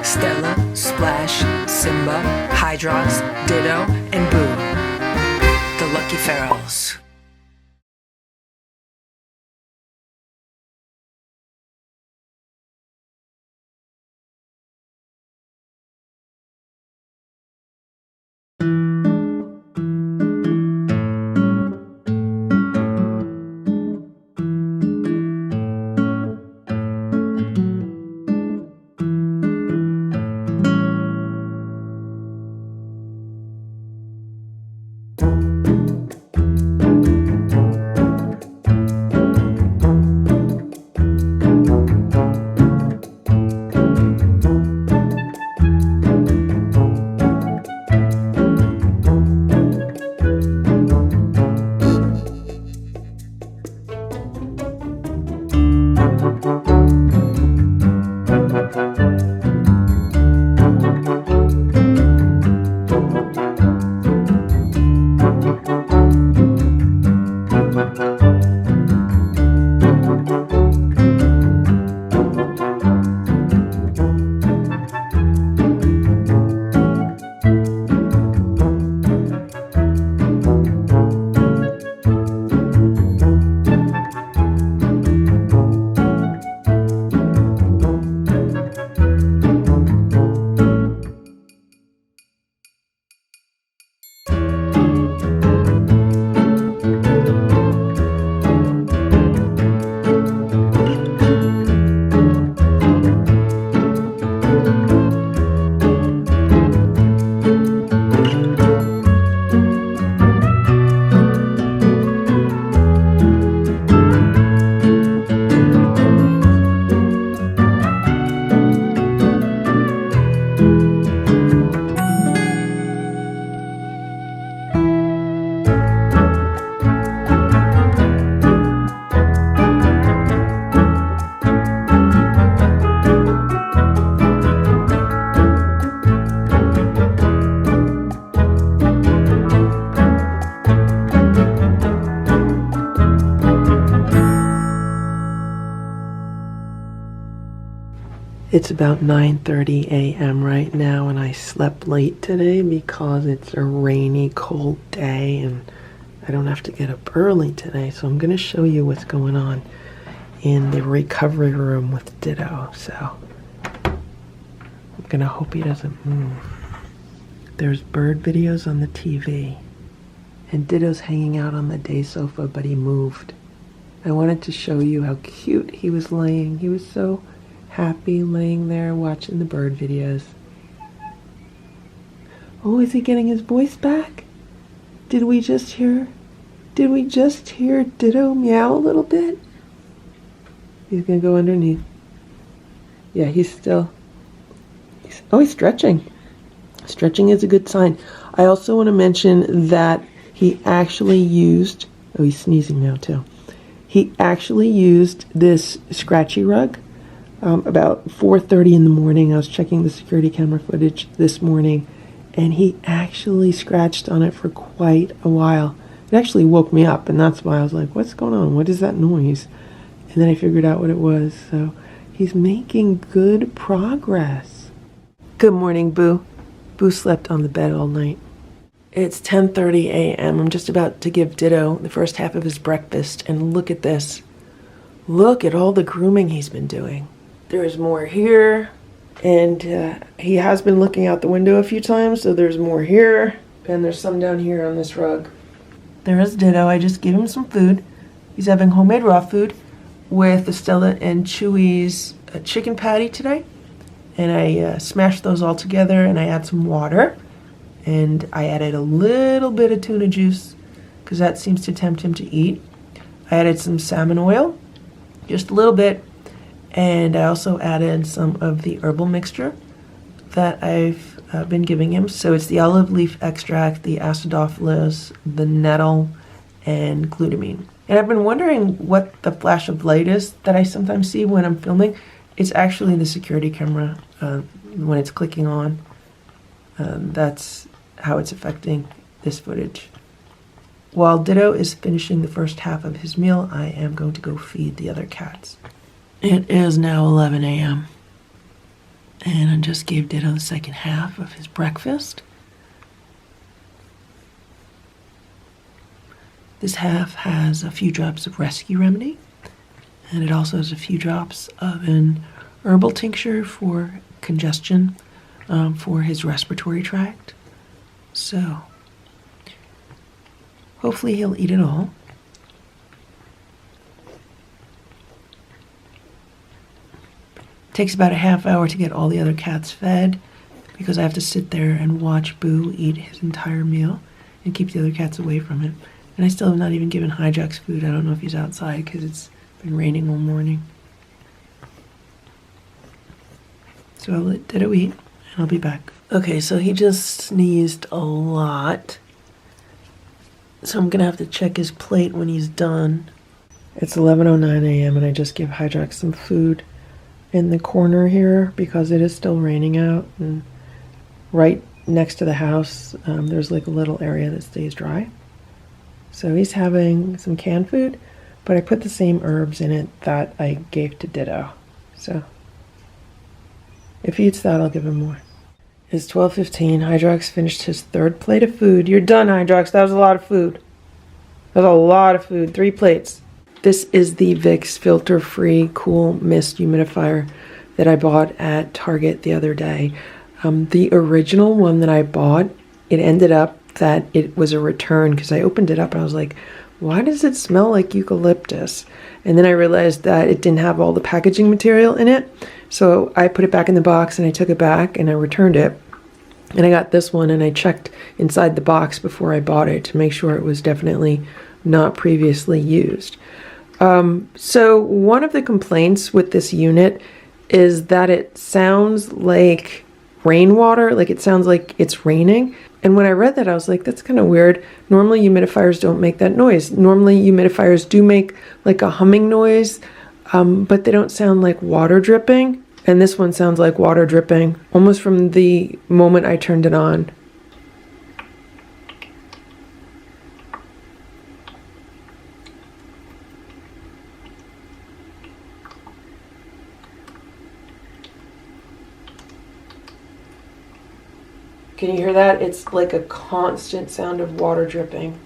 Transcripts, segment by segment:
Stella, Splash, Simba, Hydrox, Ditto, and Boo, the Lucky Ferals. It's about 9:30 a.m. right now, and I slept late today because it's a rainy, cold day, and I don't have to get up early today. So I'm going to show you what's going on in the recovery room with Ditto. So I'm going to hope he doesn't move. There's bird videos on the TV, and Ditto's hanging out on the day sofa, but he moved. I wanted to show you how cute he was laying. He was so happy laying there watching the bird videos. Oh, is he getting his voice back? Did we just hear Ditto meow a little bit? He's gonna go underneath. Yeah, he's stretching. Stretching is a good sign. I also want to mention that he actually used, he's sneezing now too. He actually used this scratchy rug about 4:30 in the morning. I was checking the security camera footage this morning, and he actually scratched on it for quite a while. It actually woke me up, and that's why I was like, what's going on? What is that noise? And then I figured out what it was. So he's making good progress. Good morning, Boo. Boo slept on the bed all night. It's 10:30 a.m. I'm just about to give Ditto the first half of his breakfast, and look at this. Look at all the grooming he's been doing. There's more here, and he has been looking out the window a few times, so there's more here, and there's some down here on this rug. There is Ditto. I just gave him some food. He's having homemade raw food with the Stella and Chewy's chicken patty today, and I smashed those all together, and I add some water, and I added a little bit of tuna juice because that seems to tempt him to eat. I added some salmon oil, just a little bit. And I also added some of the herbal mixture that I've been giving him. So it's the olive leaf extract, the acidophilus, the nettle, and glutamine. And I've been wondering what the flash of light is that I sometimes see when I'm filming. It's actually the security camera when it's clicking on. That's how it's affecting this footage. While Ditto is finishing the first half of his meal, I am going to go feed the other cats. It is now 11 a.m. And I just gave Ditto the second half of his breakfast. This half has a few drops of rescue remedy, and it also has a few drops of an herbal tincture for congestion for his respiratory tract. So hopefully he'll eat it all. Takes about a half hour to get all the other cats fed because I have to sit there and watch Boo eat his entire meal and keep the other cats away from him. And I still have not even given Hydrox food. I don't know if he's outside because it's been raining all morning. So I'll let Ditto eat and I'll be back. Okay, so he just sneezed a lot. So I'm gonna have to check his plate when he's done. It's 11:09 a.m. and I just give Hydrox some food in the corner here because it is still raining out, and right next to the house there's like a little area that stays dry. So he's having some canned food, but I put the same herbs in it that I gave to Ditto. So if he eats that, I'll give him more. It's 12:15. Hydrox finished his third plate of food. You're done, Hydrox. That was a lot of food. That was a lot of food. 3 plates. This is the Vicks filter-free cool mist humidifier that I bought at Target the other day. The original one that I bought, it ended up that it was a return because I opened it up and I was like, why does it smell like eucalyptus? And then I realized that it didn't have all the packaging material in it. So I put it back in the box and I took it back and I returned it. And I got this one and I checked inside the box before I bought it to make sure it was definitely not previously used. So one of the complaints with this unit is that it sounds like rainwater, like it sounds like it's raining. And when I read that, I was like, that's kind of weird. Normally humidifiers don't make that noise. Normally humidifiers do make like a humming noise, but they don't sound like water dripping. And this one sounds like water dripping almost from the moment I turned it on. Can you hear that? It's like a constant sound of water dripping.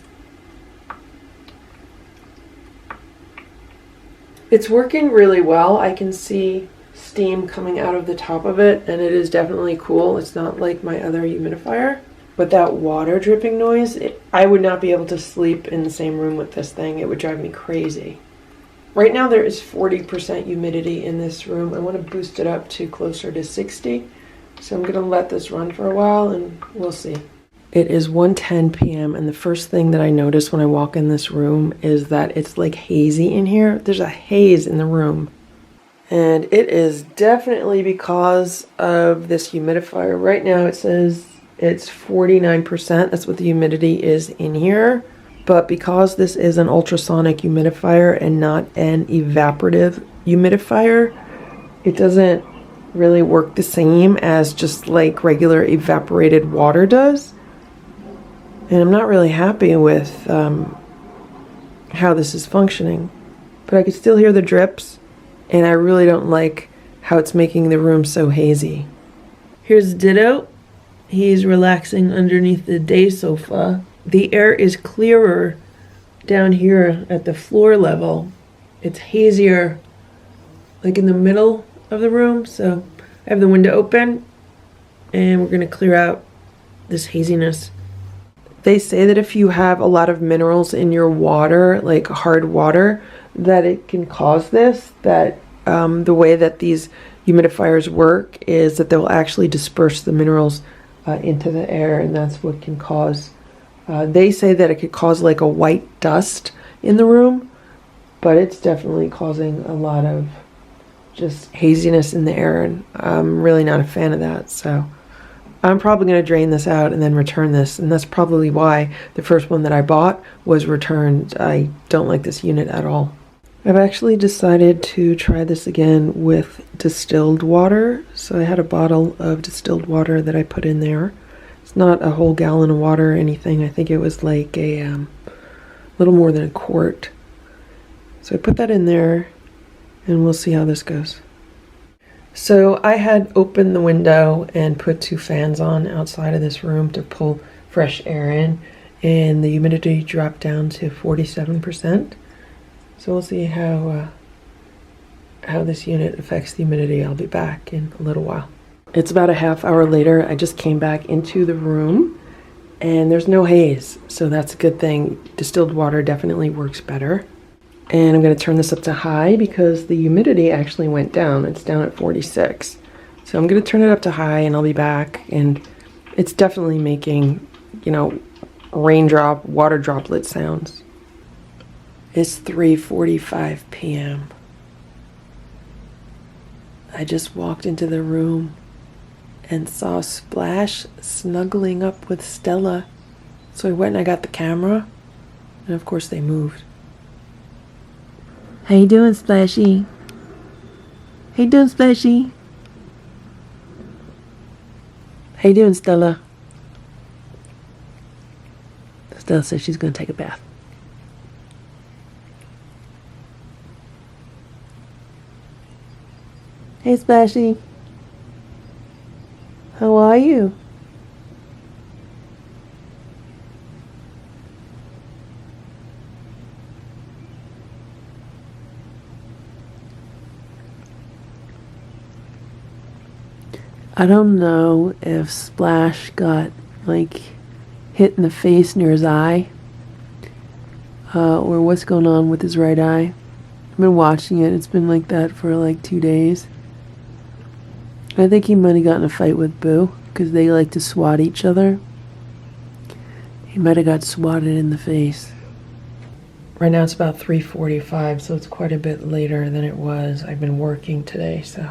It's working really well. I can see steam coming out of the top of it, and it is definitely cool. It's not like my other humidifier. But that water dripping noise, I would not be able to sleep in the same room with this thing. It would drive me crazy. Right now there is 40% humidity in this room. I want to boost it up to closer to 60. So I'm going to let this run for a while and we'll see. It is 1:10 p.m. and the first thing that I notice when I walk in this room is that it's like hazy in here. There's a haze in the room. And it is definitely because of this humidifier. Right now it says it's 49%. That's what the humidity is in here. But because this is an ultrasonic humidifier and not an evaporative humidifier, it doesn't really work the same as just like regular evaporated water does. And I'm not really happy with how this is functioning. But I can still hear the drips, and I really don't like how it's making the room so hazy. Here's Ditto. He's relaxing underneath the day sofa. The air is clearer down here at the floor level. It's hazier like in the middle of the room, so I have the window open and we're going to clear out this haziness. They say that if you have a lot of minerals in your water, like hard water, that it can cause this, that the way that these humidifiers work is that they'll actually disperse the minerals into the air, and that's what can cause, they say that it could cause like a white dust in the room, but it's definitely causing a lot of just haziness in the air, and I'm really not a fan of that. So I'm probably going to drain this out and then return this, and that's probably why the first one that I bought was returned. I don't like this unit at all. I've actually decided to try this again with distilled water. So I had a bottle of distilled water that I put in there. It's not a whole gallon of water or anything. I think it was like a little more than a quart. So I put that in there and we'll see how this goes. So I had opened the window and put 2 fans on outside of this room to pull fresh air in, and the humidity dropped down to 47%. So we'll see how this unit affects the humidity. I'll be back in a little while. It's about a half hour later. I just came back into the room and there's no haze, so that's a good thing. Distilled water definitely works better. And I'm going to turn this up to high because the humidity actually went down. It's down at 46. So I'm going to turn it up to high and I'll be back. And it's definitely making, you know, raindrop, water droplet sounds. It's 3:45 p.m. I just walked into the room and saw Splash snuggling up with Stella. So I went and I got the camera, and of course they moved. How you doing, Splashy? How you doing, Splashy? How you doing, Stella? Stella says she's gonna take a bath. Hey, Splashy. How are you? I don't know if Splash got, like, hit in the face near his eye, or what's going on with his right eye. I've been watching it. It's been like that for, like, 2 days. I think he might have gotten a fight with Boo, because they like to swat each other. He might have got swatted in the face. Right now it's about 3:45, so it's quite a bit later than it was. I've been working today, so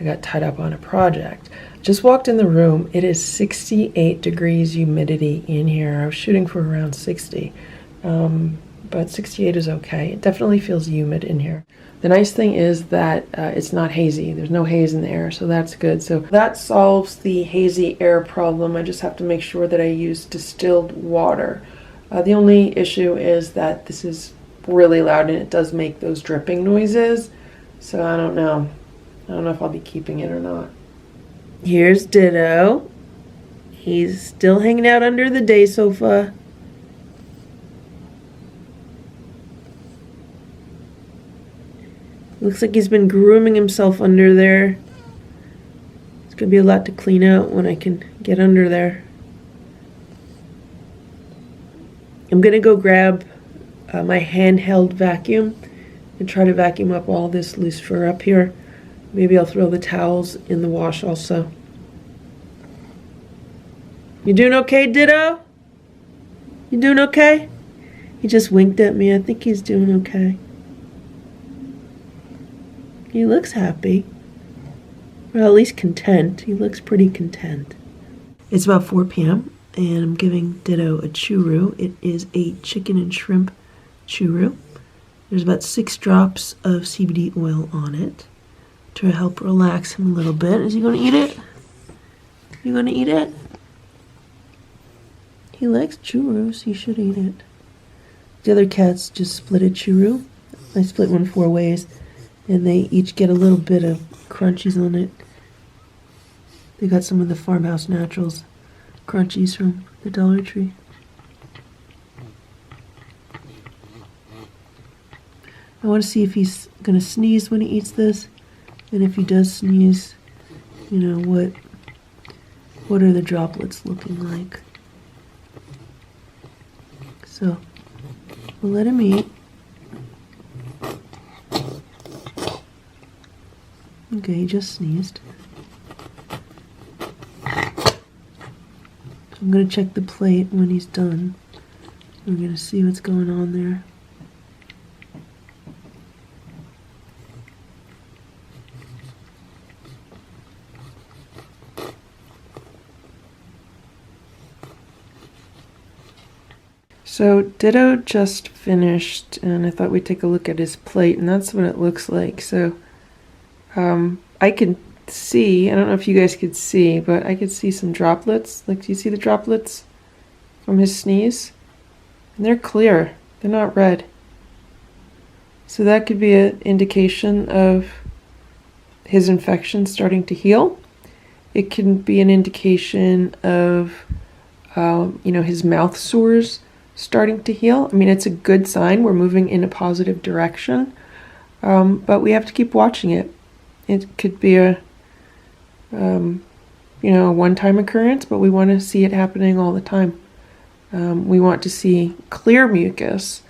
I got tied up on a project. Just walked in the room. It is 68 degrees humidity in here. I was shooting for around 60, but 68 is okay. It definitely feels humid in here. The nice thing is that it's not hazy. There's no haze in the air, so that's good. So that solves the hazy air problem. I just have to make sure that I use distilled water. The only issue is that this is really loud and it does make those dripping noises. So I don't know. I don't know if I'll be keeping it or not. Here's Ditto. He's still hanging out under the day sofa. Looks like he's been grooming himself under there. It's gonna be a lot to clean out when I can get under there. I'm gonna go grab my handheld vacuum and try to vacuum up all this loose fur up here. Maybe I'll throw the towels in the wash also. You doing okay, Ditto? You doing okay? He just winked at me. I think he's doing okay. He looks happy. Well, at least content. He looks pretty content. It's about 4 p.m. and I'm giving Ditto a churu. It is a chicken and shrimp churu. There's about 6 drops of CBD oil on it to help relax him a little bit. Is he going to eat it? You going to eat it? He likes churros. He should eat it. The other cats just split a churu. I split one 4 ways. And they each get a little bit of crunchies on it. They got some of the Farmhouse Naturals crunchies from the Dollar Tree. I want to see if he's going to sneeze when he eats this. And if he does sneeze, you know, what are the droplets looking like? So, we'll let him eat. Okay, he just sneezed. I'm going to check the plate when he's done. We're going to see what's going on there. So Ditto just finished, and I thought we'd take a look at his plate, and that's what it looks like. So I can see, I don't know if you guys could see, but I could see some droplets. Like, do you see the droplets from his sneeze? And they're clear. They're not red. So that could be an indication of his infection starting to heal. It can be an indication of, his mouth sores starting to heal. I mean, it's a good sign. We're moving in a positive direction, but we have to keep watching it. It could be a one-time occurrence, but we want to see it happening all the time. We want to see clear mucus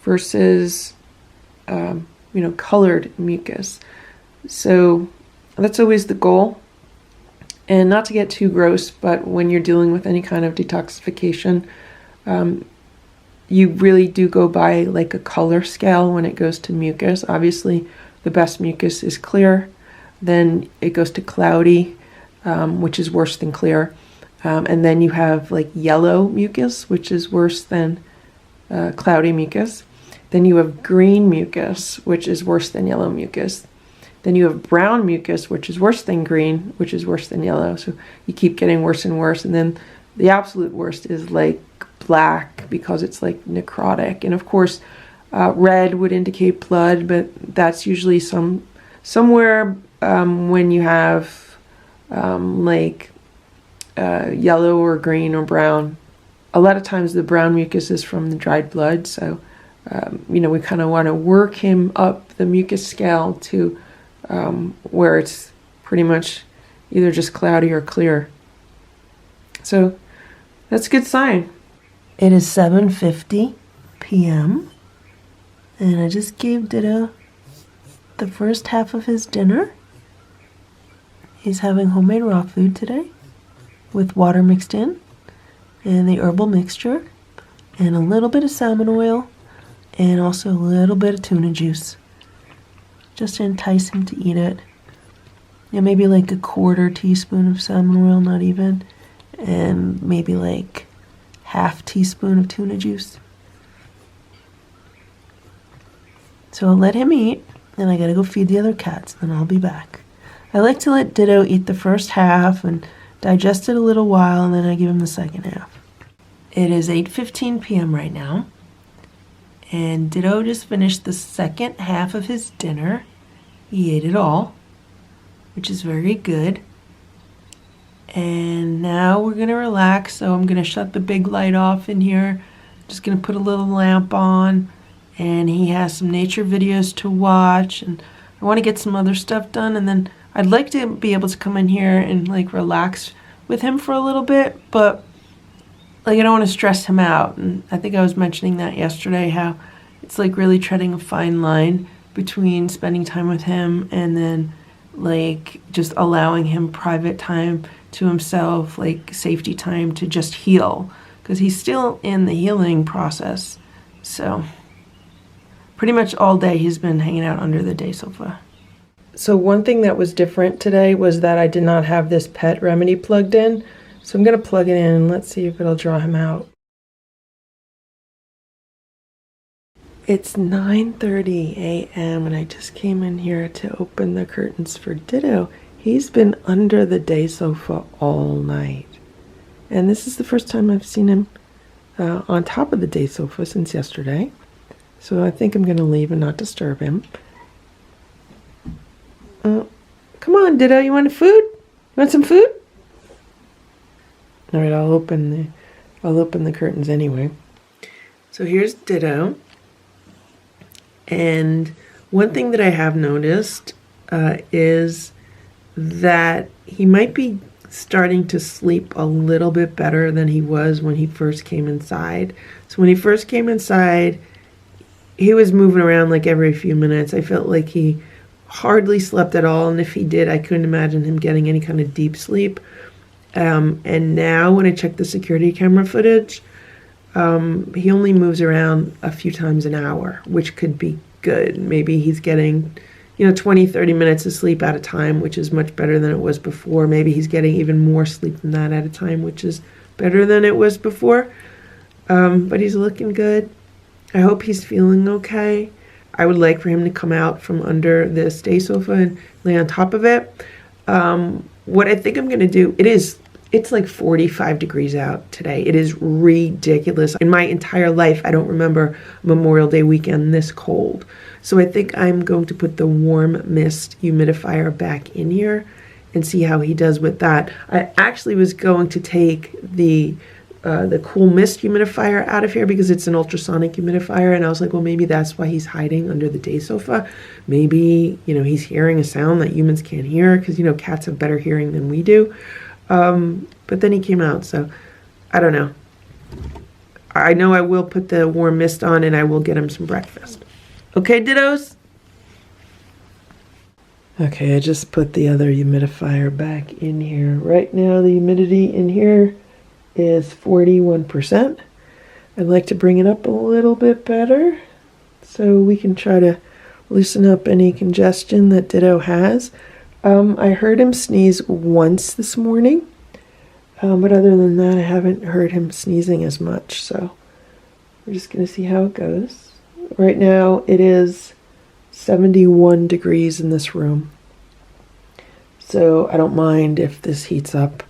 versus, colored mucus. So that's always the goal. And not to get too gross, but when you're dealing with any kind of detoxification, you really do go by like a color scale when it goes to mucus. Obviously, the best mucus is clear. Then it goes to cloudy, which is worse than clear. And then you have like yellow mucus, which is worse than cloudy mucus. Then you have green mucus, which is worse than yellow mucus. Then you have brown mucus, which is worse than green, which is worse than yellow. So you keep getting worse and worse. And then the absolute worst is like black, because it's like necrotic. And of course, red would indicate blood, but that's usually somewhere when you have yellow or green or brown. A lot of times the brown mucus is from the dried blood. So, we kind of want to work him up the mucus scale to where it's pretty much either just cloudy or clear. So that's a good sign. It is 7:50 p.m. and I just gave Ditto the first half of his dinner. He's having homemade raw food today with water mixed in and the herbal mixture and a little bit of salmon oil and also a little bit of tuna juice, just to entice him to eat it. And maybe like a 1/4 teaspoon of salmon oil, not even, and maybe like 1/2 teaspoon of tuna juice. So I'll let him eat, and I gotta go feed the other cats, then I'll be back. I like to let Ditto eat the first half and digest it a little while, and then I give him the second half. It is 8:15 p.m. right now, and Ditto just finished the second half of his dinner. He ate it all, which is very good. And now we're gonna relax, so I'm gonna shut the big light off in here. Just gonna put a little lamp on, and he has some nature videos to watch, and I want to get some other stuff done, and then I'd like to be able to come in here and like relax with him for a little bit, but like I don't want to stress him out. And I think I was mentioning that yesterday, how it's like really treading a fine line between spending time with him and then like just allowing him private time to himself, like safety time to just heal, because he's still in the healing process. So pretty much all day he's been hanging out under the day sofa. So one thing that was different today was that I did not have this pet remedy plugged in. So I'm going to plug it in and let's see if it'll draw him out. It's 9:30 a.m. and I just came in here to open the curtains for Ditto. He's been under the day sofa all night. And this is the first time I've seen him on top of the day sofa since yesterday. So I think I'm going to leave and not disturb him. Come on, Ditto, you want food? You want some food? All right, I'll open the curtains anyway. So here's Ditto. And one thing that I have noticed is that he might be starting to sleep a little bit better than he was when he first came inside. So when he first came inside, he was moving around like every few minutes. I felt like he hardly slept at all, and if he did, I couldn't imagine him getting any kind of deep sleep. And now when I check the security camera footage, he only moves around a few times an hour, which could be good. Maybe he's getting 20, 30 minutes of sleep at a time, which is much better than it was before. Maybe he's getting even more sleep than that at a time, which is better than it was before. But he's looking good. I hope he's feeling okay. I would like for him to come out from under this day sofa and lay on top of it. What I think I'm going to do, it is It's like 45 degrees out today. It is ridiculous. In my entire life, I don't remember Memorial Day weekend this cold. So I think I'm going to put the warm mist humidifier back in here and see how he does with that. I actually was going to take the cool mist humidifier out of here because it's an ultrasonic humidifier, and I was like, well, maybe that's why he's hiding under the day sofa. Maybe, you know, he's hearing a sound that humans can't hear because, you know, cats have better hearing than we do. But then he came out, so I don't know. I know I will put the warm mist on and I will get him some breakfast. Okay, Dittos? Okay, I just put the other humidifier back in here. Right now the humidity in here is 41%. I'd like to bring it up a little bit better so we can try to loosen up any congestion that Ditto has. I heard him sneeze once this morning, but other than that, I haven't heard him sneezing as much, so we're just going to see how it goes. Right now, it is 71 degrees in this room, so I don't mind if this heats up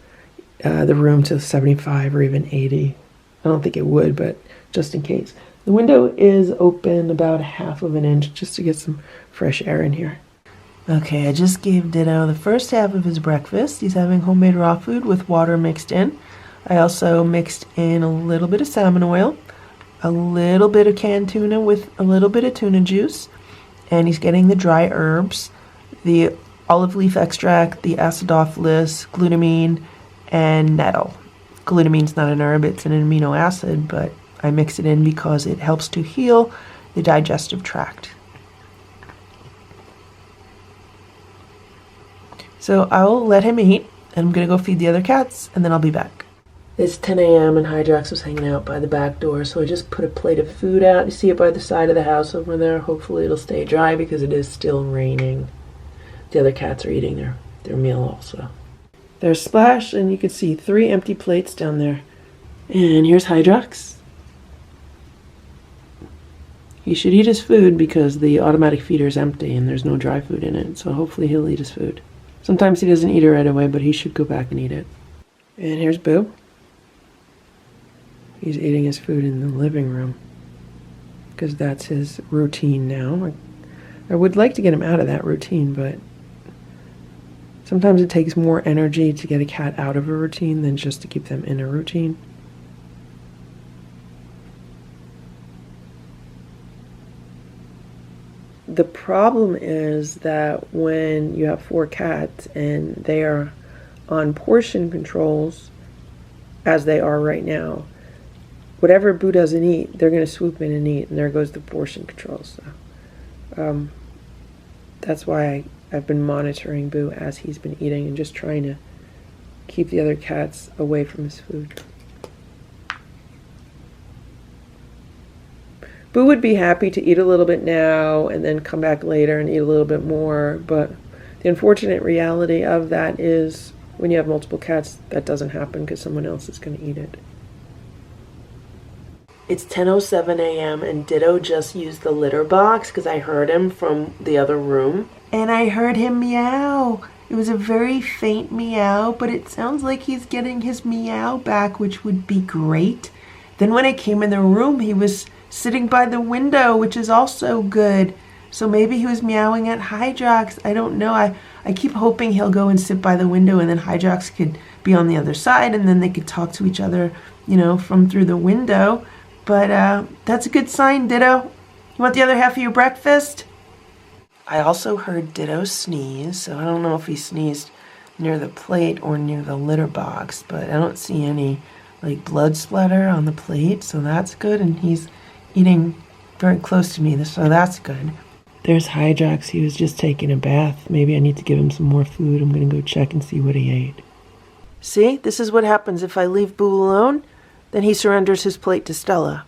the room to 75 or even 80. I don't think it would, but just in case. The window is open about 1/2 inch just to get some fresh air in here. Okay, I just gave Ditto the first half of his breakfast. He's having homemade raw food with water mixed in. I also mixed in a little bit of salmon oil, a little bit of canned tuna with a little bit of tuna juice, and he's getting the dry herbs, the olive leaf extract, the acidophilus, glutamine, and nettle. Glutamine's not an herb, it's an amino acid, but I mix it in because it helps to heal the digestive tract. So I'll let him eat, and I'm going to go feed the other cats, and then I'll be back. It's 10 a.m. and Hydrox was hanging out by the back door, so I just put a plate of food out. You see it by the side of the house over there. Hopefully it'll stay dry because it is still raining. The other cats are eating their meal also. There's Splash, and you can see 3 empty plates down there. And here's Hydrox. He should eat his food because the automatic feeder is empty and there's no dry food in it, so hopefully he'll eat his food. Sometimes he doesn't eat it right away, but he should go back and eat it. And here's Boo. He's eating his food in the living room because that's his routine now. I would like to get him out of that routine, but sometimes it takes more energy to get a cat out of a routine than just to keep them in a routine. The problem is that when you have 4 cats and they are on portion controls, as they are right now, whatever Boo doesn't eat, they're going to swoop in and eat, and there goes the portion controls. So, that's why I've been monitoring Boo as he's been eating and just trying to keep the other cats away from his food. Boo would be happy to eat a little bit now and then come back later and eat a little bit more, but the unfortunate reality of that is when you have multiple cats, that doesn't happen because someone else is going to eat it. It's 10:07 a.m. and Ditto just used the litter box because I heard him from the other room. And I heard him meow. It was a very faint meow, but it sounds like he's getting his meow back, which would be great. Then when I came in the room, he was sitting by the window, which is also good. So maybe he was meowing at Hydrox. I don't know. I keep hoping he'll go and sit by the window and then Hydrox could be on the other side and then they could talk to each other, you know, from through the window. But that's a good sign, Ditto. You want the other half of your breakfast? I also heard Ditto sneeze, so I don't know if he sneezed near the plate or near the litter box, but I don't see any like blood splatter on the plate, so that's good, and he's eating very close to me, so that's good. There's Hydrox. He was just taking a bath. Maybe I need to give him some more food. I'm going to go check and see what he ate. See, this is what happens if I leave Boo alone. Then he surrenders his plate to Stella.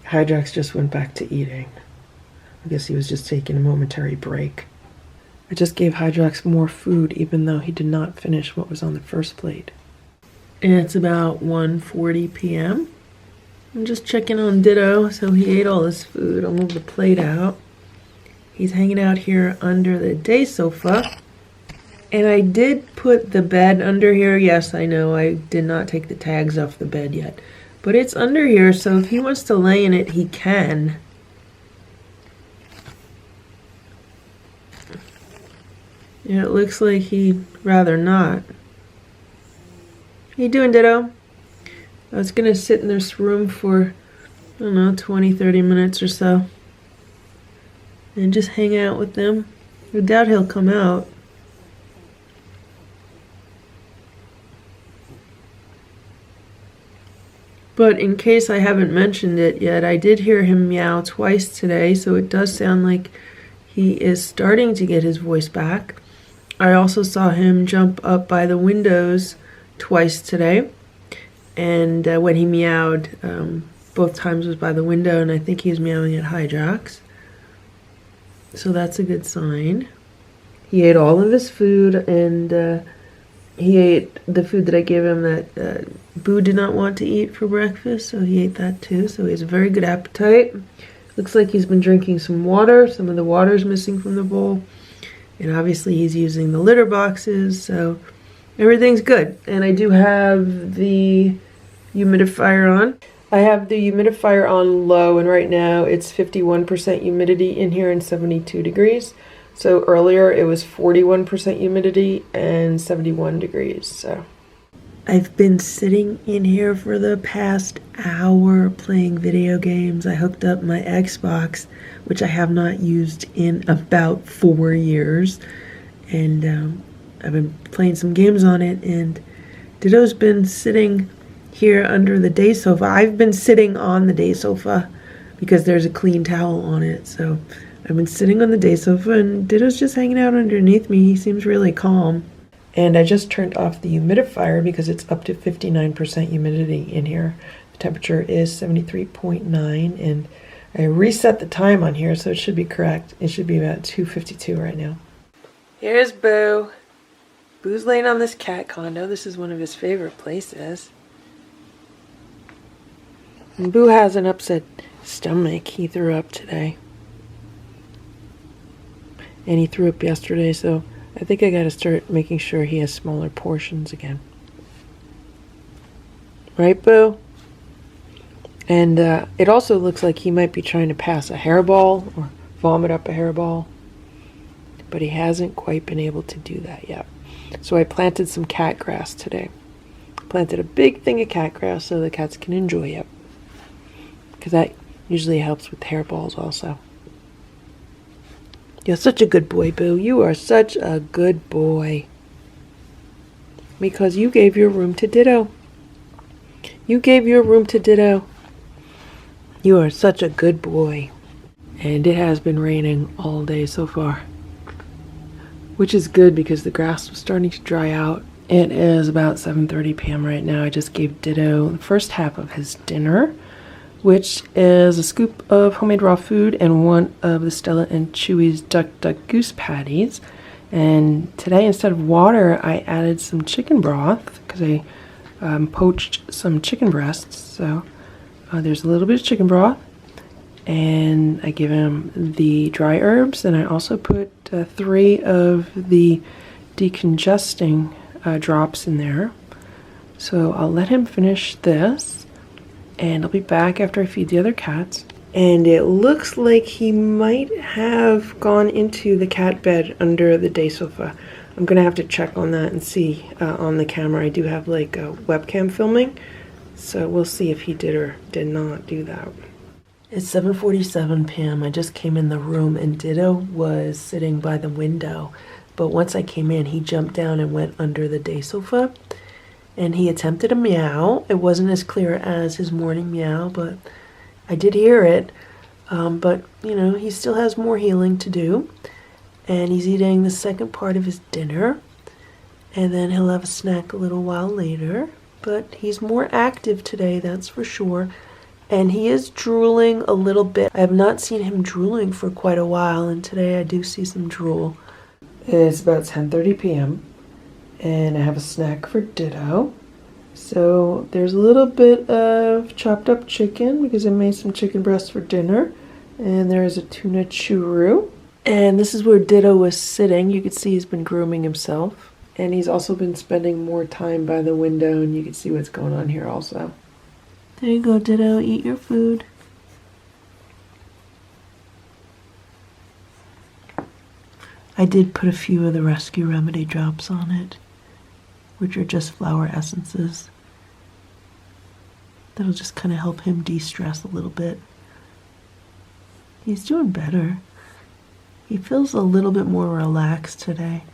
Hydrox just went back to eating. I guess he was just taking a momentary break. I just gave Hydrox more food even though he did not finish what was on the first plate. It's about 1:40 p.m. I'm just checking on Ditto, so he ate all his food. I'll move the plate out. He's hanging out here under the day sofa. And I did put the bed under here. Yes, I know I did not take the tags off the bed yet. But it's under here, so if he wants to lay in it, he can. And it looks like he'd rather not. How you doing, Ditto? I was going to sit in this room for, I don't know, 20, 30 minutes or so. And just hang out with them. I doubt he'll come out. But in case I haven't mentioned it yet, I did hear him meow twice today, so it does sound like he is starting to get his voice back. I also saw him jump up by the windows twice today, and when he meowed, both times was by the window, and I think he was meowing at Hydrox. So that's a good sign. He ate all of his food, and he ate the food that I gave him that Boo did not want to eat for breakfast, so he ate that too. So he has a very good appetite. Looks like he's been drinking some water. Some of the water is missing from the bowl. And obviously he's using the litter boxes, so everything's good. And I do have the humidifier on. I have the humidifier on low, and right now it's 51% humidity in here and 72 degrees. So earlier it was 41% humidity and 71 degrees. So I've been sitting in here for the past hour playing video games. I hooked up my Xbox, which I have not used in about 4 years. And I've been playing some games on it, and Ditto's been sitting here under the day sofa. I've been sitting on the day sofa because there's a clean towel on it. So I've been sitting on the day sofa, and Ditto's just hanging out underneath me. He seems really calm. And I just turned off the humidifier because it's up to 59% humidity in here. The temperature is 73.9, and I reset the time on here, so it should be correct. It should be about 2:52 right now. Here's Boo. Boo's laying on this cat condo. This is one of his favorite places. And Boo has an upset stomach. He threw up today. And he threw up yesterday, so I think I gotta start making sure he has smaller portions again. Right, Boo? And it also looks like he might be trying to pass a hairball or vomit up a hairball. But he hasn't quite been able to do that yet. So I planted some cat grass today. Planted a big thing of cat grass so the cats can enjoy it. Because that usually helps with hairballs also. You're such a good boy, Boo. You are such a good boy. Because you gave your room to Ditto. You gave your room to Ditto. You are such a good boy. And it has been raining all day so far. Which is good because the grass was starting to dry out. It is about 7:30 p.m. right now. I just gave Ditto the first half of his dinner, which is a scoop of homemade raw food and one of the Stella and Chewy's Duck Goose patties. And today, instead of water, I added some chicken broth because I poached some chicken breasts. So there's a little bit of chicken broth. And I give him the dry herbs, and I also put 3 of the decongesting drops in there. So I'll let him finish this. And I'll be back after I feed the other cats. And it looks like he might have gone into the cat bed under the day sofa. I'm going to have to check on that and see on the camera. I do have like a webcam filming. So we'll see if he did or did not do that. It's 7:47 p.m. I just came in the room and Ditto was sitting by the window. But once I came in, he jumped down and went under the day sofa. And he attempted a meow. It wasn't as clear as his morning meow, but I did hear it. But, you know, he still has more healing to do. And he's eating the second part of his dinner. And then he'll have a snack a little while later. But he's more active today, that's for sure. And he is drooling a little bit. I have not seen him drooling for quite a while, and today I do see some drool. It's about 10:30 p.m. and I have a snack for Ditto. So there's a little bit of chopped up chicken because I made some chicken breast for dinner. And there's a tuna churro. And this is where Ditto was sitting. You can see he's been grooming himself. And he's also been spending more time by the window, and you can see what's going on here also. There you go, Ditto. Eat your food. I did put a few of the Rescue Remedy drops on it, which are just flower essences. That'll just kind of help him de-stress a little bit. He's doing better. He feels a little bit more relaxed today.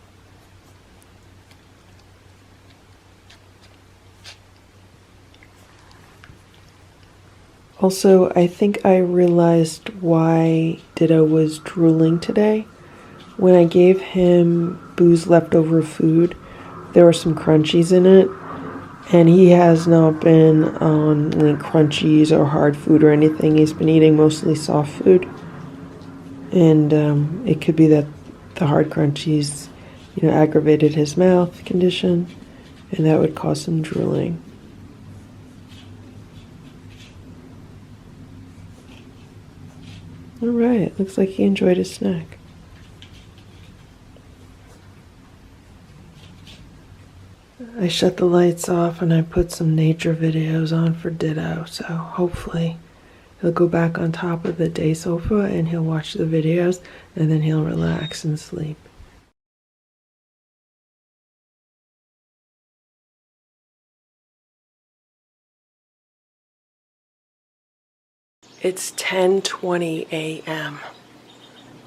Also, I think I realized why Ditto was drooling today. When I gave him Boo's leftover food, there were some crunchies in it, and he has not been on any crunchies or hard food or anything. He's been eating mostly soft food, and it could be that the hard crunchies, aggravated his mouth condition, and that would cause him drooling. All right, looks like he enjoyed his snack. I shut the lights off and I put some nature videos on for Ditto, so hopefully he'll go back on top of the day sofa and he'll watch the videos and then he'll relax and sleep. It's 10:20 a.m.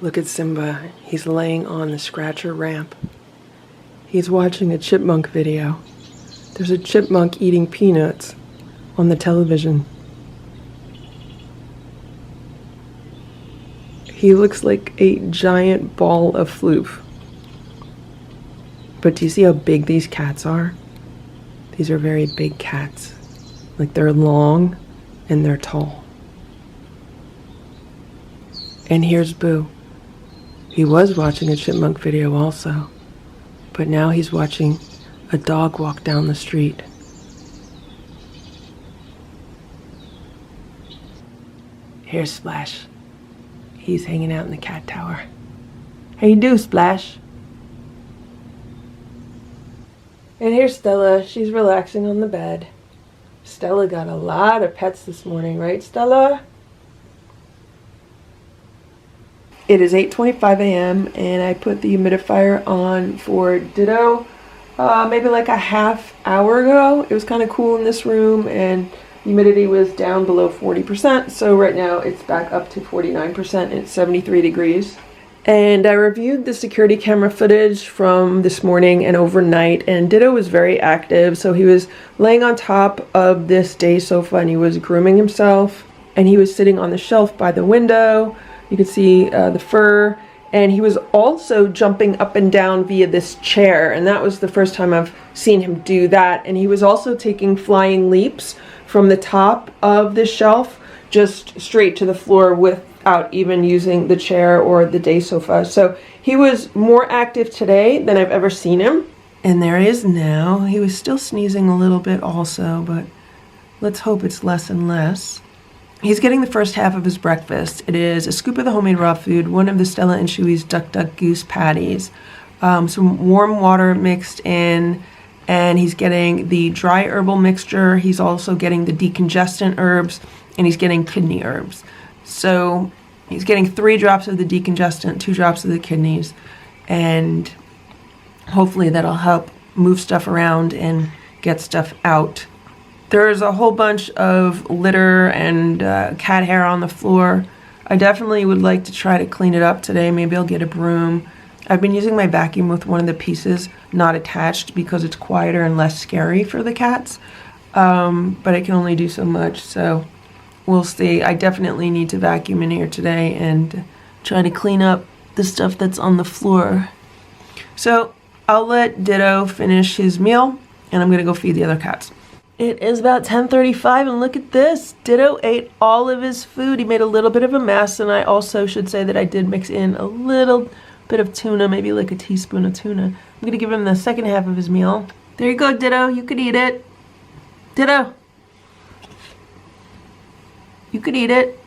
Look at Simba. He's laying on the scratcher ramp. He's watching a chipmunk video. There's a chipmunk eating peanuts on the television. He looks like a giant ball of floof. But do you see how big these cats are? These are very big cats. Like, they're long and they're tall. And here's Boo. He was watching a chipmunk video also, but now he's watching a dog walk down the street. Here's Splash. He's hanging out in the cat tower. How you do, Splash? And here's Stella. She's relaxing on the bed. Stella got a lot of pets this morning, right, Stella? It is 8:25 a.m. and I put the humidifier on for Ditto maybe like a half hour ago. It was kind of cool in this room and humidity was down below 40%. So right now it's back up to 49% and it's 73 degrees. And I reviewed the security camera footage from this morning and overnight, and Ditto was very active. So he was laying on top of this day sofa and he was grooming himself, and he was sitting on the shelf by the window. You can see the fur, and he was also jumping up and down via this chair, and that was the first time I've seen him do that. And he was also taking flying leaps from the top of the shelf just straight to the floor without even using the chair or the day sofa. So he was more active today than I've ever seen him. And there he is now. He was still sneezing a little bit also, but let's hope it's less and less. He's getting the first half of his breakfast. It is a scoop of the homemade raw food, one of the Stella and Chewy's Duck Duck Goose patties, some warm water mixed in, and he's getting the dry herbal mixture. He's also getting the decongestant herbs, and he's getting kidney herbs. So he's getting 3 drops of the decongestant, 2 drops of the kidneys, and hopefully that'll help move stuff around and get stuff out. There's a whole bunch of litter and cat hair on the floor. I definitely would like to try to clean it up today. Maybe I'll get a broom. I've been using my vacuum with one of the pieces not attached because it's quieter and less scary for the cats. But I can only do so much, so we'll see. I definitely need to vacuum in here today and try to clean up the stuff that's on the floor. So I'll let Ditto finish his meal, and I'm gonna go feed the other cats. It is about 10:35 and look at this. Ditto ate all of his food. He made a little bit of a mess, and I also should say that I did mix in a little bit of tuna, maybe like a teaspoon of tuna. I'm going to give him the second half of his meal. There you go, Ditto. You could eat it. Ditto. You could eat it.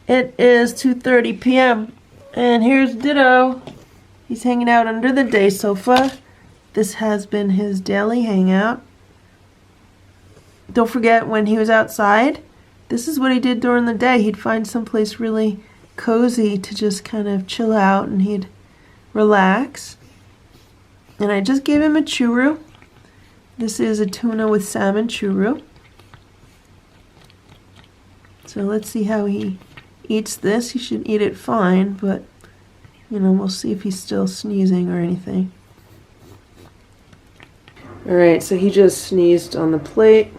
It is 2:30 p.m. and here's Ditto. He's hanging out under the day sofa. This has been his daily hangout. Don't forget, when he was outside, this is what he did during the day. He'd find someplace really cozy to just kind of chill out, and he'd relax. And I just gave him a churro. This is a tuna with salmon churro. So let's see how he eats this. He should eat it fine, but you know, we'll see if he's still sneezing or anything. Alright, so he just sneezed on the plate.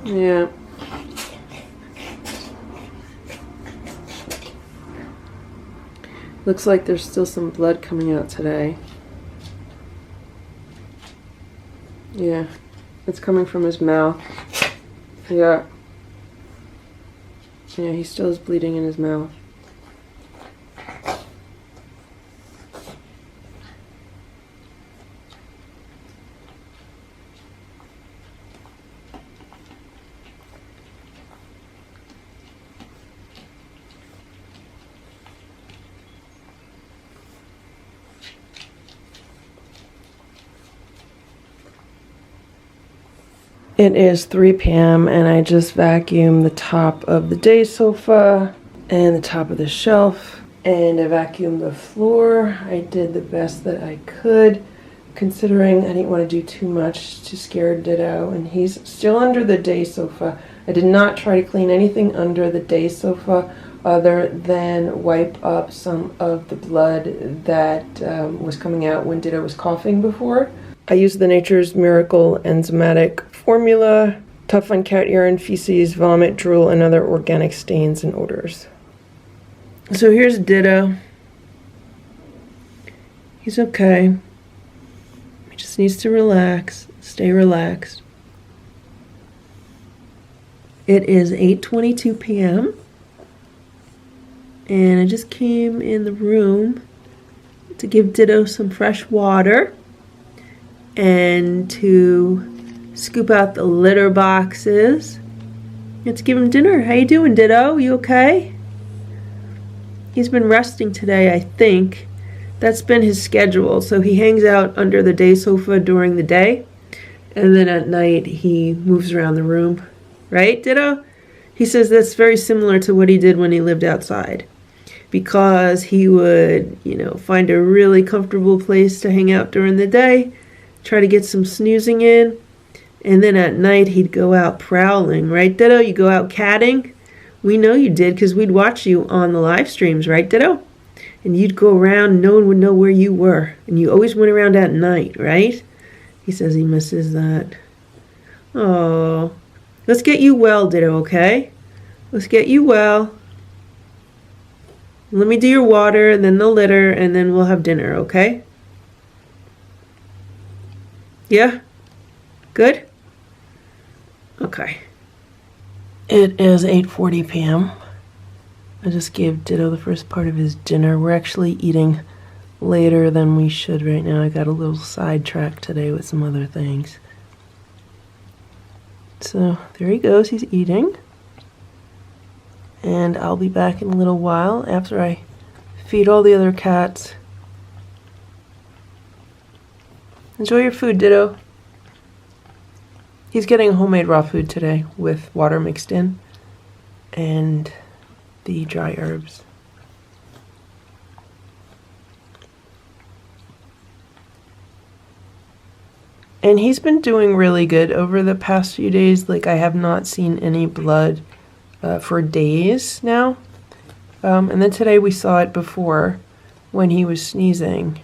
Yeah. Looks like there's still some blood coming out today. Yeah, it's coming from his mouth. Yeah. Yeah, he still is bleeding in his mouth. It is 3 p.m. and I just vacuumed the top of the day sofa and the top of the shelf, and I vacuumed the floor. I did the best that I could, considering I didn't want to do too much to scare Ditto, and he's still under the day sofa. I did not try to clean anything under the day sofa other than wipe up some of the blood that was coming out when Ditto was coughing before. I used the Nature's Miracle enzymatic formula, tough on cat urine, feces, vomit, drool, and other organic stains and odors. So here's Ditto. He's okay. He just needs to relax, stay relaxed. It is 8:22 p.m. and I just came in the room to give Ditto some fresh water and to scoop out the litter boxes. Let's give him dinner. How you doing, Ditto? You okay? He's been resting today, I think. That's been his schedule. So he hangs out under the day sofa during the day, and then at night he moves around the room. Right, Ditto? He says that's very similar to what he did when he lived outside, because he would, you know, find a really comfortable place to hang out during the day, try to get some snoozing in, and then at night he'd go out prowling. Right, Ditto? You go out catting? We know you did because we'd watch you on the live streams, right, Ditto? And you'd go around, no one would know where you were, and you always went around at night, right? He says he misses that. Oh, let's get you well, Ditto, okay? Let's get you well. Let me do your water and then the litter, and then we'll have dinner, okay? Yeah? Good? Okay. It is 8:40 p.m. I just gave Ditto the first part of his dinner. We're actually eating later than we should right now. I got a little sidetracked today with some other things. So there he goes, he's eating. And I'll be back in a little while after I feed all the other cats. Enjoy your food, Ditto. He's getting homemade raw food today with water mixed in and the dry herbs. And he's been doing really good over the past few days. Like, I have not seen any blood for days now. And then today we saw it before when he was sneezing.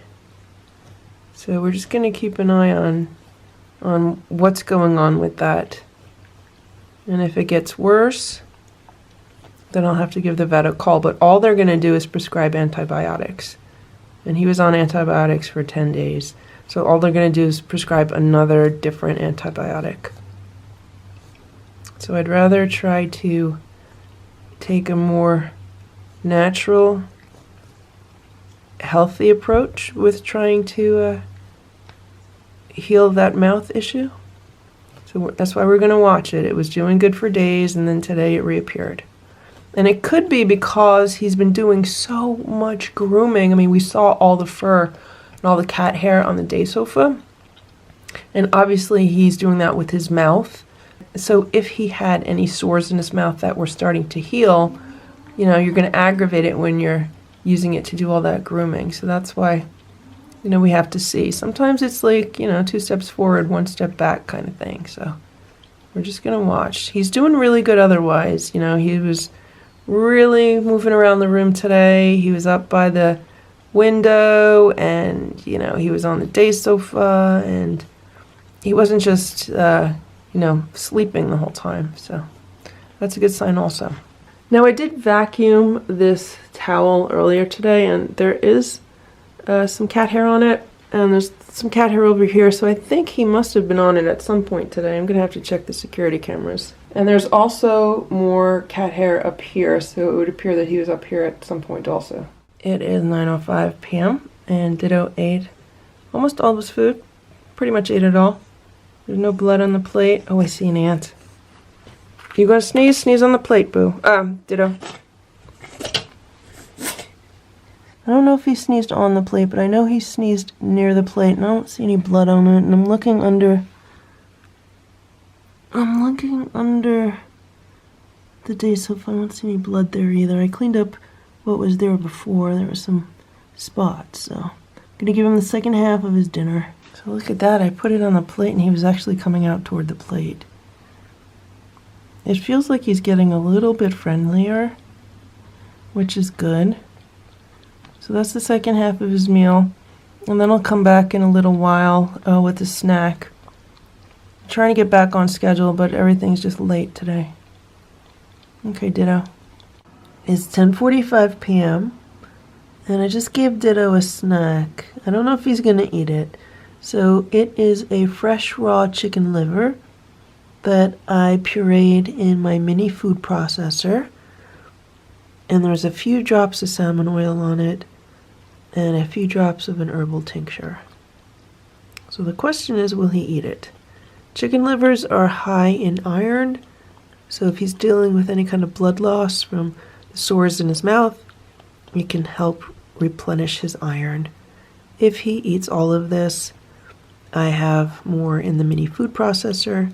So we're just going to keep an eye on what's going on with that. And if it gets worse, then I'll have to give the vet a call. But all they're going to do is prescribe antibiotics. And he was on antibiotics for 10 days. So all they're going to do is prescribe another different antibiotic. So I'd rather try to take a more natural, healthy approach with trying to heal that mouth issue. So that's why we're going to watch it. It was doing good for days, and then today it reappeared. And it could be because he's been doing so much grooming. I mean, we saw all the fur and all the cat hair on the day sofa. And obviously he's doing that with his mouth. So if he had any sores in his mouth that were starting to heal, you know, you're going to aggravate it when you're using it to do all that grooming. So that's why, you know, we have to see. Sometimes it's like, you know, 2 steps forward, 1 step back kind of thing. So we're just going to watch. He's doing really good otherwise. You know, he was really moving around the room today. He was up by the window and, you know, he was on the day sofa and he wasn't just, you know, sleeping the whole time. So that's a good sign also. Now I did vacuum this towel earlier today and there is some cat hair on it and there's some cat hair over here, so I think he must have been on it at some point today. I'm gonna have to check the security cameras. And there's also more cat hair up here, so it would appear that he was up here at some point also. It is 9:05 p.m. and Ditto ate almost all of his food. Pretty much ate it all. There's no blood on the plate. Oh, I see an ant. You gonna sneeze? Sneeze on the plate, boo. Ditto. I don't know if he sneezed on the plate, but I know he sneezed near the plate, and I don't see any blood on it, and I'm looking under the day sofa. I don't see any blood there either. I cleaned up what was there before. There were some spots, so I'm gonna give him the second half of his dinner. So look at that. I put it on the plate, and he was actually coming out toward the plate. It feels like he's getting a little bit friendlier, which is good. So that's the second half of his meal. And then I'll come back in a little while with a snack. I'm trying to get back on schedule, but everything's just late today. Okay, Ditto. It's 10:45 p.m. and I just gave Ditto a snack. I don't know if he's gonna eat it. So it is a fresh raw chicken liver that I pureed in my mini food processor. And there's a few drops of salmon oil on it and a few drops of an herbal tincture. So the question is, will he eat it? Chicken livers are high in iron, so if he's dealing with any kind of blood loss from the sores in his mouth, it can help replenish his iron. If he eats all of this, I have more in the mini food processor.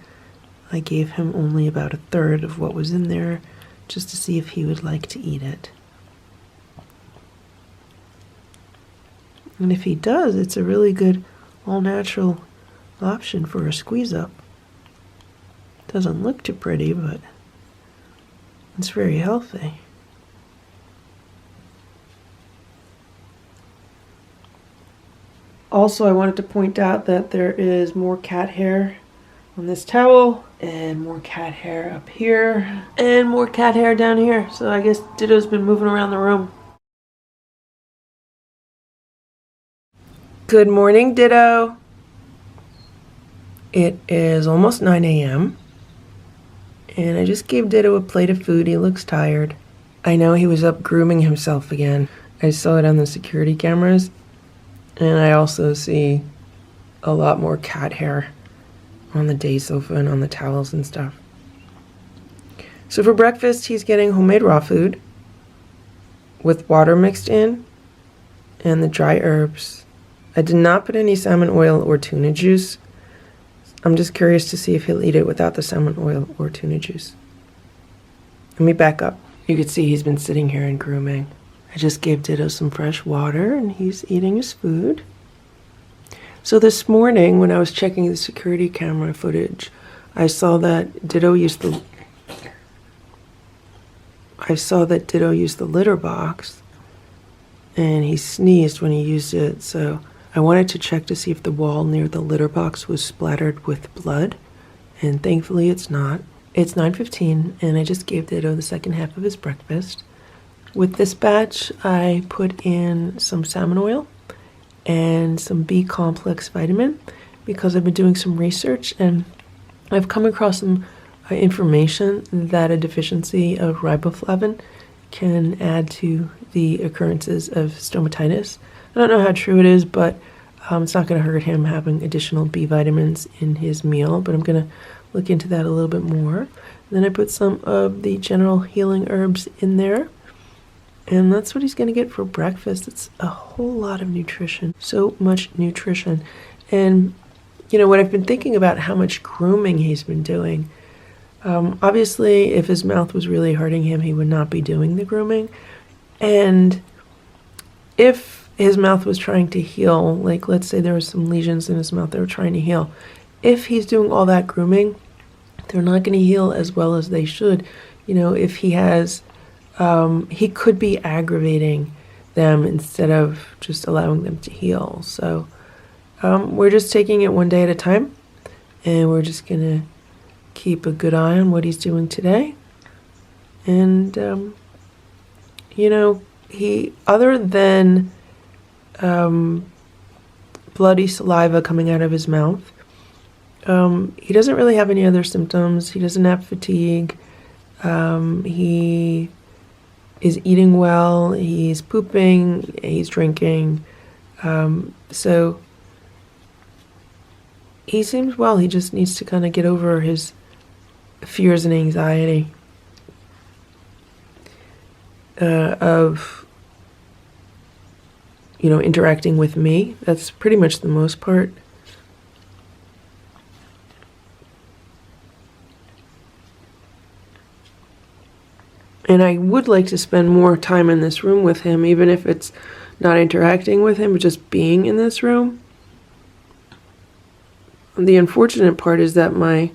I gave him only about 1/3 of what was in there, just to see if he would like to eat it. And if he does, it's a really good all-natural option for a squeeze-up. Doesn't look too pretty, but it's very healthy. Also, I wanted to point out that there is more cat hair on this towel, and more cat hair up here, and more cat hair down here. So I guess Ditto's been moving around the room. Good morning, Ditto. It is almost 9 a.m. and I just gave Ditto a plate of food. He looks tired. I know he was up grooming himself again. I saw it on the security cameras, and I also see a lot more cat hair on the day sofa and on the towels and stuff. So for breakfast, he's getting homemade raw food with water mixed in and the dry herbs. I did not put any salmon oil or tuna juice. I'm just curious to see if he'll eat it without the salmon oil or tuna juice. Let me back up. You can see he's been sitting here and grooming. I just gave Ditto some fresh water and he's eating his food. So this morning when I was checking the security camera footage, I saw that Ditto used the litter box and he sneezed when he used it. So I wanted to check to see if the wall near the litter box was splattered with blood, and thankfully it's not. It's 9:15 and I just gave Ditto the second half of his breakfast. With this batch, I put in some salmon oil and some B complex vitamin because I've been doing some research and I've come across some information that a deficiency of riboflavin can add to the occurrences of stomatitis. I don't know how true it is, but it's not going to hurt him having additional B vitamins in his meal, but I'm going to look into that a little bit more. Then I put some of the general healing herbs in there. And that's what he's going to get for breakfast. It's a whole lot of nutrition. So much nutrition. And, you know, what I've been thinking about how much grooming he's been doing. Obviously, if his mouth was really hurting him, he would not be doing the grooming. And if his mouth was trying to heal, like let's say there was some lesions in his mouth that were trying to heal, if he's doing all that grooming, they're not going to heal as well as they should. You know, if he has, he could be aggravating them instead of just allowing them to heal. So we're just taking it one day at a time, and we're just going to keep a good eye on what he's doing today. And, you know, he, other than bloody saliva coming out of his mouth, he doesn't really have any other symptoms. He doesn't have fatigue. He is eating well. He's pooping. He's drinking. So he seems well. He just needs to kind of get over his fears and anxiety of, you know, interacting with me. That's pretty much the most part. And I would like to spend more time in this room with him, even if it's not interacting with him, but just being in this room. The unfortunate part is that my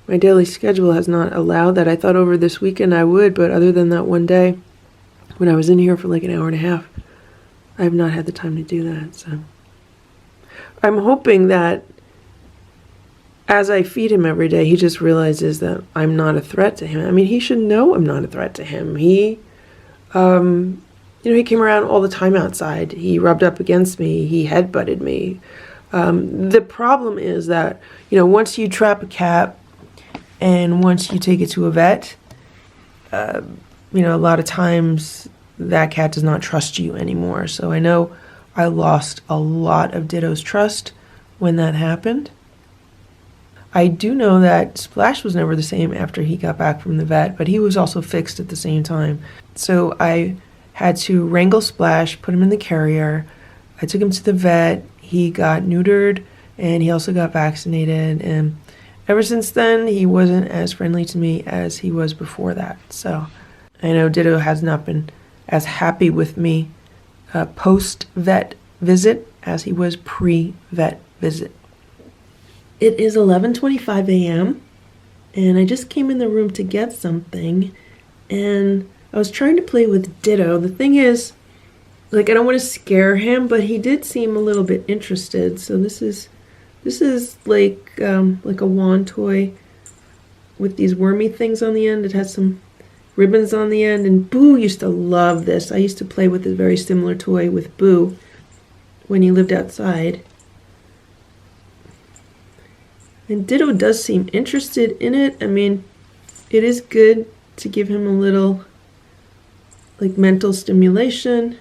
daily schedule has not allowed that. I thought over this weekend I would, but other than that one day when I was in here for like an hour and a half, I have not had the time to do that. So I'm hoping that as I feed him every day, he just realizes that I'm not a threat to him. I mean, he should know I'm not a threat to him. He, you know, he came around all the time outside. He rubbed up against me. He headbutted me. The problem is that, you know, once you trap a cat and once you take it to a vet, you know, a lot of times that cat does not trust you anymore. So I know I lost a lot of Ditto's trust when that happened. I do know that Splash was never the same after he got back from the vet, but he was also fixed at the same time. So I had to wrangle Splash, put him in the carrier. I took him to the vet. He got neutered, and he also got vaccinated. And ever since then, he wasn't as friendly to me as he was before that. So I know Ditto has not been as happy with me post-vet visit as he was pre-vet visit. It is 11:25 a.m. and I just came in the room to get something, and I was trying to play with Ditto. The thing is, like, I don't want to scare him, but he did seem a little bit interested. So this is like a wand toy with these wormy things on the end. It has some ribbons on the end, and Boo used to love this. I used to play with a very similar toy with Boo when he lived outside. And Ditto does seem interested in it. I mean, it is good to give him a little, like, mental stimulation.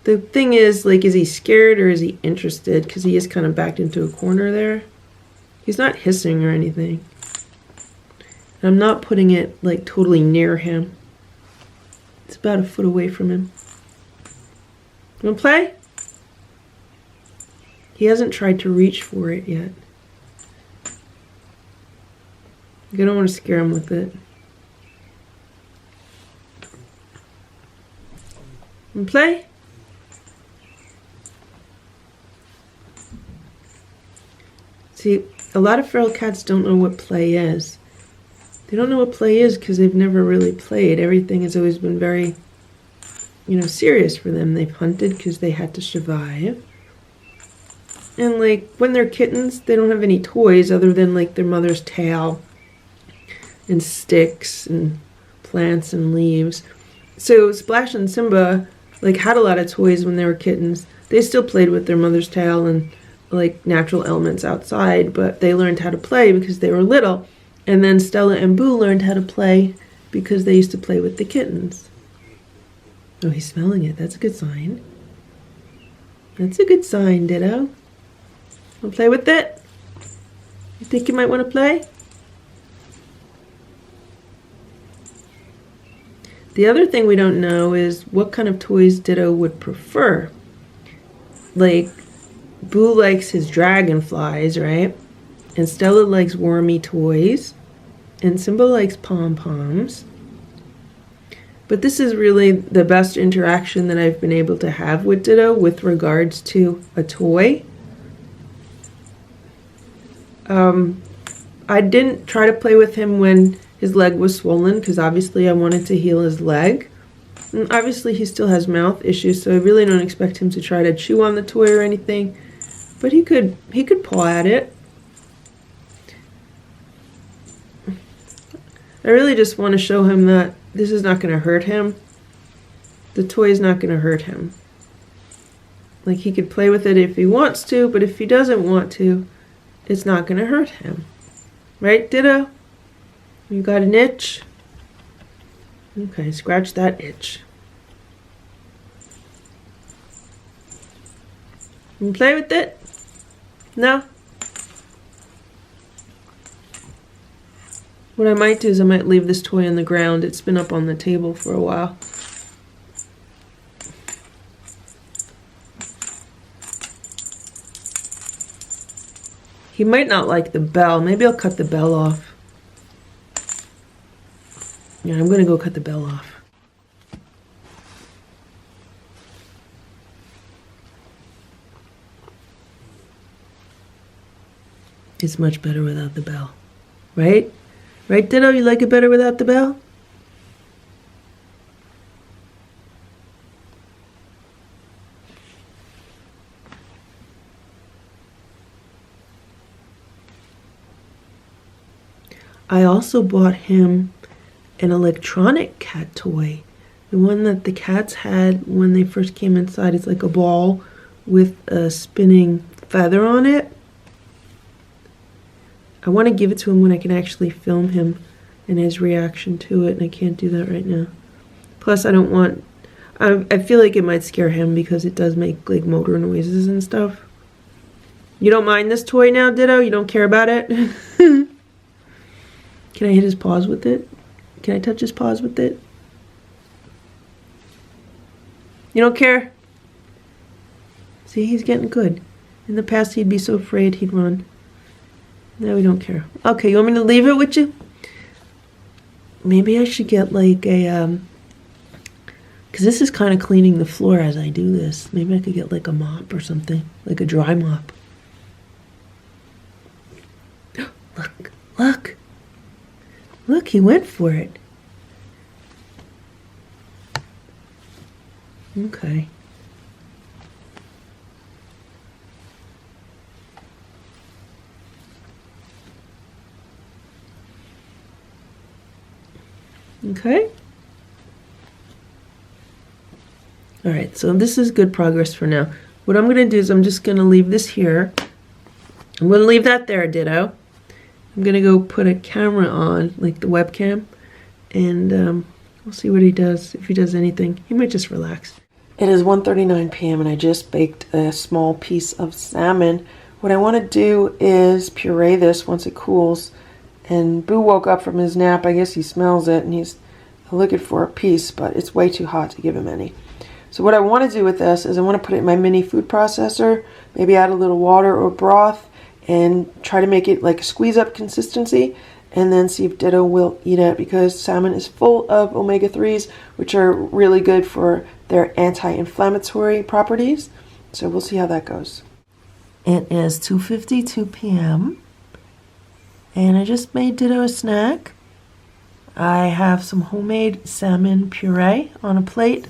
The thing is, like, is he scared or is he interested? Because he is kind of backed into a corner there. He's not hissing or anything. And I'm not putting it, like, totally near him. It's about a foot away from him. You want to play? He hasn't tried to reach for it yet. I don't want to scare him with it. And play? See, a lot of feral cats don't know what play is. They don't know what play is because they've never really played. Everything has always been very, you know, serious for them. They've hunted because they had to survive. And, like, when they're kittens, they don't have any toys other than, like, their mother's tail and sticks and plants and leaves. So Splash and Simba, like, had a lot of toys when they were kittens. They still played with their mother's tail and, like, natural elements outside, but they learned how to play because they were little. And then Stella and Boo learned how to play because they used to play with the kittens. Oh, he's smelling it. That's a good sign. That's a good sign, Ditto. Want to play with it? You think you might want to play? The other thing we don't know is what kind of toys Ditto would prefer. Like, Boo likes his dragonflies, right? And Stella likes wormy toys. And Simba likes pom-poms. But this is really the best interaction that I've been able to have with Ditto with regards to a toy. I didn't try to play with him when his leg was swollen because obviously I wanted to heal his leg. And obviously he still has mouth issues, so I really don't expect him to try to chew on the toy or anything. But he could paw at it. I really just want to show him that this is not going to hurt him. The toy is not going to hurt him. Like, he could play with it if he wants to, but if he doesn't want to, it's not going to hurt him. Right, Ditto? You got an itch? Okay, scratch that itch. You play with it? No? What I might do is I might leave this toy on the ground. It's been up on the table for a while. He might not like the bell. Maybe I'll cut the bell off. Yeah, I'm gonna go cut the bell off. It's much better without the bell, right? Right, Ditto? You like it better without the bell? I also bought him an electronic cat toy. The one that the cats had when they first came inside. It's like a ball with a spinning feather on it. I want to give it to him when I can actually film him and his reaction to it, and I can't do that right now. Plus, I don't want... I feel like it might scare him because it does make like motor noises and stuff. You don't mind this toy now, Ditto? You don't care about it? Can I hit his paws with it? Can I touch his paws with it? You don't care? See, he's getting good. In the past, he'd be so afraid he'd run. Now we don't care. Okay, you want me to leave it with you? Maybe I should get like a, because this is kind of cleaning the floor as I do this. Maybe I could get like a mop or something, like a dry mop. Look, look. Look, he went for it. Okay. Okay. All right, so this is good progress for now. What I'm going to do is I'm just going to leave this here. I'm going to leave that there, Ditto. I'm going to go put a camera on, like the webcam, and we'll see what he does, if he does anything. He might just relax. It is 1:39 p.m. and I just baked a small piece of salmon. What I want to do is puree this once it cools. And Boo woke up from his nap. I guess he smells it and he's looking for a piece, but it's way too hot to give him any. So what I want to do with this is I want to put it in my mini food processor, maybe add a little water or broth, and try to make it like a squeeze up consistency, and then see if Ditto will eat it, because salmon is full of omega-3s, which are really good for their anti-inflammatory properties. So we'll see how that goes. It is 2:52 p.m. and I just made Ditto a snack. I have some homemade salmon puree on a plate.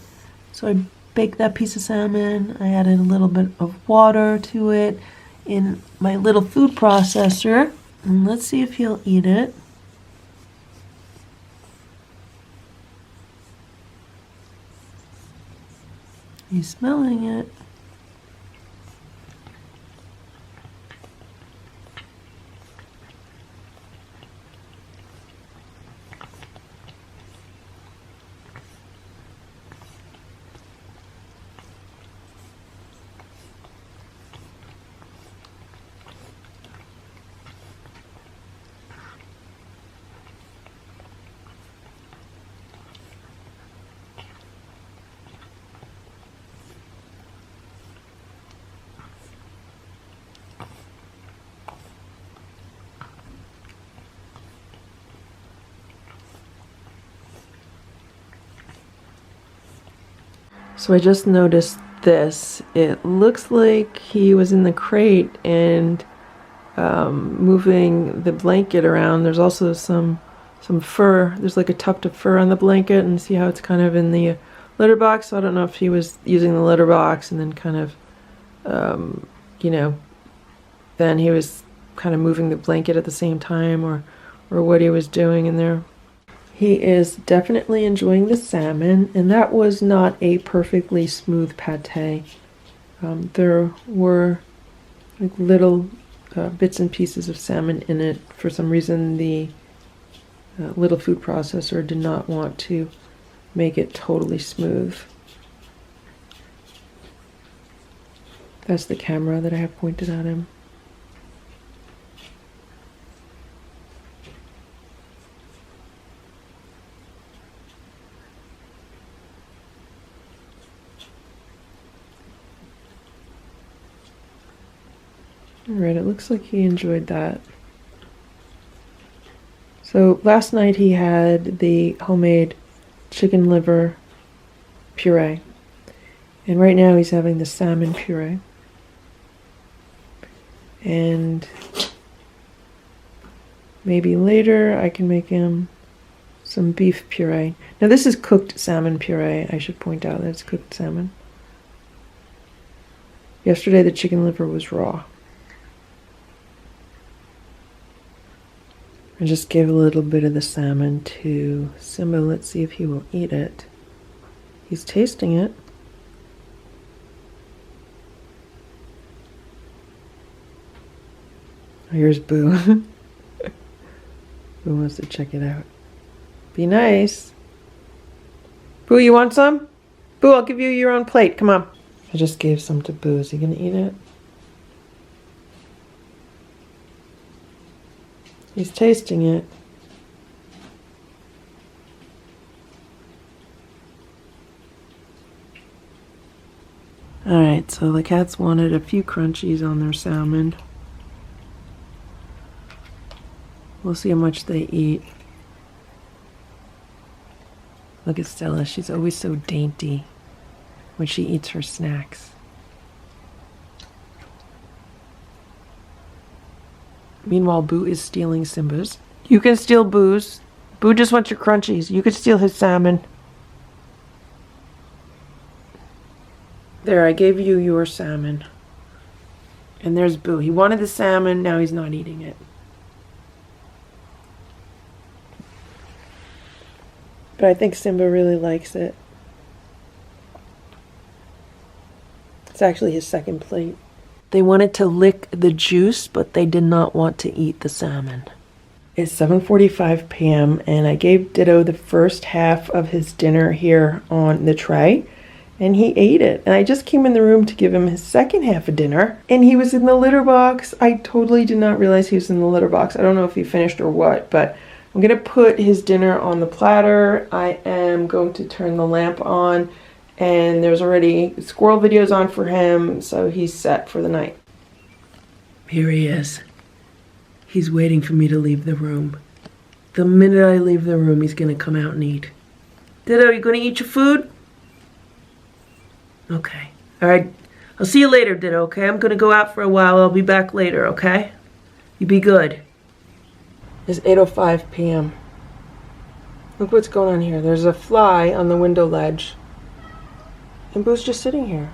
So I baked that piece of salmon. I added a little bit of water to it in my little food processor. And let's see if he'll eat it. He's smelling it. So I just noticed this. It looks like he was in the crate and moving the blanket around. There's also some fur. There's like a tuft of fur on the blanket, and see how it's kind of in the litter box. So I don't know if he was using the litter box and then kind of, you know, then he was kind of moving the blanket at the same time, or what he was doing in there. He is definitely enjoying the salmon, and that was not a perfectly smooth pate. There were like little bits and pieces of salmon in it. For some reason, the little food processor did not want to make it totally smooth. That's the camera that I have pointed at him. Alright, it looks like he enjoyed that. So last night he had the homemade chicken liver puree. And right now he's having the salmon puree. And maybe later I can make him some beef puree. Now this is cooked salmon puree. I should point out that it's cooked salmon. Yesterday the chicken liver was raw. I just gave a little bit of the salmon to Simba. Let's see if he will eat it. He's tasting it. Here's Boo. Boo wants to check it out. Be nice. Boo, you want some? Boo, I'll give you your own plate. Come on. I just gave some to Boo. Is he going to eat it? He's tasting it. Alright, so the cats wanted a few crunchies on their salmon. We'll see how much they eat. Look at Stella. She's always so dainty when she eats her snacks. Meanwhile, Boo is stealing Simba's. You can steal Boo's. Boo just wants your crunchies. You could steal his salmon. There, I gave you your salmon. And there's Boo. He wanted the salmon, now he's not eating it. But I think Simba really likes it. It's actually his second plate. They wanted to lick the juice, but they did not want to eat the salmon. It's 7:45 p.m. and I gave Ditto the first half of his dinner here on the tray, and he ate it. And I just came in the room to give him his second half of dinner, and he was in the litter box. I totally did not realize he was in the litter box. I don't know if he finished or what, but I'm going to put his dinner on the platter. I am going to turn the lamp on. And there's already squirrel videos on for him, so he's set for the night. Here he is. He's waiting for me to leave the room. The minute I leave the room, he's gonna come out and eat. Ditto, you gonna eat your food? Okay. Alright. I'll see you later, Ditto, okay? I'm gonna go out for a while. I'll be back later, okay? You be good. It's 8:05 p.m. Look what's going on here. There's a fly on the window ledge. And Boo's just sitting here.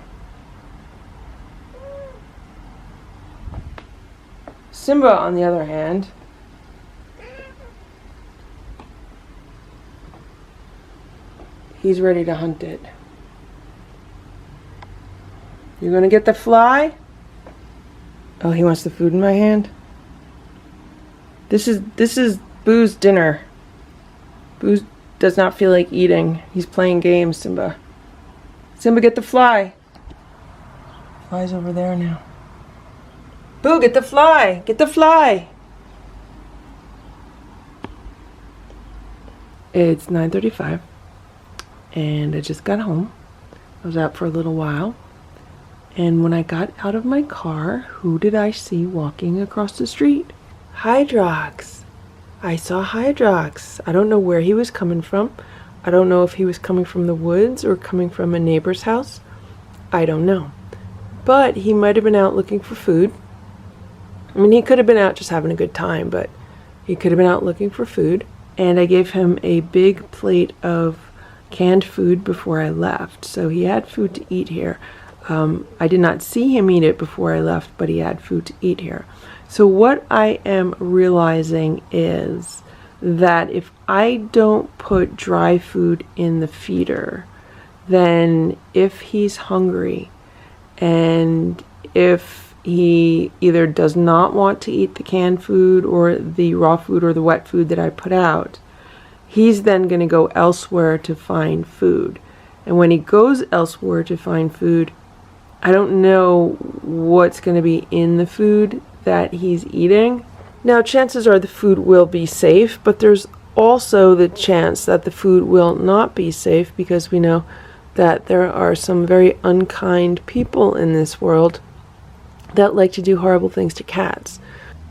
Simba, on the other hand, he's ready to hunt it. You gonna get the fly? Oh, he wants the food in my hand? This is Boo's dinner. Boo does not feel like eating. He's playing games, Simba. Simba, get the fly. Fly's over there now. Boo, get the fly. Get the fly. It's 9:35 and I just got home. I was out for a little while. And when I got out of my car, who did I see walking across the street? Hydrox. I saw Hydrox. I don't know where he was coming from. I don't know if he was coming from the woods or coming from a neighbor's house. I don't know. But he might have been out looking for food. I mean, he could have been out just having a good time, but he could have been out looking for food. And I gave him a big plate of canned food before I left. So he had food to eat here. I did not see him eat it before I left, but he had food to eat here. So what I am realizing is that if I don't put dry food in the feeder, then if he's hungry and if he either does not want to eat the canned food or the raw food or the wet food that I put out, he's then going to go elsewhere to find food. And when he goes elsewhere to find food, I don't know what's going to be in the food that he's eating. Now, chances are the food will be safe, but there's also the chance that the food will not be safe, because we know that there are some very unkind people in this world that like to do horrible things to cats.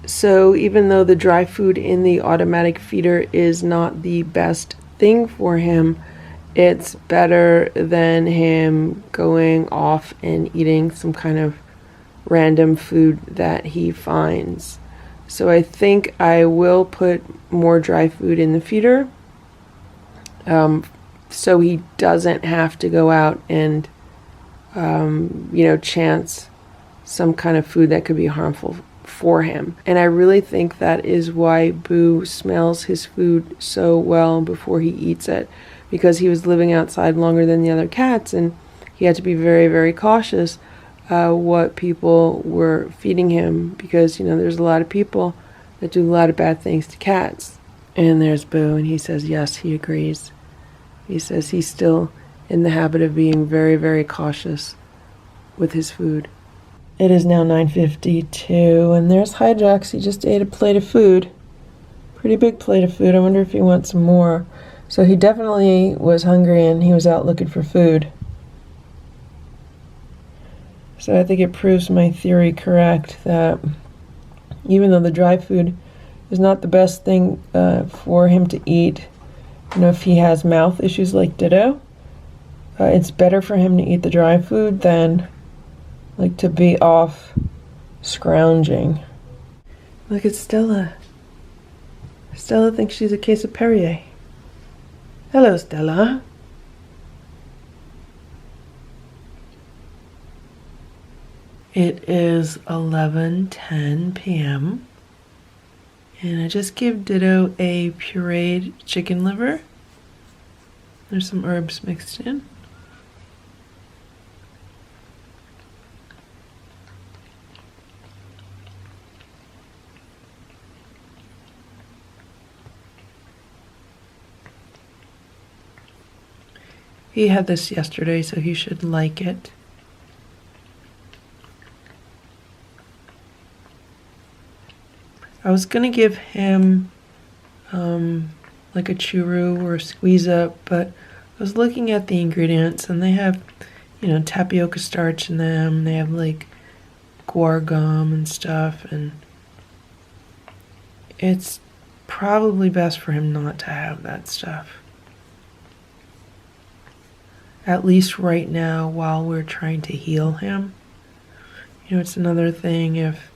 So even though the dry food in the automatic feeder is not the best thing for him, it's better than him going off and eating some kind of random food that he finds. So I think I will put more dry food in the feeder, so he doesn't have to go out and, chance some kind of food that could be harmful for him. And I really think that is why Boo smells his food so well before he eats it, because he was living outside longer than the other cats, and he had to be very, very cautious what people were feeding him, because, there's a lot of people that do a lot of bad things to cats. And there's Boo, and he says yes, he agrees. He says he's still in the habit of being very, very cautious with his food. It is now 9:52, and there's Hydrox. He just ate a plate of food. Pretty big plate of food. I wonder if he wants some more. So he definitely was hungry, and he was out looking for food. So I think it proves my theory correct, that even though the dry food is not the best thing for him to eat, if he has mouth issues like Ditto, it's better for him to eat the dry food than to be off scrounging. Look at Stella. Stella thinks she's a case of Perrier. Hello, Stella. It is 11:10 p.m. and I just gave Ditto a pureed chicken liver. There's some herbs mixed in. He had this yesterday, so he should like it. I was going to give him like a churro or a squeeze up, but I was looking at the ingredients, and they have, tapioca starch in them. They have guar gum and stuff, and it's probably best for him not to have that stuff. At least right now, while we're trying to heal him. It's another thing if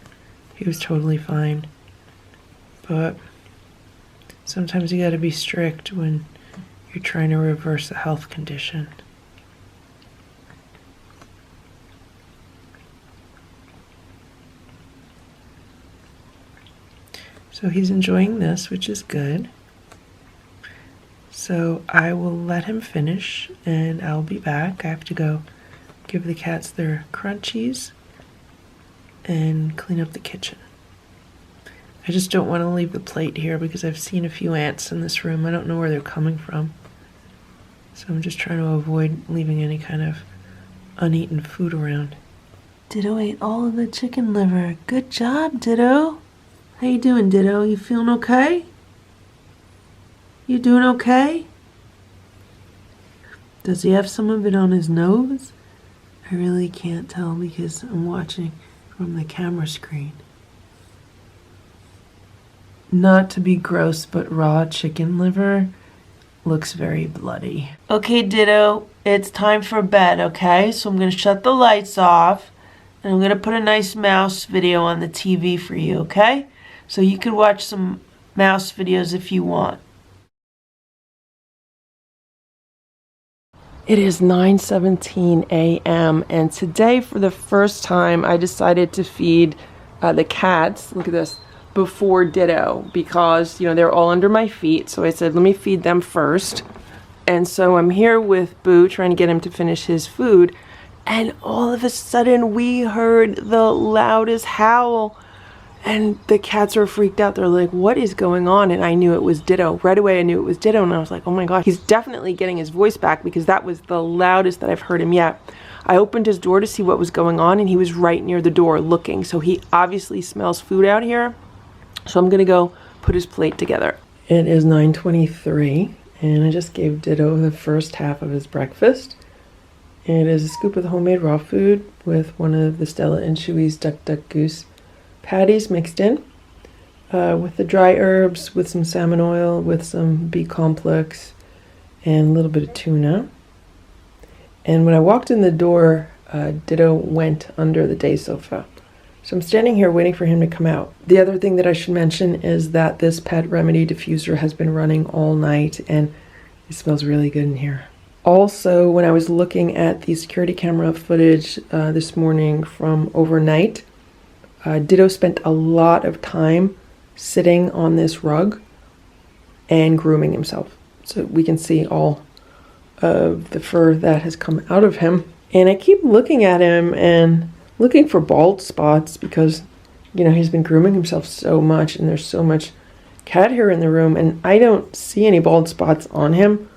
he was totally fine. But sometimes you gotta be strict when you're trying to reverse a health condition. So he's enjoying this, which is good. So I will let him finish, and I'll be back. I have to go give the cats their crunchies and clean up the kitchen. I just don't want to leave the plate here because I've seen a few ants in this room. I don't know where they're coming from. So I'm just trying to avoid leaving any kind of uneaten food around. Ditto ate all of the chicken liver. Good job, Ditto. How you doing, Ditto? You feeling okay? You doing okay? Does he have some of it on his nose? I really can't tell because I'm watching from the camera screen. Not to be gross, but raw chicken liver looks very bloody. Okay, Ditto, it's time for bed, okay? So I'm going to shut the lights off, and I'm going to put a nice mouse video on the TV for you, okay? So you can watch some mouse videos if you want. It is 9:17 a.m. and today for the first time I decided to feed the cats, look at this, before Ditto, because they're all under my feet. So I said, let me feed them first. And so I'm here with Boo trying to get him to finish his food, and all of a sudden we heard the loudest howl. And the cats are freaked out. They're like, what is going on? And I knew it was Ditto. Right away, I knew it was Ditto. And I was like, oh my God, he's definitely getting his voice back, because that was the loudest that I've heard him yet. I opened his door to see what was going on, and he was right near the door looking. So he obviously smells food out here. So I'm going to go put his plate together. It is 9:23, and I just gave Ditto the first half of his breakfast. It is a scoop of the homemade raw food with one of the Stella and Chewy's Duck Duck Goose patties mixed in with the dry herbs, with some salmon oil, with some B complex, and a little bit of tuna. And when I walked in the door, Ditto went under the day sofa. So I'm standing here waiting for him to come out. The other thing that I should mention is that this pet remedy diffuser has been running all night, and it smells really good in here. Also, when I was looking at the security camera footage this morning from overnight, Ditto spent a lot of time sitting on this rug and grooming himself. So we can see all of the fur that has come out of him. And I keep looking at him and looking for bald spots, because, he's been grooming himself so much, and there's so much cat hair in the room, and I don't see any bald spots on him.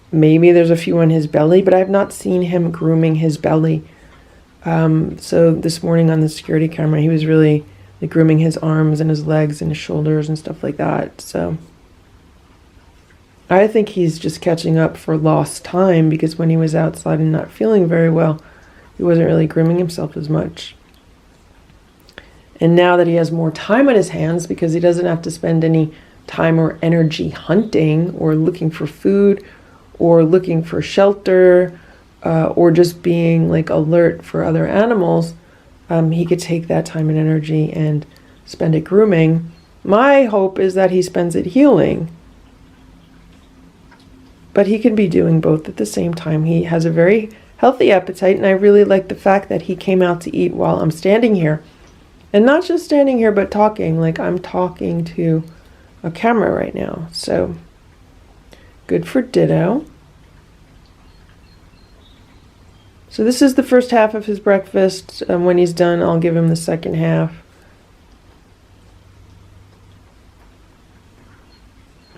Maybe there's a few on his belly, but I've not seen him grooming his belly. So this morning on the security camera, he was really grooming his arms and his legs and his shoulders and stuff like that. So I think he's just catching up for lost time, because when he was outside and not feeling very well, he wasn't really grooming himself as much. And now that he has more time on his hands, because he doesn't have to spend any time or energy hunting or looking for food or looking for shelter, or just being alert for other animals, he could take that time and energy and spend it grooming. My hope is that he spends it healing. But he can be doing both at the same time. He has a very healthy appetite, and I really like the fact that he came out to eat while I'm standing here. And not just standing here, but talking, like I'm talking to a camera right now. So, good for Ditto. So this is the first half of his breakfast. When he's done, I'll give him the second half.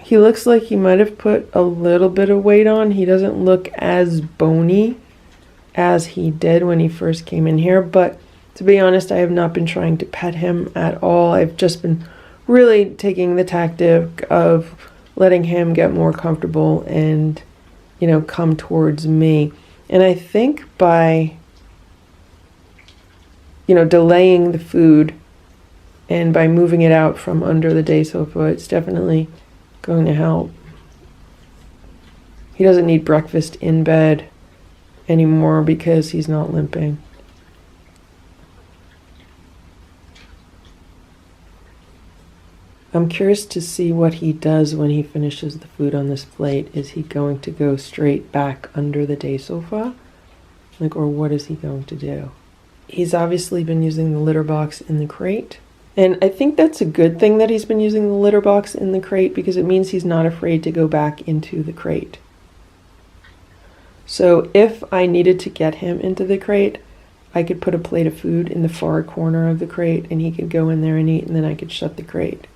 He looks like he might have put a little bit of weight on. He doesn't look as bony as he did when he first came in here. But to be honest, I have not been trying to pet him at all. I've just been really taking the tactic of letting him get more comfortable and, come towards me. And I think by, delaying the food and by moving it out from under the day sofa, it's definitely going to help. He doesn't need breakfast in bed anymore because he's not limping. I'm curious to see what he does when he finishes the food on this plate. Is he going to go straight back under the day sofa? Or what is he going to do? He's obviously been using the litter box in the crate. And I think that's a good thing that he's been using the litter box in the crate, because it means he's not afraid to go back into the crate. So if I needed to get him into the crate, I could put a plate of food in the far corner of the crate and he could go in there and eat, and then I could shut the crate.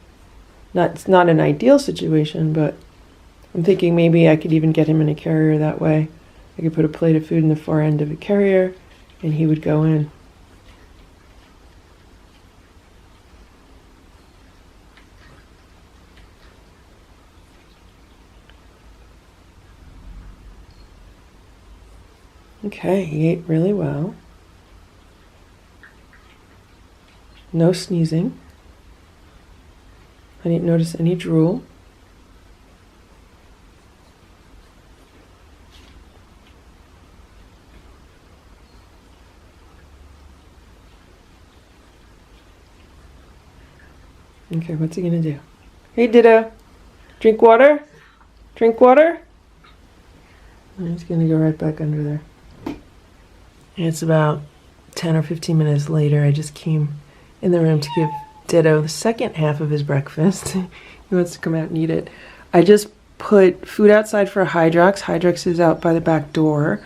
It's not an ideal situation, but I'm thinking maybe I could even get him in a carrier that way. I could put a plate of food in the far end of a carrier and he would go in. Okay, he ate really well. No sneezing. I didn't notice any drool. Okay, what's he gonna do? Hey, Ditto. Drink water? Drink water? And he's gonna go right back under there. And it's about 10 or 15 minutes later. I just came in the room to give Ditto the second half of his breakfast. He wants to come out and eat it. I just put food outside for Hydrox. Hydrox is out by the back door.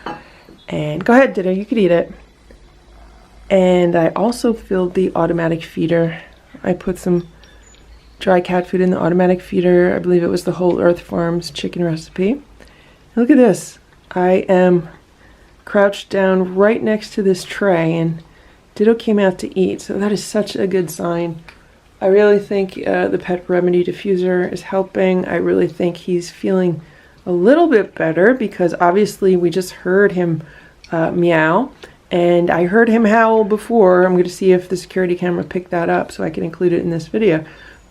And go ahead, Ditto, you could eat it. And I also filled the automatic feeder. I put some dry cat food in the automatic feeder. I believe it was the Whole Earth Farms chicken recipe. Look at this. I am crouched down right next to this tray, and Ditto came out to eat, so that is such a good sign. I really think the pet remedy diffuser is helping. I really think he's feeling a little bit better because obviously we just heard him meow, and I heard him howl before. I'm going to see if the security camera picked that up so I can include it in this video.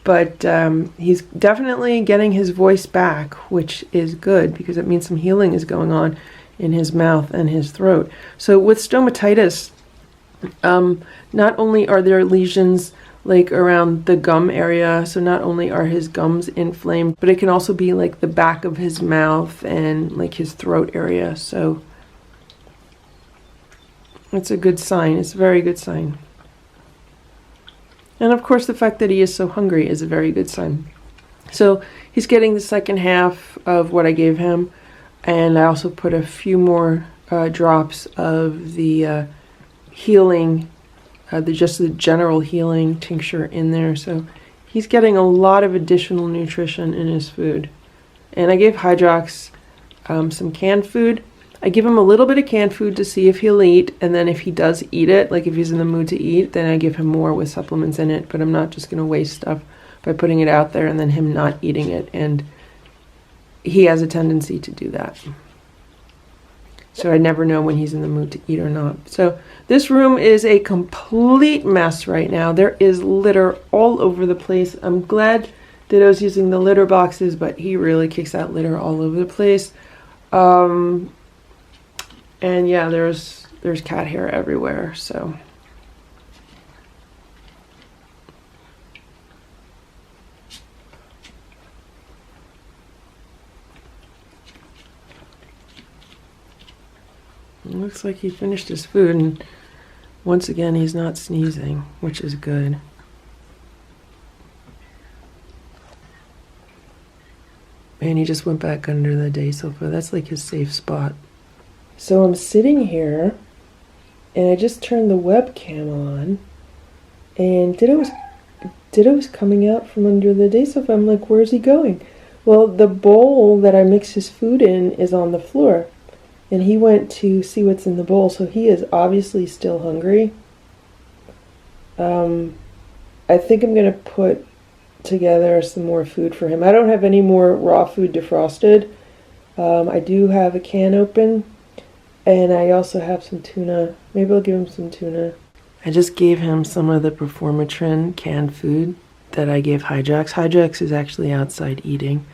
But he's definitely getting his voice back, which is good because it means some healing is going on in his mouth and his throat. So with stomatitis, not only are there lesions like around the gum area, so not only are his gums inflamed, but it can also be like the back of his mouth and like his throat area. So it's a good sign. It's a very good sign. And of course the fact that he is so hungry is a very good sign. So he's getting the second half of what I gave him, and I also put a few more drops of the healing, just the general healing tincture in there. So he's getting a lot of additional nutrition in his food. And I gave Hydrox some canned food. I give him a little bit of canned food to see if he'll eat, and then if he does eat it, like if he's in the mood to eat, then I give him more with supplements in it. But I'm not just going to waste stuff by putting it out there and then him not eating it, and he has a tendency to do that. So I never know when he's in the mood to eat or not. So this room is a complete mess right now. There is litter all over the place. I'm glad Ditto's using the litter boxes, but he really kicks out litter all over the place. And yeah, there's cat hair everywhere, so. It looks like he finished his food, and once again he's not sneezing, which is good. And he just went back under the day sofa. That's like his safe spot. So I'm sitting here, and I just turned the webcam on, and Ditto was coming out from under the day sofa. I'm like, where's he going? Well, the bowl that I mix his food in is on the floor, and he went to see what's in the bowl, so he is obviously still hungry. I think I'm going to put together some more food for him. I don't have any more raw food defrosted. I do have a can open. And I also have some tuna. Maybe I'll give him some tuna. I just gave him some of the Performatrin canned food that I gave Hydrox. Hydrox is actually outside eating.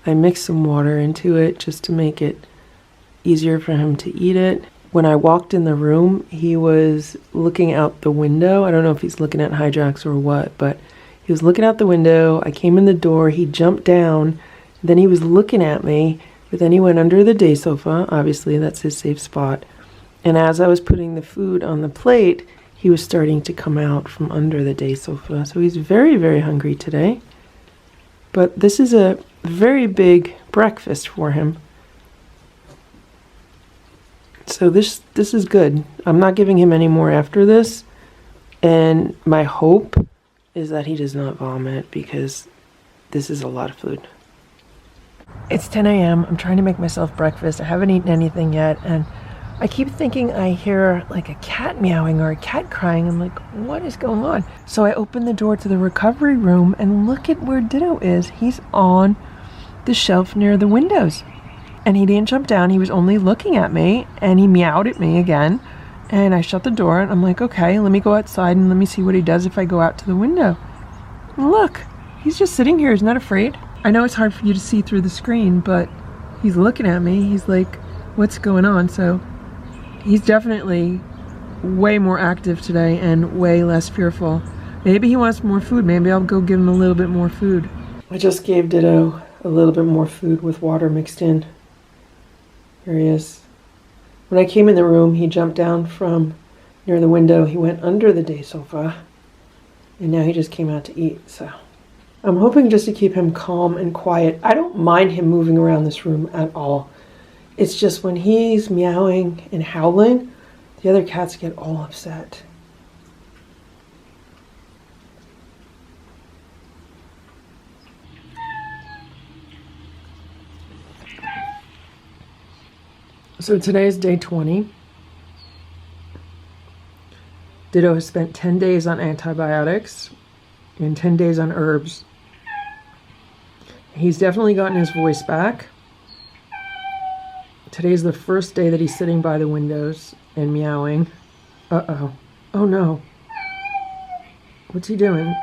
I mixed some water into it just to make it easier for him to eat it. When I walked in the room, he was looking out the window. I don't know if he's looking at Hydrox or what, but he was looking out the window. I came in the door. He jumped down. Then he was looking at me. But then he went under the day sofa. Obviously, that's his safe spot. And as I was putting the food on the plate, he was starting to come out from under the day sofa. So he's very, very hungry today. But this is a very big breakfast for him. So this is good. I'm not giving him any more after this. And my hope is that he does not vomit because this is a lot of food. It's 10 a.m. I'm trying to make myself breakfast. I haven't eaten anything yet, and I keep thinking I hear like a cat meowing or a cat crying. I'm like, what is going on? So I open the door to the recovery room, and look at where Ditto is. He's on the shelf near the windows, and he didn't jump down. He was only looking at me, and he meowed at me again, and I shut the door, and I'm like, okay, let me go outside and let me see what he does if I go out to the window. And look, he's just sitting here. He's not afraid. I know it's hard for you to see through the screen, but he's looking at me. He's like, what's going on? So he's definitely way more active today and way less fearful. Maybe he wants more food. Maybe I'll go give him a little bit more food. I just gave Ditto a little bit more food with water mixed in. There he is. When I came in the room, he jumped down from near the window. He went under the day sofa. And now he just came out to eat, so. I'm hoping just to keep him calm and quiet. I don't mind him moving around this room at all. It's just when he's meowing and howling, the other cats get all upset. So today is day 20. Ditto has spent 10 days on antibiotics and 10 days on herbs. He's definitely gotten his voice back. Today's the first day that he's sitting by the windows and meowing. Uh-oh. Oh no. What's he doing?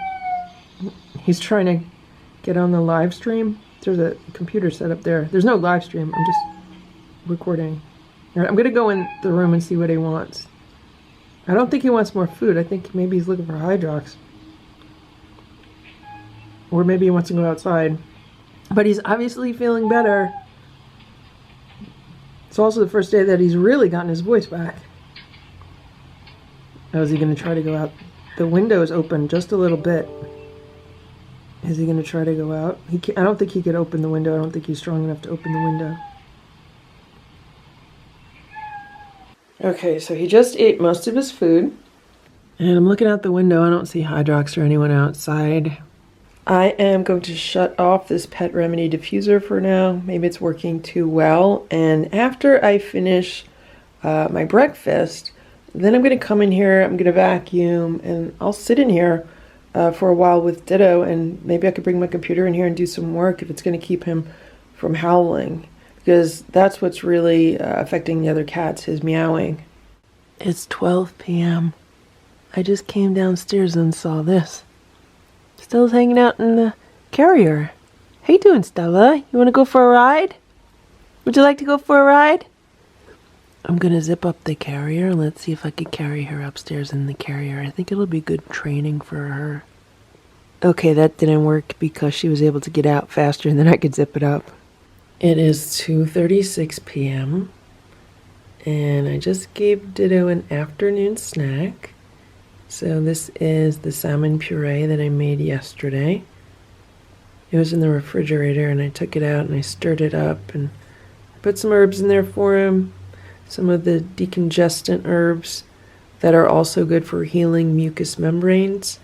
He's trying to get on the live stream. There's a computer set up there. There's no live stream. I'm just recording. All right, I'm going to go in the room and see what he wants. I don't think he wants more food. I think maybe he's looking for Hydrox. Or maybe he wants to go outside. But he's obviously feeling better. It's also the first day that he's really gotten his voice back. Oh, is he going to try to go out? The window is open just a little bit. Is he going to try to go out? I don't think he could open the window. I don't think he's strong enough to open the window. Okay, so he just ate most of his food. And I'm looking out the window. I don't see Hydrox or anyone outside. I am going to shut off this Pet Remedy diffuser for now. Maybe it's working too well. And after I finish my breakfast, then I'm going to come in here, I'm going to vacuum, and I'll sit in here for a while with Ditto, and maybe I could bring my computer in here and do some work if it's going to keep him from howling. Because that's what's really affecting the other cats, his meowing. It's 12 p.m. I just came downstairs and saw this. Stella's hanging out in the carrier. How you doing, Stella? You want to go for a ride? Would you like to go for a ride? I'm going to zip up the carrier. Let's see if I could carry her upstairs in the carrier. I think it'll be good training for her. Okay, that didn't work because she was able to get out faster than I could zip it up. It is 2:36 p.m. and I just gave Ditto an afternoon snack. So this is the salmon puree that I made yesterday. It was in the refrigerator and I took it out and I stirred it up and put some herbs in there for him. Some of the decongestant herbs that are also good for healing mucous membranes.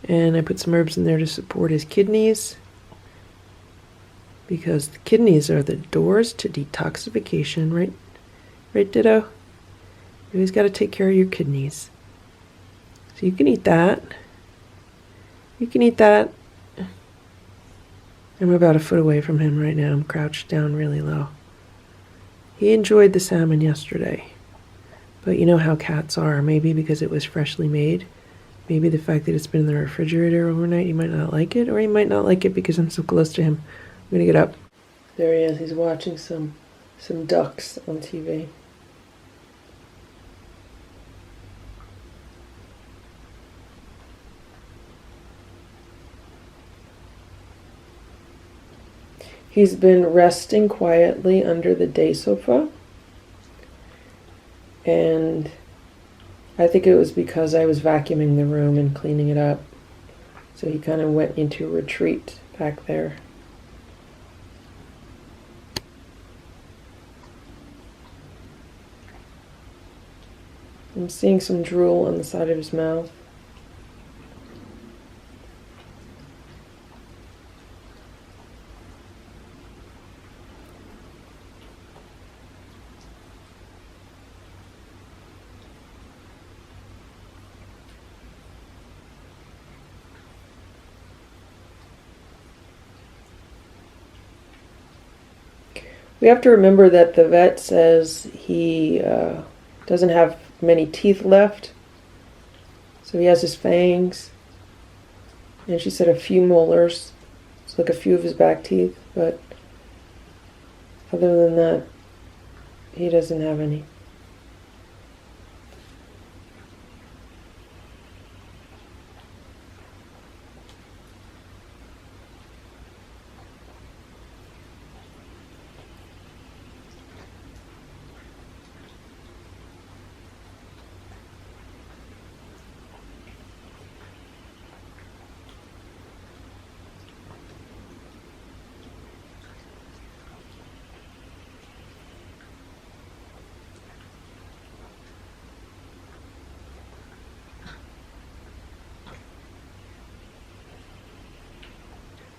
And I put some herbs in there to support his kidneys, because the kidneys are the doors to detoxification, right? Right, Ditto? You always got to take care of your kidneys. So you can eat that. You can eat that. I'm about a foot away from him right now. I'm crouched down really low. He enjoyed the salmon yesterday. But you know how cats are. Maybe because it was freshly made. Maybe the fact that it's been in the refrigerator overnight, he might not like it. Or he might not like it because I'm so close to him. I'm going to get up. There he is. He's watching some ducks on TV. He's been resting quietly under the day sofa. And I think it was because I was vacuuming the room and cleaning it up. So he kind of went into retreat back there. I'm seeing some drool on the side of his mouth. We have to remember that the vet says he doesn't have many teeth left. So he has his fangs. And she said a few molars. It's like a few of his back teeth. But other than that, he doesn't have any.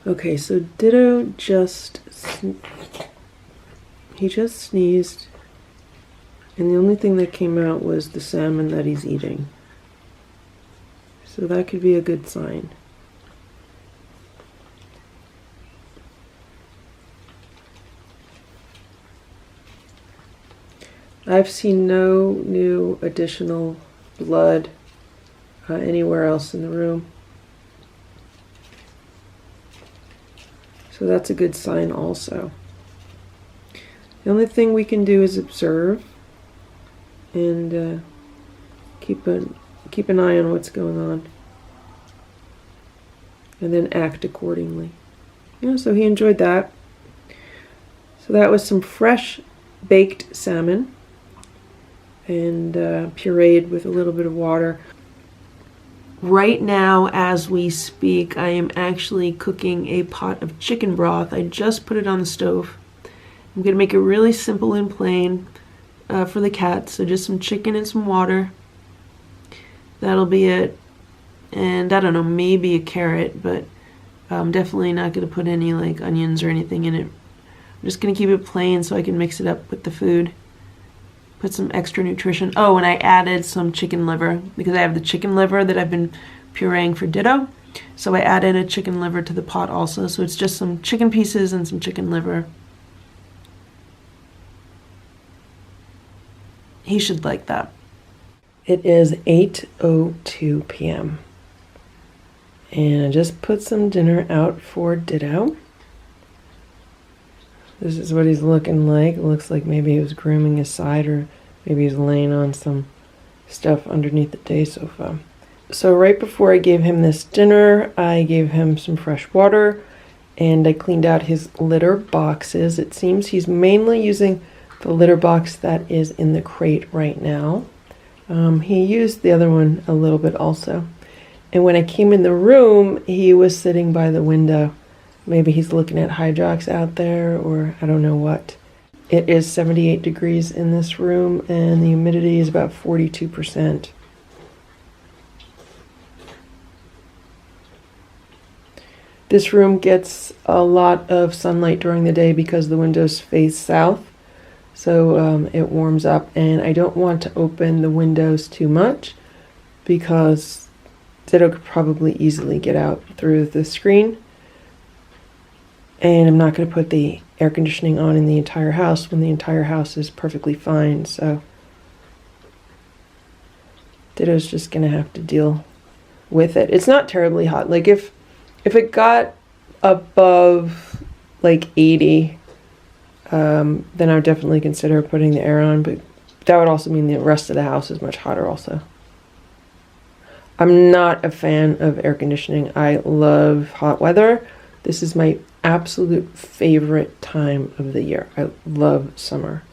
Okay, so Ditto he just sneezed, and the only thing that came out was the salmon that he's eating. So that could be a good sign. I've seen no new additional blood anywhere else in the room. So that's a good sign also. The only thing we can do is observe and keep an eye on what's going on, and then act accordingly. Yeah, so he enjoyed that. So that was some fresh baked salmon and pureed with a little bit of water. Right now, as we speak, I am actually cooking a pot of chicken broth. I just put it on the stove. I'm going to make it really simple and plain for the cat. So just some chicken and some water. That'll be it. And I don't know, maybe a carrot, but I'm definitely not going to put any like onions or anything in it. I'm just going to keep it plain so I can mix it up with the food. Put some extra nutrition. Oh, and I added some chicken liver because I have the chicken liver that I've been pureeing for Ditto. So I added a chicken liver to the pot also. So it's just some chicken pieces and some chicken liver. He should like that. It is 8:02 p.m. And I just put some dinner out for Ditto. This is what he's looking like. It looks like maybe he was grooming his side, or maybe he's laying on some stuff underneath the day sofa. So right before I gave him this dinner, I gave him some fresh water and I cleaned out his litter boxes. It seems he's mainly using the litter box that is in the crate right now. He used the other one a little bit also. And when I came in the room, he was sitting by the window. Maybe he's looking at Hydrox out there, or I don't know what. It is 78 degrees in this room, and the humidity is about 42%. This room gets a lot of sunlight during the day because the windows face south, so it warms up, and I don't want to open the windows too much because Ditto could probably easily get out through the screen. And I'm not going to put the air conditioning on in the entire house when the entire house is perfectly fine. So Ditto's just going to have to deal with it. It's not terribly hot. Like if it got above like 80, then I would definitely consider putting the air on. But that would also mean the rest of the house is much hotter also. I'm not a fan of air conditioning. I love hot weather. This is my absolute favorite time of the year. I love summer.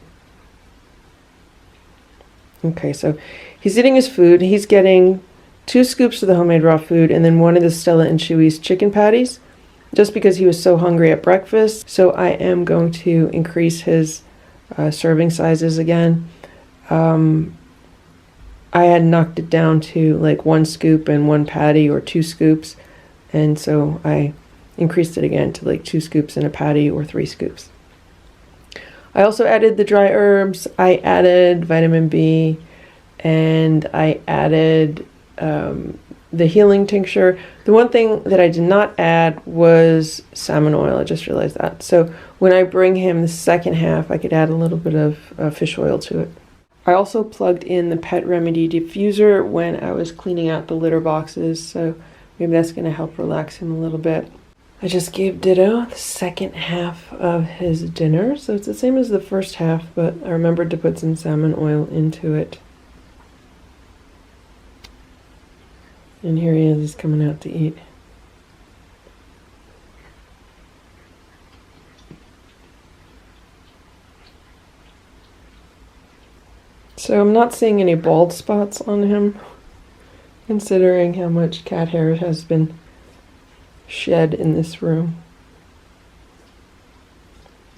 Okay, so he's eating his food. He's getting 2 scoops of the homemade raw food and then one of the Stella and Chewy's chicken patties, just because he was so hungry at breakfast. So I am going to increase his serving sizes again. I had knocked it down to like 1 scoop and 1 patty, or 2 scoops, and so I increased it again to like 2 scoops and a patty, or 3 scoops. I also added the dry herbs. I added vitamin B, and I added the healing tincture. The one thing that I did not add was salmon oil. I just realized that. So when I bring him the second half, I could add a little bit of fish oil to it. I also plugged in the Pet Remedy diffuser when I was cleaning out the litter boxes, so maybe that's going to help relax him a little bit. I just gave Ditto the second half of his dinner, so it's the same as the first half, but I remembered to put some salmon oil into it. And here he is, he's coming out to eat. So I'm not seeing any bald spots on him, considering how much cat hair has been shed in this room.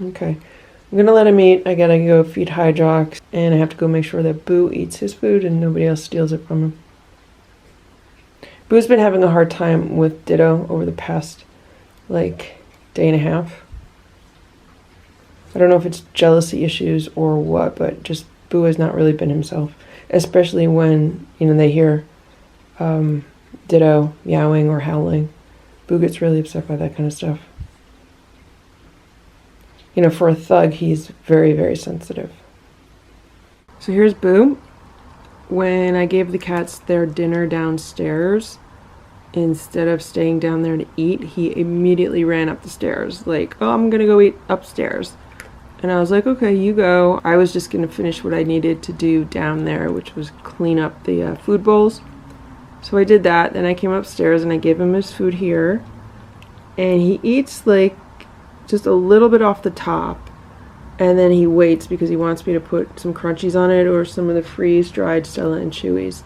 Okay, I'm gonna let him eat. I gotta go feed Hydrox, and I have to go make sure that Boo eats his food and nobody else steals it from him. Boo's been having a hard time with Ditto over the past like day and a half. I don't know if it's jealousy issues or what, but just Boo has not really been himself, especially when, you know, they hear Ditto meowing or howling. Boo gets really upset by that kind of stuff. You know, for a thug, he's very, very sensitive. So here's Boo. When I gave the cats their dinner downstairs, instead of staying down there to eat, he immediately ran up the stairs. Like, oh, I'm gonna go eat upstairs. And I was like, okay, you go. I was just gonna finish what I needed to do down there, which was clean up the food bowls. So I did that. Then I came upstairs and I gave him his food here. And he eats like just a little bit off the top. And then he waits because he wants me to put some crunchies on it or some of the freeze-dried Stella and Chewies.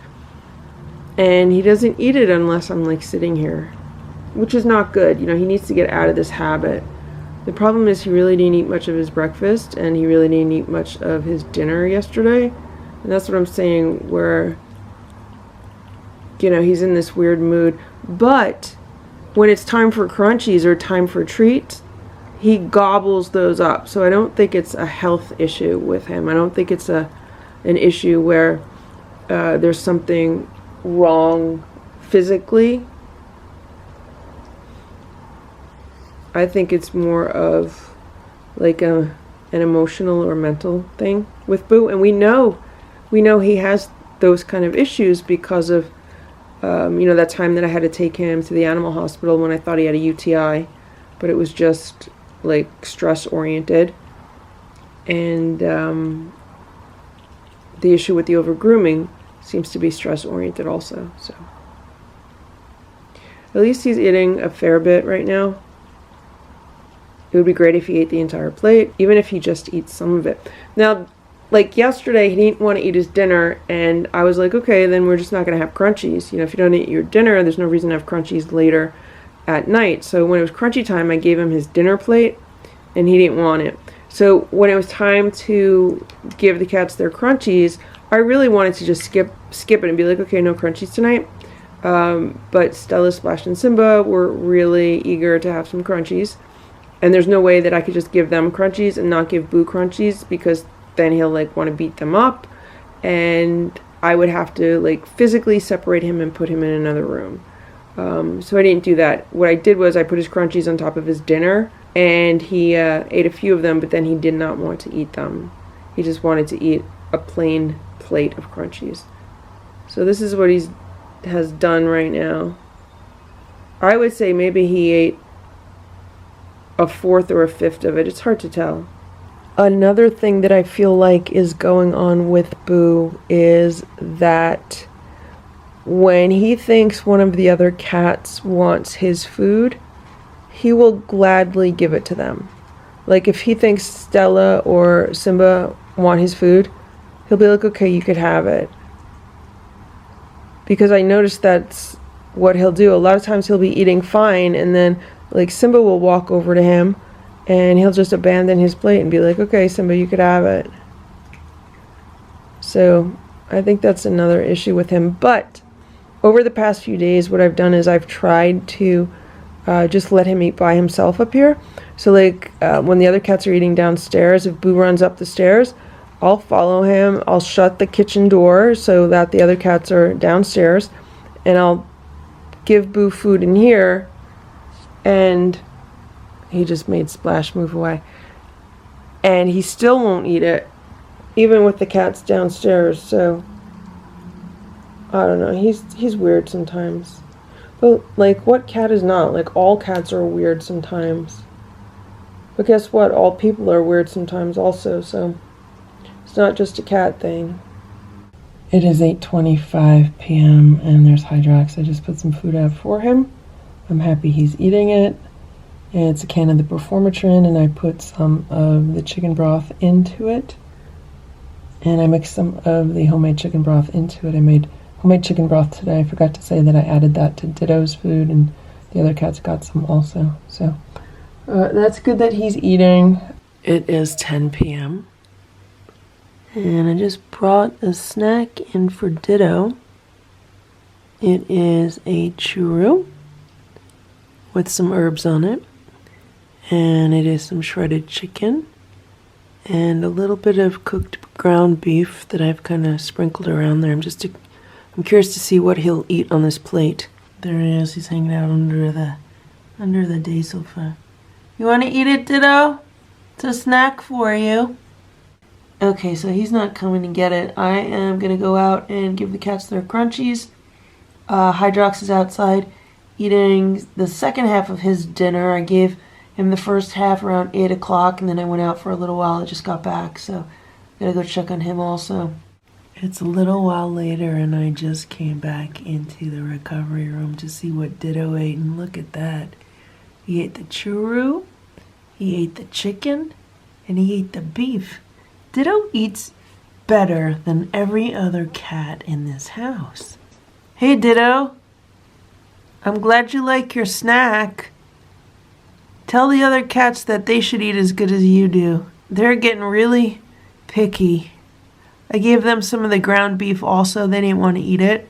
And he doesn't eat it unless I'm like sitting here, which is not good. You know, he needs to get out of this habit. The problem is he really didn't eat much of his breakfast and he really didn't eat much of his dinner yesterday. And that's what I'm saying, where, you know, he's in this weird mood. But when it's time for crunchies or time for treats, he gobbles those up. So I don't think it's a health issue with him. I don't think it's an issue where there's something wrong physically. I think it's more of like an emotional or mental thing with Boo. And we know he has those kind of issues because of you know, that time that I had to take him to the animal hospital when I thought he had a UTI, but it was just like stress oriented. And the issue with the over grooming seems to be stress oriented also. So at least he's eating a fair bit right now. It would be great if he ate the entire plate, even if he just eats some of it. Now, like yesterday, he didn't want to eat his dinner, and I was like, okay, then we're just not going to have crunchies. You know, if you don't eat your dinner, there's no reason to have crunchies later at night. So when it was crunchy time, I gave him his dinner plate, and he didn't want it. So when it was time to give the cats their crunchies, I really wanted to just skip it and be like, okay, no crunchies tonight. But Stella, Splash, and Simba were really eager to have some crunchies. And there's no way that I could just give them crunchies and not give Boo crunchies, because then he'll like want to beat them up. And I would have to like physically separate him and put him in another room. So I didn't do that. What I did was I put his crunchies on top of his dinner, and he ate a few of them, but then he did not want to eat them. He just wanted to eat a plain plate of crunchies. So this is what he has done right now. I would say maybe he ate a fourth or a fifth of it. It's hard to tell. Another thing that I feel like is going on with Boo is that when he thinks one of the other cats wants his food, he will gladly give it to them. Like if he thinks Stella or Simba want his food, he'll be like, okay, you could have it. Because I noticed that's what he'll do. A lot of times he'll be eating fine, and then like Simba will walk over to him and he'll just abandon his plate and be like, okay, Simba, you could have it. So I think that's another issue with him. But over the past few days, what I've done is I've tried to just let him eat by himself up here. So like when the other cats are eating downstairs, if Boo runs up the stairs, I'll follow him. I'll shut the kitchen door so that the other cats are downstairs, and I'll give Boo food in here. And he just made Splash move away. And he still won't eat it, even with the cats downstairs. So I don't know. He's weird sometimes. But like, what cat is not? Like, all cats are weird sometimes. But guess what? All people are weird sometimes also. So it's not just a cat thing. It is 8:25 p.m. and there's Hydrox. I just put some food out for him. I'm happy he's eating it. It's a can of the Performatrin, and I put some of the chicken broth into it. And I mixed some of the homemade chicken broth into it. I made homemade chicken broth today. I forgot to say that I added that to Ditto's food, and the other cats got some also. So that's good that he's eating. It is 10 p.m. And I just brought a snack in for Ditto. It is a churro with some herbs on it. And it is some shredded chicken and a little bit of cooked ground beef that I've kind of sprinkled around there. I'm curious to see what he'll eat on this plate. There he is. He's hanging out under the day sofa. You want to eat it, Ditto? It's a snack for you. Okay, so he's not coming to get it. I am going to go out and give the cats their crunchies. Hydrox is outside eating the second half of his dinner. I gave him the first half around 8 o'clock, and then I went out for a little while. I just got back, so I gotta go check on him also. It's a little while later, and I just came back into the recovery room to see what Ditto ate, and look at that. He ate the churro, he ate the chicken, and he ate the beef. Ditto eats better than every other cat in this house. Hey, Ditto. I'm glad you like your snack. Tell the other cats that they should eat as good as you do. They're getting really picky. I gave them some of the ground beef also. They didn't want to eat it.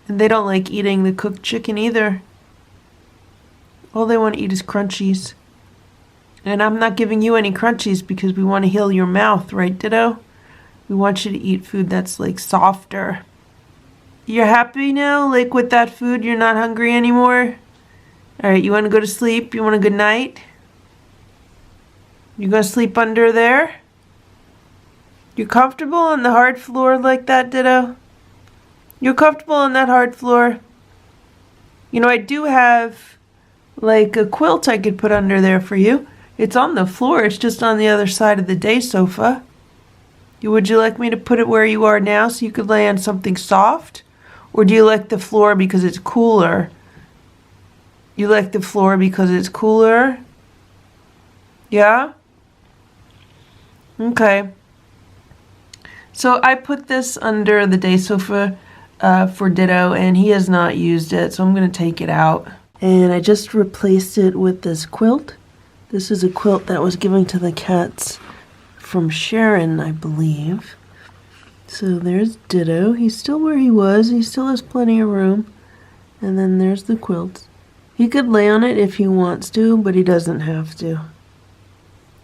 And they don't like eating the cooked chicken either. All they want to eat is crunchies. And I'm not giving you any crunchies because we want to heal your mouth, right, Ditto? We want you to eat food that's like softer. You're happy now? Like with that food, you're not hungry anymore? Alright, you want to go to sleep? You want a good night? You gonna sleep under there? You comfortable on the hard floor like that, Ditto? You're comfortable on that hard floor? You know, I do have like a quilt I could put under there for you. It's on the floor. It's just on the other side of the day sofa. Would you like me to put it where you are now so you could lay on something soft? Or do you like the floor because it's cooler? You like the floor because it's cooler? Yeah? Okay. So I put this under the day sofa for Ditto, and he has not used it, so I'm going to take it out. And I just replaced it with this quilt. This is a quilt that was given to the cats from Sharon, I believe. So there's Ditto. He's still where he was. He still has plenty of room. And then there's the quilt. He could lay on it if he wants to, but he doesn't have to.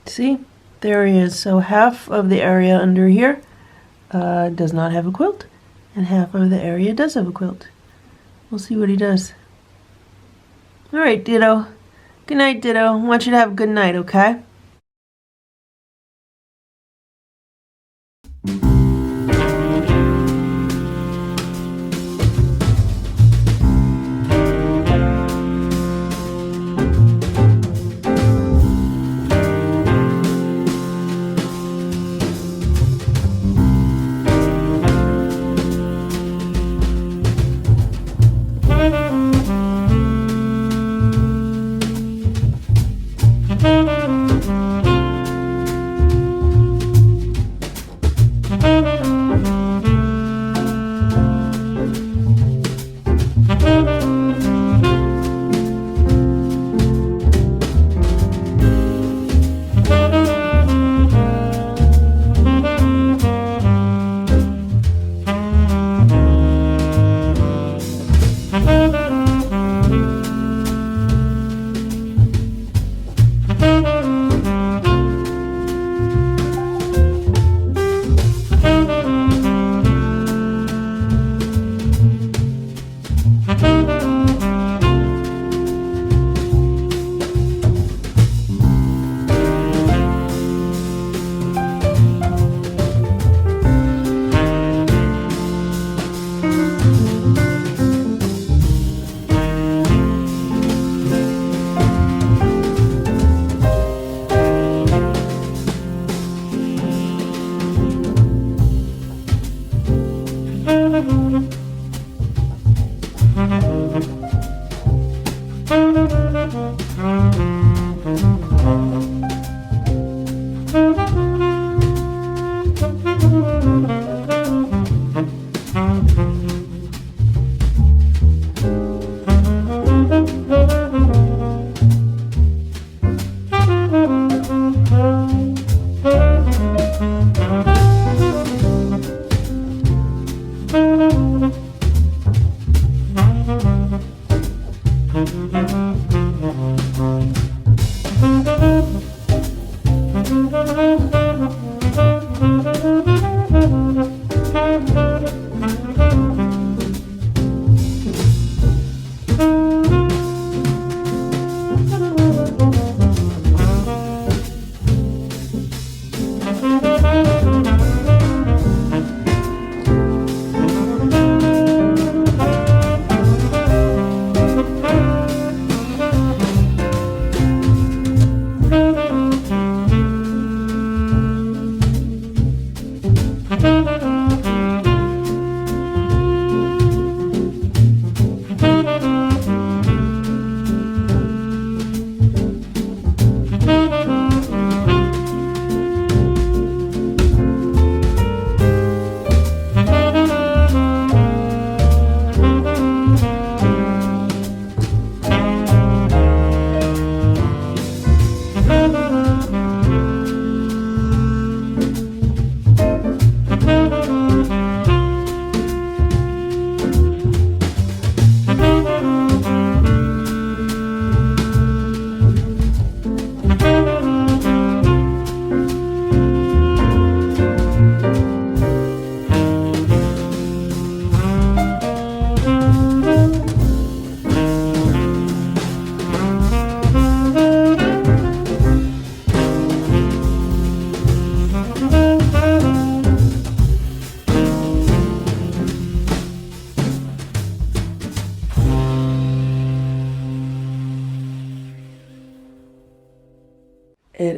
See? There he is. So half of the area under here does not have a quilt, and half of the area does have a quilt. We'll see what he does. Alright, Ditto. Good night, Ditto. I want you to have a good night, okay?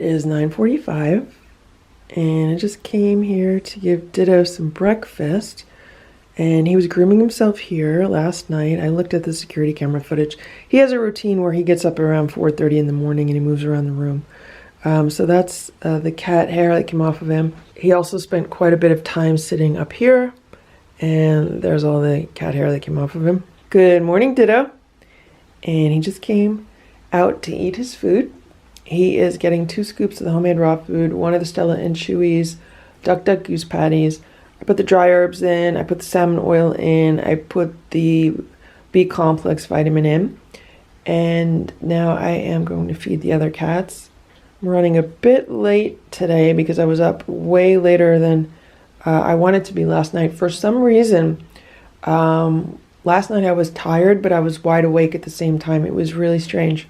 is 9:45, and I just came here to give Ditto some breakfast, and he was grooming himself here last night. I looked at the security camera footage. He has a routine where he gets up around 4:30 in the morning and he moves around the room. So that's the cat hair that came off of him. He also spent quite a bit of time sitting up here, and there's all the cat hair that came off of him. Good morning, Ditto. And he just came out to eat his food. He is getting 2 scoops of the homemade raw food, 1 of the Stella and Chewy's Duck Duck Goose patties. I put the dry herbs in, I put the salmon oil in, I put the B complex vitamin in, and now I am going to feed the other cats. I'm running a bit late today because I was up way later than I wanted to be last night. For some reason, last night I was tired, but I was wide awake at the same time. It was really strange.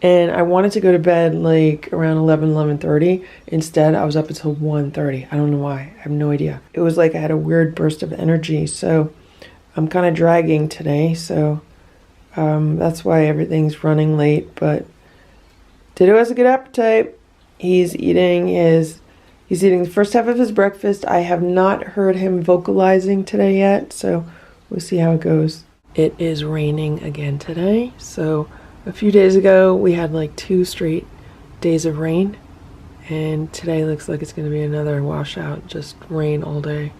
And I wanted to go to bed like around 11:30. Instead, I was up until 1:30. I don't know why. I have no idea. It was like I had a weird burst of energy. So I'm kind of dragging today. So that's why everything's running late. But Ditto has a good appetite. He's eating the first half of his breakfast. I have not heard him vocalizing today yet. So we'll see how it goes. It is raining again today. So a few days ago, we had like 2 straight days of rain, and today looks like it's going to be another washout, just rain all day.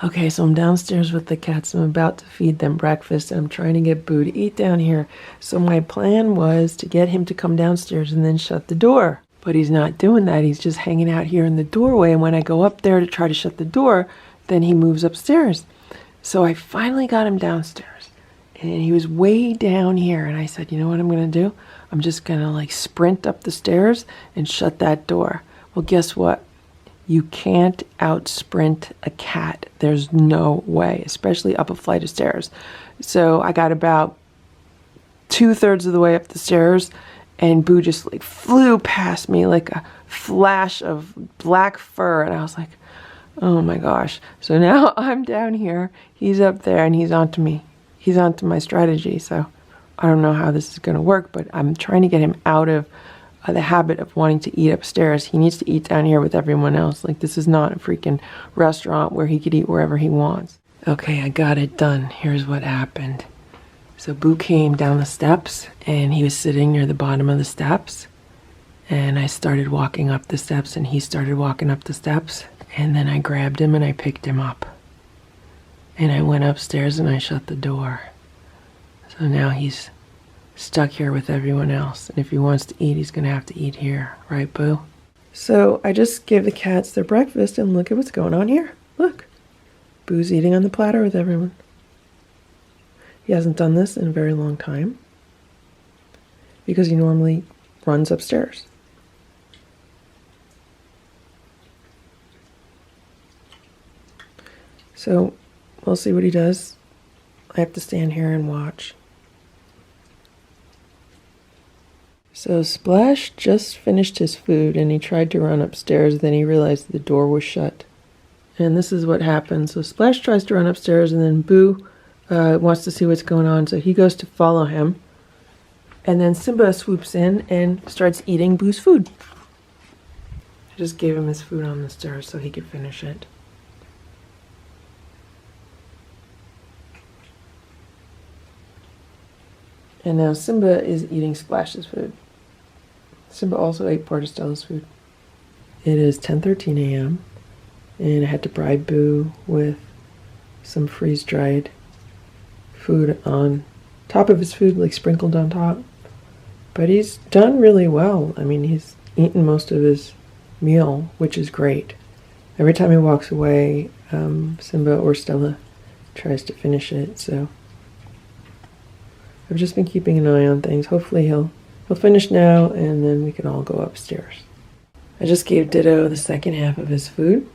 Okay, so I'm downstairs with the cats. I'm about to feed them breakfast, and I'm trying to get Boo to eat down here. So my plan was to get him to come downstairs and then shut the door. But he's not doing that. He's just hanging out here in the doorway, and when I go up there to try to shut the door, then he moves upstairs. So I finally got him downstairs. And he was way down here, and I said, you know what I'm going to do? I'm just going to like sprint up the stairs and shut that door. Well, guess what? You can't out sprint a cat. There's no way, especially up a flight of stairs. So I got about 2/3 of the way up the stairs, and Boo just like flew past me like a flash of black fur, and I was like, oh my gosh. So now I'm down here, he's up there, and he's onto me. He's onto my strategy, so I don't know how this is going to work, but I'm trying to get him out of the habit of wanting to eat upstairs. He needs to eat down here with everyone else. Like, this is not a freaking restaurant where he could eat wherever he wants. Okay, I got it done. Here's what happened. So Boo came down the steps, and he was sitting near the bottom of the steps, and I started walking up the steps, and he started walking up the steps, and then I grabbed him and I picked him up. And I went upstairs and I shut the door. So now he's stuck here with everyone else. And if he wants to eat, he's going to have to eat here. Right, Boo? So I just gave the cats their breakfast, and look at what's going on here. Look. Boo's eating on the platter with everyone. He hasn't done this in a very long time because he normally runs upstairs. So we'll see what he does. I have to stand here and watch. So Splash just finished his food and he tried to run upstairs, then he realized the door was shut. And this is what happens. So Splash tries to run upstairs, and then Boo wants to see what's going on, so he goes to follow him. And then Simba swoops in and starts eating Boo's food. I just gave him his food on the stairs so he could finish it. And now Simba is eating Splash's food. Simba also ate part of Stella's food. It is 10:13 a.m. and I had to bribe Boo with some freeze-dried food on top of his food, like sprinkled on top. But he's done really well. I mean, he's eaten most of his meal, which is great. Every time he walks away, Simba or Stella tries to finish it, so I've just been keeping an eye on things. Hopefully he'll finish now, and then we can all go upstairs. I just gave Ditto the second half of his food,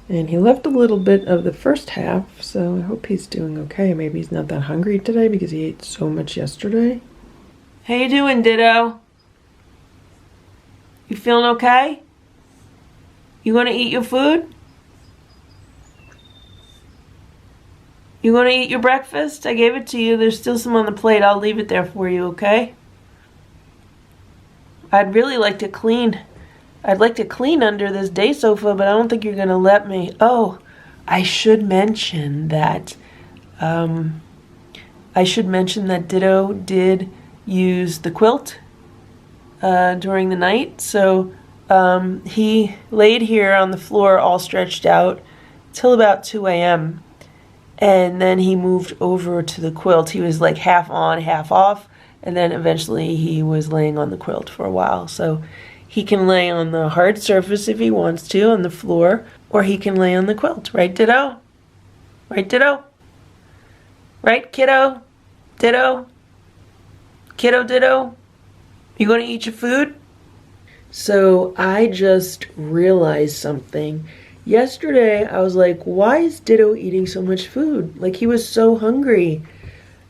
and he left a little bit of the first half, so I hope he's doing okay. Maybe he's not that hungry today because he ate so much yesterday. How you doing, Ditto? You feeling okay? You gonna eat your food? You gonna eat your breakfast? I gave it to you. There's still some on the plate. I'll leave it there for you, okay? I'd really like to clean. I'd like to clean under this day sofa, but I don't think you're going to let me. Oh, I should mention that Ditto did use the quilt during the night. So he laid here on the floor all stretched out till about 2 a.m. And then he moved over to the quilt. He was like half on, half off. And then eventually he was laying on the quilt for a while. So he can lay on the hard surface if he wants to, on the floor, or he can lay on the quilt. Right, Ditto? Right, Ditto? Right, kiddo? Ditto? Kiddo, Ditto? You gonna eat your food? So I just realized something. Yesterday I was like, why is Ditto eating so much food? Like, he was so hungry.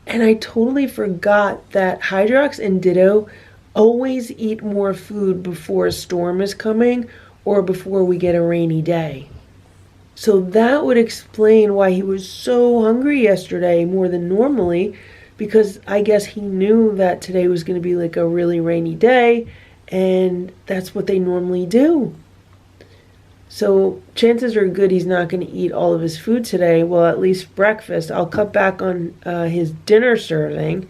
And I totally forgot that Hydrox and Ditto always eat more food before a storm is coming or before we get a rainy day. So that would explain why he was so hungry yesterday more than normally, because I guess he knew that today was going to be like a really rainy day, and that's what they normally do. So chances are good he's not going to eat all of his food today. Well, at least breakfast. I'll cut back on his dinner serving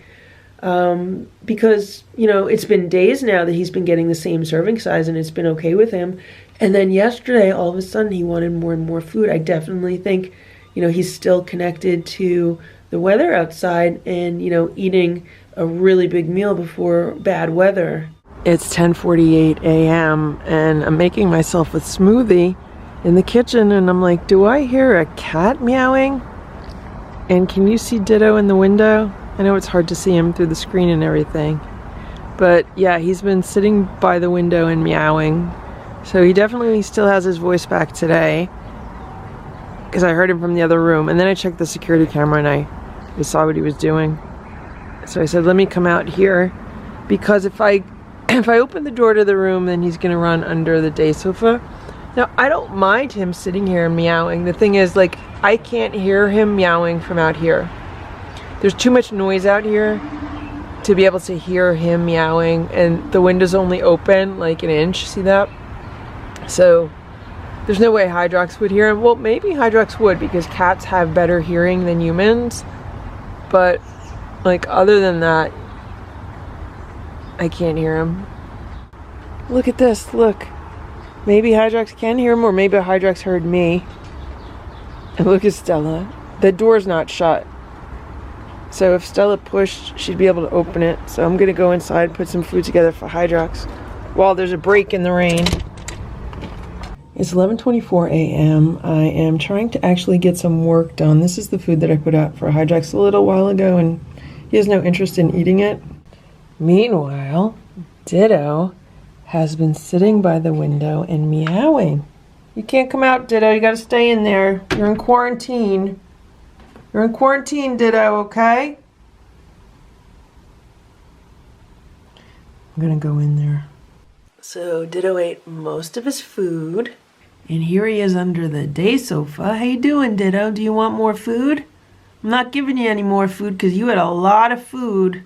because, you know, it's been days now that he's been getting the same serving size and it's been okay with him. And then yesterday, all of a sudden, he wanted more and more food. I definitely think, you know, he's still connected to the weather outside and, you know, eating a really big meal before bad weather. It's 10:48 a.m. and I'm making myself a smoothie in the kitchen, and I'm like, do I hear a cat meowing? And can you see Ditto in the window? I know it's hard to see him through the screen and everything, but yeah, he's been sitting by the window and meowing. So he definitely still has his voice back today, because I heard him from the other room. And then I checked the security camera and I saw what he was doing. So I said, let me come out here, because if I open the door to the room, then he's gonna run under the day sofa. Now, I don't mind him sitting here and meowing. The thing is, like, I can't hear him meowing from out here. There's too much noise out here to be able to hear him meowing, and the window's only open like an inch, see that? So there's no way Hydrox would hear him. Well, maybe Hydrox would, because cats have better hearing than humans, but like, other than that, I can't hear him. Look at this, look. Maybe Hydrox can hear him, or maybe Hydrox heard me. And look at Stella. The door's not shut. So if Stella pushed, she'd be able to open it. So I'm gonna go inside, put some food together for Hydrox while there's a break in the rain. It's 11:24 a.m. I am trying to actually get some work done. This is the food that I put out for Hydrox a little while ago, and he has no interest in eating it. Meanwhile, Ditto has been sitting by the window and meowing. You can't come out, Ditto. You gotta stay in there. You're in quarantine. You're in quarantine, Ditto, okay? I'm gonna go in there. So Ditto ate most of his food, and here he is under the day sofa. How you doing, Ditto? Do you want more food? I'm not giving you any more food because you had a lot of food.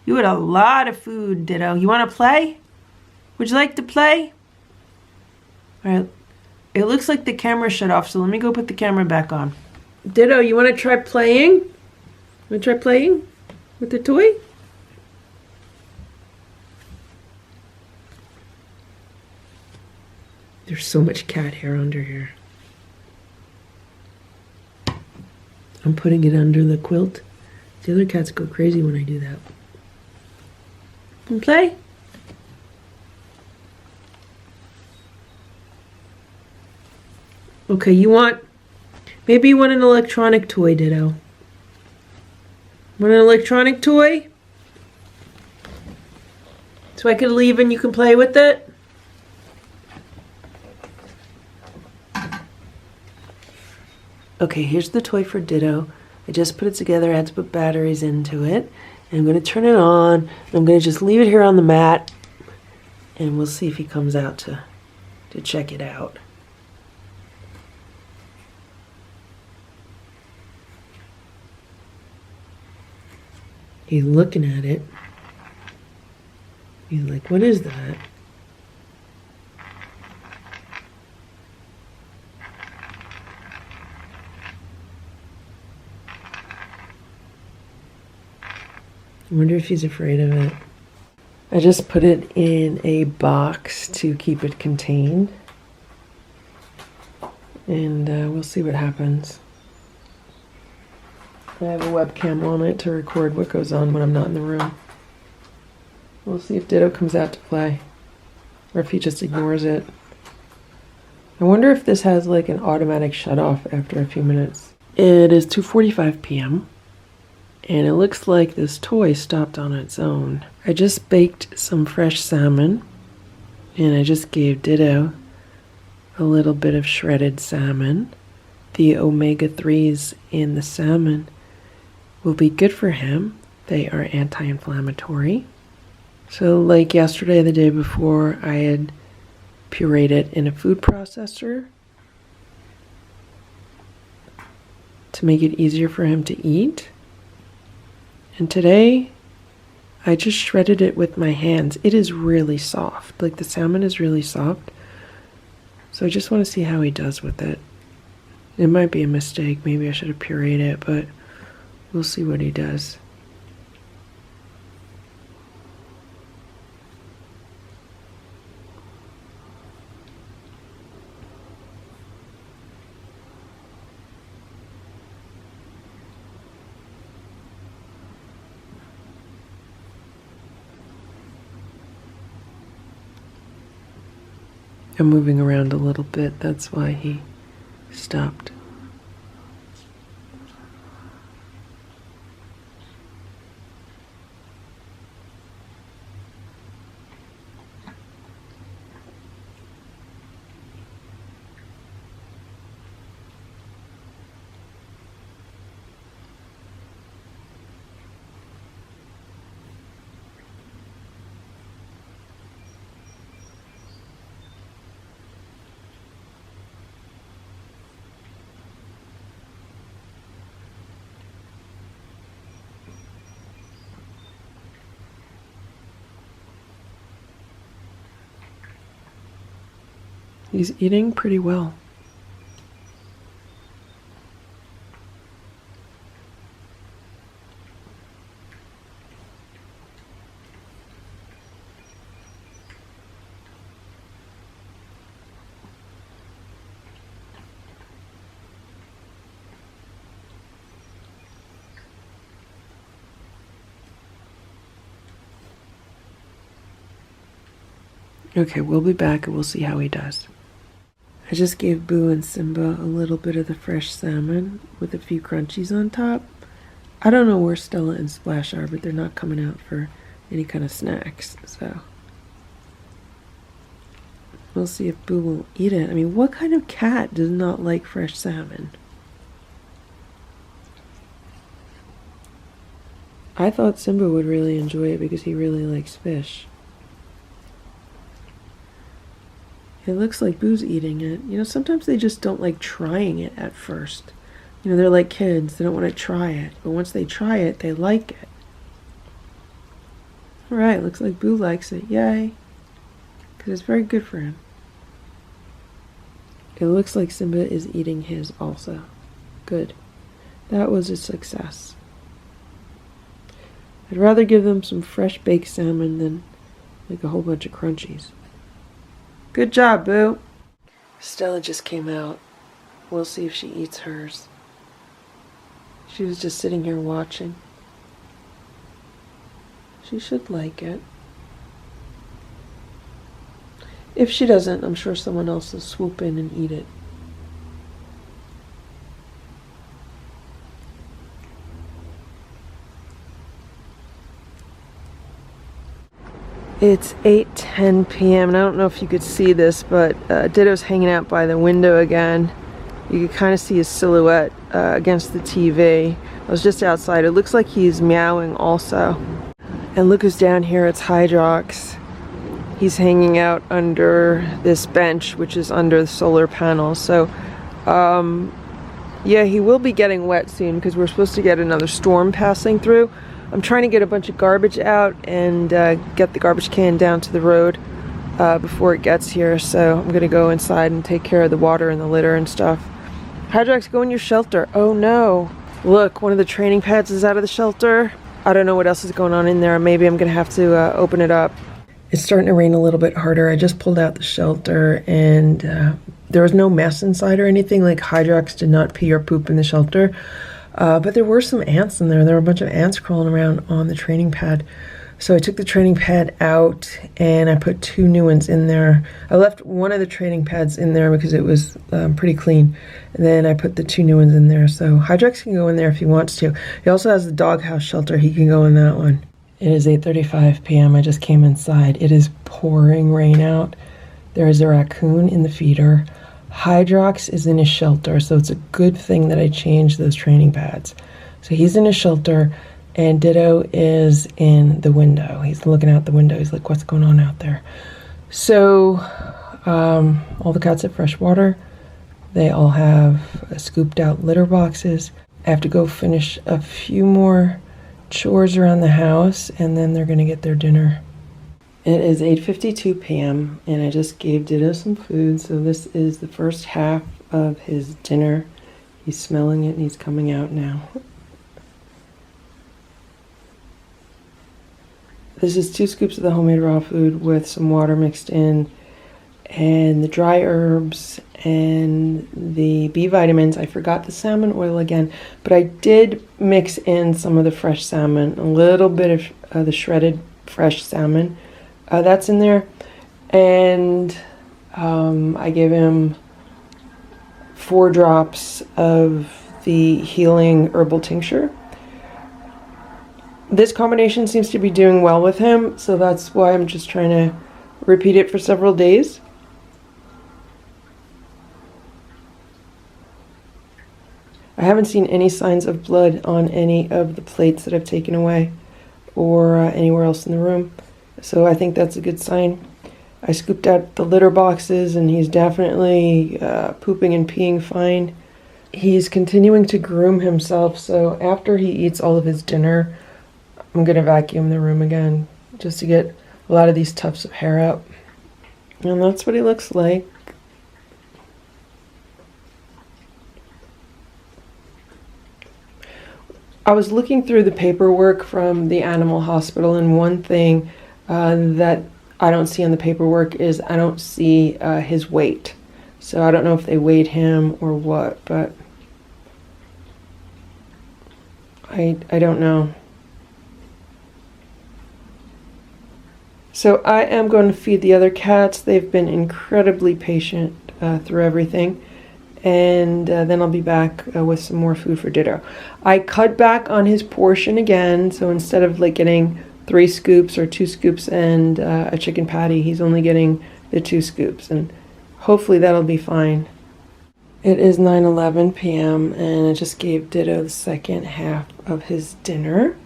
You had a lot of food, Ditto. You want to play? Would you like to play? All right. It looks like the camera shut off, so let me go put the camera back on. Ditto, you want to try playing? Want to try playing with the toy? There's so much cat hair under here. I'm putting it under the quilt. The other cats go crazy when I do that. And play? Okay, maybe you want an electronic toy, Ditto. Want an electronic toy? So I can leave and you can play with it? Okay, here's the toy for Ditto. I just put it together. I had to put batteries into it. And I'm going to turn it on. I'm going to just leave it here on the mat. And we'll see if he comes out to check it out. He's looking at it. He's like, what is that? I wonder if he's afraid of it. I just put it in a box to keep it contained. And we'll see what happens. I have a webcam on it to record what goes on when I'm not in the room. We'll see if Ditto comes out to play. Or if he just ignores it. I wonder if this has like an automatic shut off after a few minutes. It is 2:45 p.m. and it looks like this toy stopped on its own. I just baked some fresh salmon, and I just gave Ditto a little bit of shredded salmon. The omega-3s in the salmon will be good for him. They are anti-inflammatory. So like yesterday, the day before, I had pureed it in a food processor to make it easier for him to eat. And today, I just shredded it with my hands. It is really soft. Like the salmon is really soft. So I just want to see how he does with it. It might be a mistake. Maybe I should have pureed it, but we'll see what he does. I'm moving around a little bit, that's why he stopped. He's eating pretty well. Okay, we'll be back and we'll see how he does. I just gave Boo and Simba a little bit of the fresh salmon with a few crunchies on top. I don't know where Stella and Splash are, but they're not coming out for any kind of snacks, so we'll see if Boo will eat it. I mean, what kind of cat does not like fresh salmon? I thought Simba would really enjoy it because he really likes fish. It looks like Boo's eating it. You know, sometimes they just don't like trying it at first. You know, they're like kids. They don't want to try it. But once they try it, they like it. Alright, looks like Boo likes it. Yay. Because it's very good for him. It looks like Simba is eating his also. Good. That was a success. I'd rather give them some fresh baked salmon than like a whole bunch of crunchies. Good job, Boo. Stella just came out. We'll see if she eats hers. She was just sitting here watching. She should like it. If she doesn't, I'm sure someone else will swoop in and eat it. It's 8:10 p.m. and I don't know if you could see this, but Ditto's hanging out by the window again. You can kind of see his silhouette against the TV. I was just outside. It looks like he's meowing also. And look who's down here. It's Hydrox. He's hanging out under this bench, which is under the solar panels. So, yeah, he will be getting wet soon because we're supposed to get another storm passing through. I'm trying to get a bunch of garbage out and get the garbage can down to the road before it gets here. So I'm gonna go inside and take care of the water and the litter and stuff. Hydrox, go in your shelter. Oh no. Look, one of the training pads is out of the shelter. I don't know what else is going on in there. Maybe I'm gonna have to open it up. It's starting to rain a little bit harder. I just pulled out the shelter and there was no mess inside or anything. Like Hydrox did not pee or poop in the shelter. But there were some ants in there. There were a bunch of ants crawling around on the training pad. So I took the training pad out and I put 2 new ones in there. I left one of the training pads in there because it was pretty clean. And then I put the 2 new ones in there. So Hydrox can go in there if he wants to. He also has the doghouse shelter. He can go in that one. It is 8:35 p.m. I just came inside. It is pouring rain out. There is a raccoon in the feeder. Hydrox is in his shelter, so it's a good thing that I changed those training pads. So he's in his shelter, and Ditto is in the window. He's looking out the window. He's like, what's going on out there? So all the cats have fresh water. They all have scooped out litter boxes. I have to go finish a few more chores around the house, and then they're going to get their dinner. It is 8:52 p.m. and I just gave Ditto some food, so this is the first half of his dinner. He's smelling it and he's coming out now. This is 2 scoops of the homemade raw food with some water mixed in, and the dry herbs and the B vitamins. I forgot the salmon oil again, but I did mix in some of the fresh salmon, a little bit of the shredded fresh salmon. That's in there, and I gave him 4 drops of the healing herbal tincture. This combination seems to be doing well with him, so that's why I'm just trying to repeat it for several days. I haven't seen any signs of blood on any of the plates that I've taken away or anywhere else in the room. So I think that's a good sign. I scooped out the litter boxes and he's definitely pooping and peeing fine. He's continuing to groom himself, so after he eats all of his dinner, I'm going to vacuum the room again just to get a lot of these tufts of hair out. And that's what he looks like. I was looking through the paperwork from the animal hospital, and one thing that I don't see on the paperwork is I don't see his weight. So I don't know if they weighed him or what, but I don't know. So I am going to feed the other cats. They've been incredibly patient through everything. And then I'll be back with some more food for Ditto. I cut back on his portion again, so instead of like getting 3 scoops or 2 scoops and a chicken patty, he's only getting the 2 scoops, and hopefully that'll be fine. It is 9:11 p.m. and I just gave Ditto the second half of his dinner.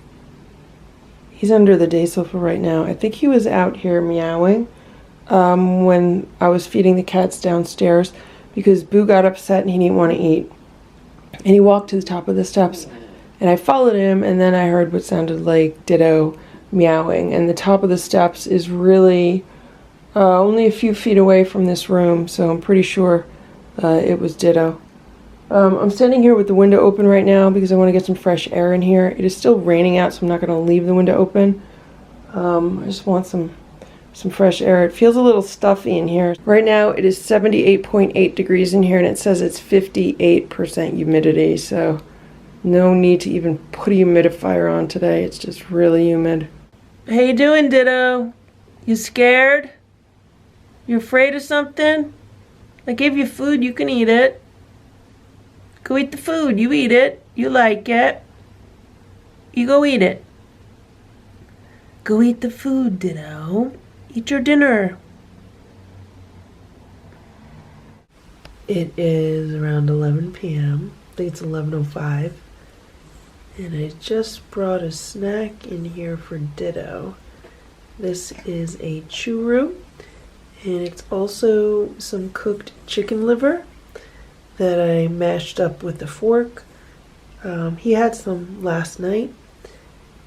He's under the day sofa right now. I think he was out here meowing when I was feeding the cats downstairs, because Boo got upset and he didn't want to eat. And he walked to the top of the steps, and I followed him, and then I heard what sounded like Ditto meowing. And the top of the steps is really only a few feet away from this room, so I'm pretty sure it was Ditto. I'm standing here with the window open right now because I want to get some fresh air in here. It is still raining out, so I'm not going to leave the window open. I just want some fresh air. It feels a little stuffy in here. Right now it is 78.8 degrees in here, and it says it's 58% humidity, so no need to even put a humidifier on today. It's just really humid. How you doing, Ditto? You scared? You afraid of something? I gave you food, you can eat it. Go eat the food, you eat it. You like it. You go eat it. Go eat the food, Ditto. Eat your dinner. It is around 11 p.m. I think it's 11:05. And I just brought a snack in here for Ditto. This is a churro, and it's also some cooked chicken liver that I mashed up with a fork. He had some last night,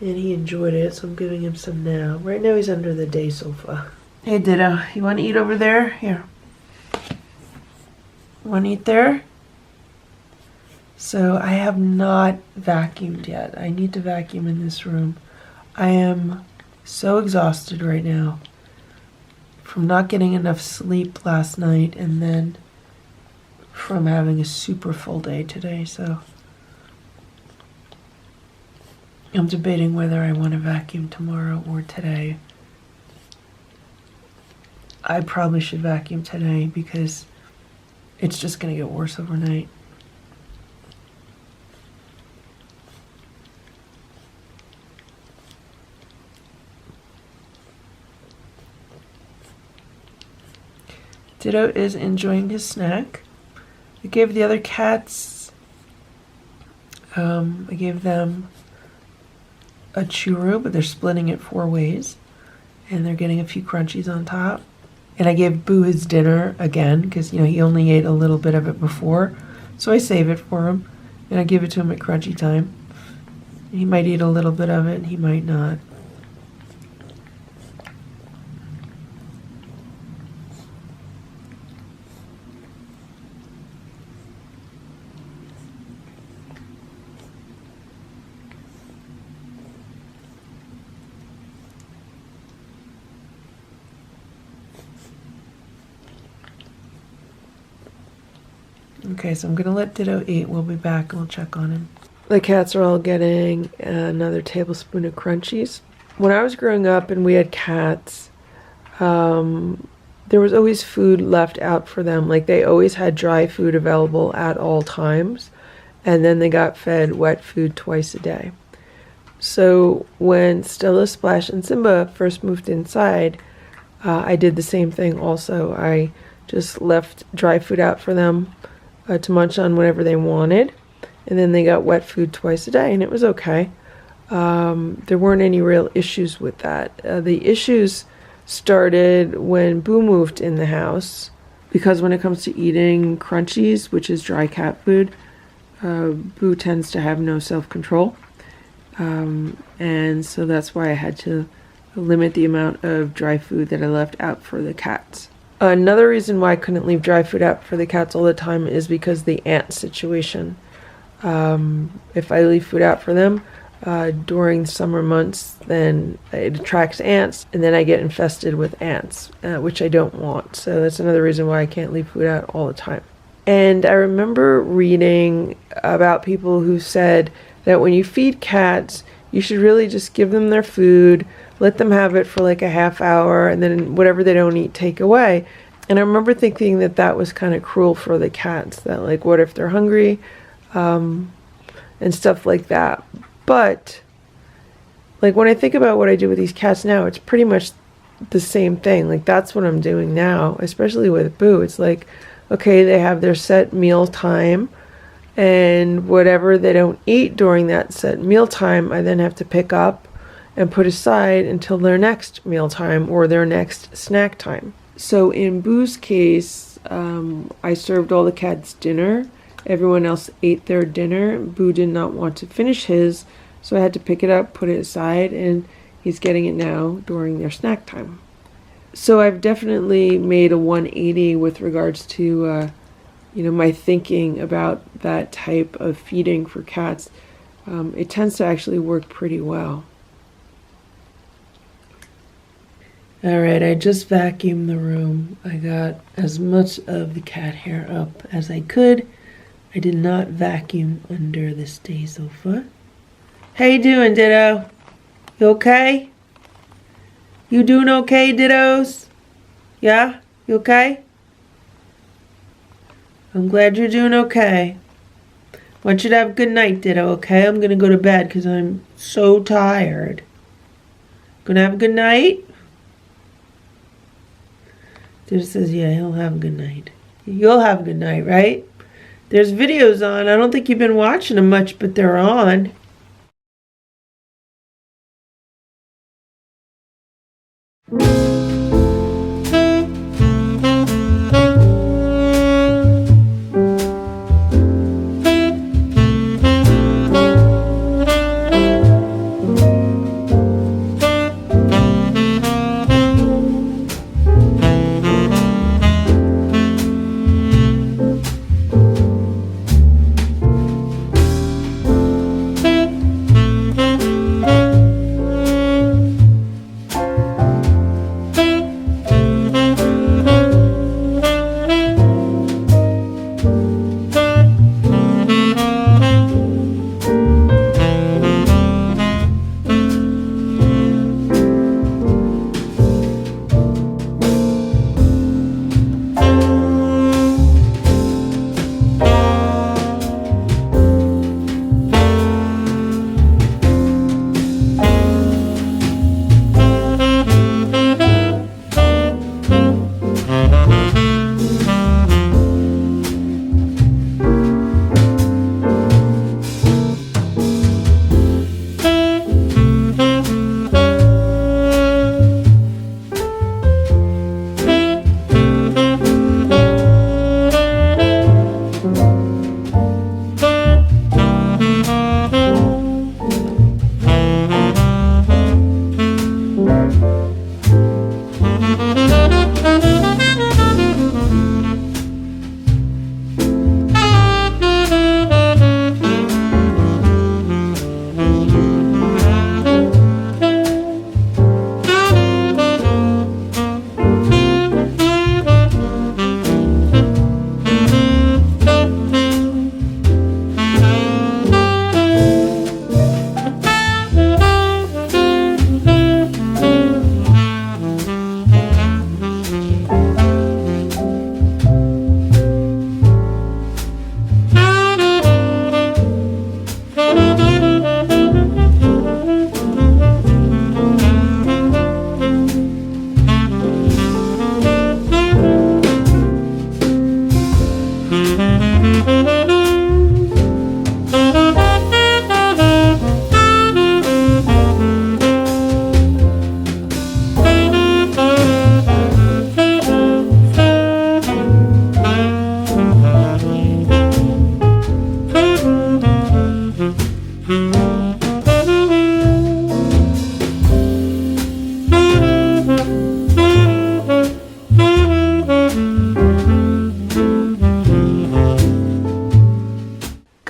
And he enjoyed it, so I'm giving him some now. Right now he's under the day sofa. Hey Ditto, you want to eat over there? Here. Want to eat there? So I have not vacuumed yet. I need to vacuum in this room. I am so exhausted right now from not getting enough sleep last night and then from having a super full day today. So I'm debating whether I want to vacuum tomorrow or today. I probably should vacuum today because it's just going to get worse overnight. Ditto is enjoying his snack. I gave the other cats, I gave them a churro, but they're splitting it 4 ways. And they're getting a few crunchies on top. And I gave Boo his dinner again, because, you know, he only ate a little bit of it before. So I save it for him, and I give it to him at crunchy time. He might eat a little bit of it, and he might not. Okay, so I'm going to let Ditto eat. We'll be back and we'll check on him. The cats are all getting another tablespoon of crunchies. When I was growing up and we had cats, there was always food left out for them. Like, they always had dry food available at all times. And then they got fed wet food twice a day. So when Stella, Splash, and Simba first moved inside, I did the same thing also. I just left dry food out for them to munch on whenever they wanted, and then they got wet food twice a day, and it was okay. There weren't any real issues with that. The issues started when Boo moved in the house, because when it comes to eating crunchies, which is dry cat food, Boo tends to have no self-control, and so that's why I had to limit the amount of dry food that I left out for the cats. Another reason why I couldn't leave dry food out for the cats all the time is because the ant situation. If I leave food out for them during summer months, then it attracts ants, and then I get infested with ants, which I don't want. So that's another reason why I can't leave food out all the time. And I remember reading about people who said that when you feed cats, you should really just give them their food, let them have it for like a half hour, and then whatever they don't eat, take away. And I remember thinking that that was kind of cruel for the cats, that like, what if they're hungry, and stuff like that. But like, when I think about what I do with these cats now, it's pretty much the same thing. Like, that's what I'm doing now, especially with Boo. It's like, okay, they have their set meal time, and whatever they don't eat during that set meal time, I then have to pick up and put aside until their next meal time or their next snack time. So in Boo's case, I served all the cats dinner. Everyone else ate their dinner. Boo did not want to finish his, so I had to pick it up, put it aside, and he's getting it now during their snack time. So I've definitely made a 180 with regards to my thinking about that type of feeding for cats. It tends to actually work pretty well. Alright, I just vacuumed the room. I got as much of the cat hair up as I could. I did not vacuum under the stay sofa. How you doing, Ditto? You okay? You doing okay, Dittos? Yeah? You okay? I'm glad you're doing okay. I want you to have a good night, Ditto, okay? I'm gonna go to bed because I'm so tired. Gonna have a good night? Ditto says, yeah, he'll have a good night. You'll have a good night, right? There's videos on. I don't think you've been watching them much, but they're on.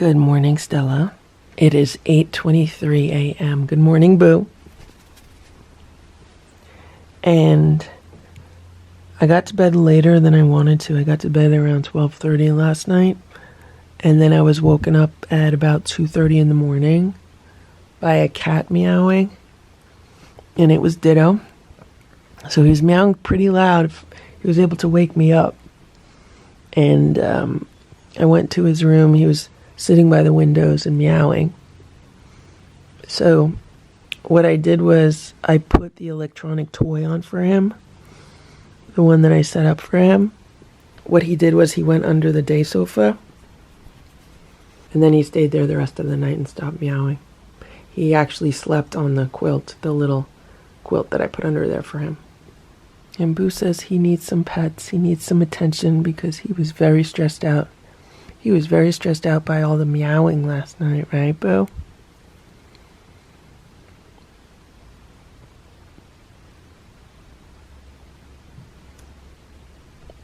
Good morning, Stella. It is 8:23 a.m. Good morning, Boo. And I got to bed later than I wanted to. I got to bed around 12:30 last night. And then I was woken up at about 2:30 in the morning by a cat meowing. And it was Ditto. So he was meowing pretty loud. He was able to wake me up. And I went to his room. He was sitting by the windows and meowing. So what I did was I put the electronic toy on for him, the one that I set up for him. What he did was he went under the day sofa, and then he stayed there the rest of the night and stopped meowing. He actually slept on the quilt, the little quilt that I put under there for him. And Boo says he needs some pets. He needs some attention because he was very stressed out. He was very stressed out by all the meowing last night, right, Boo?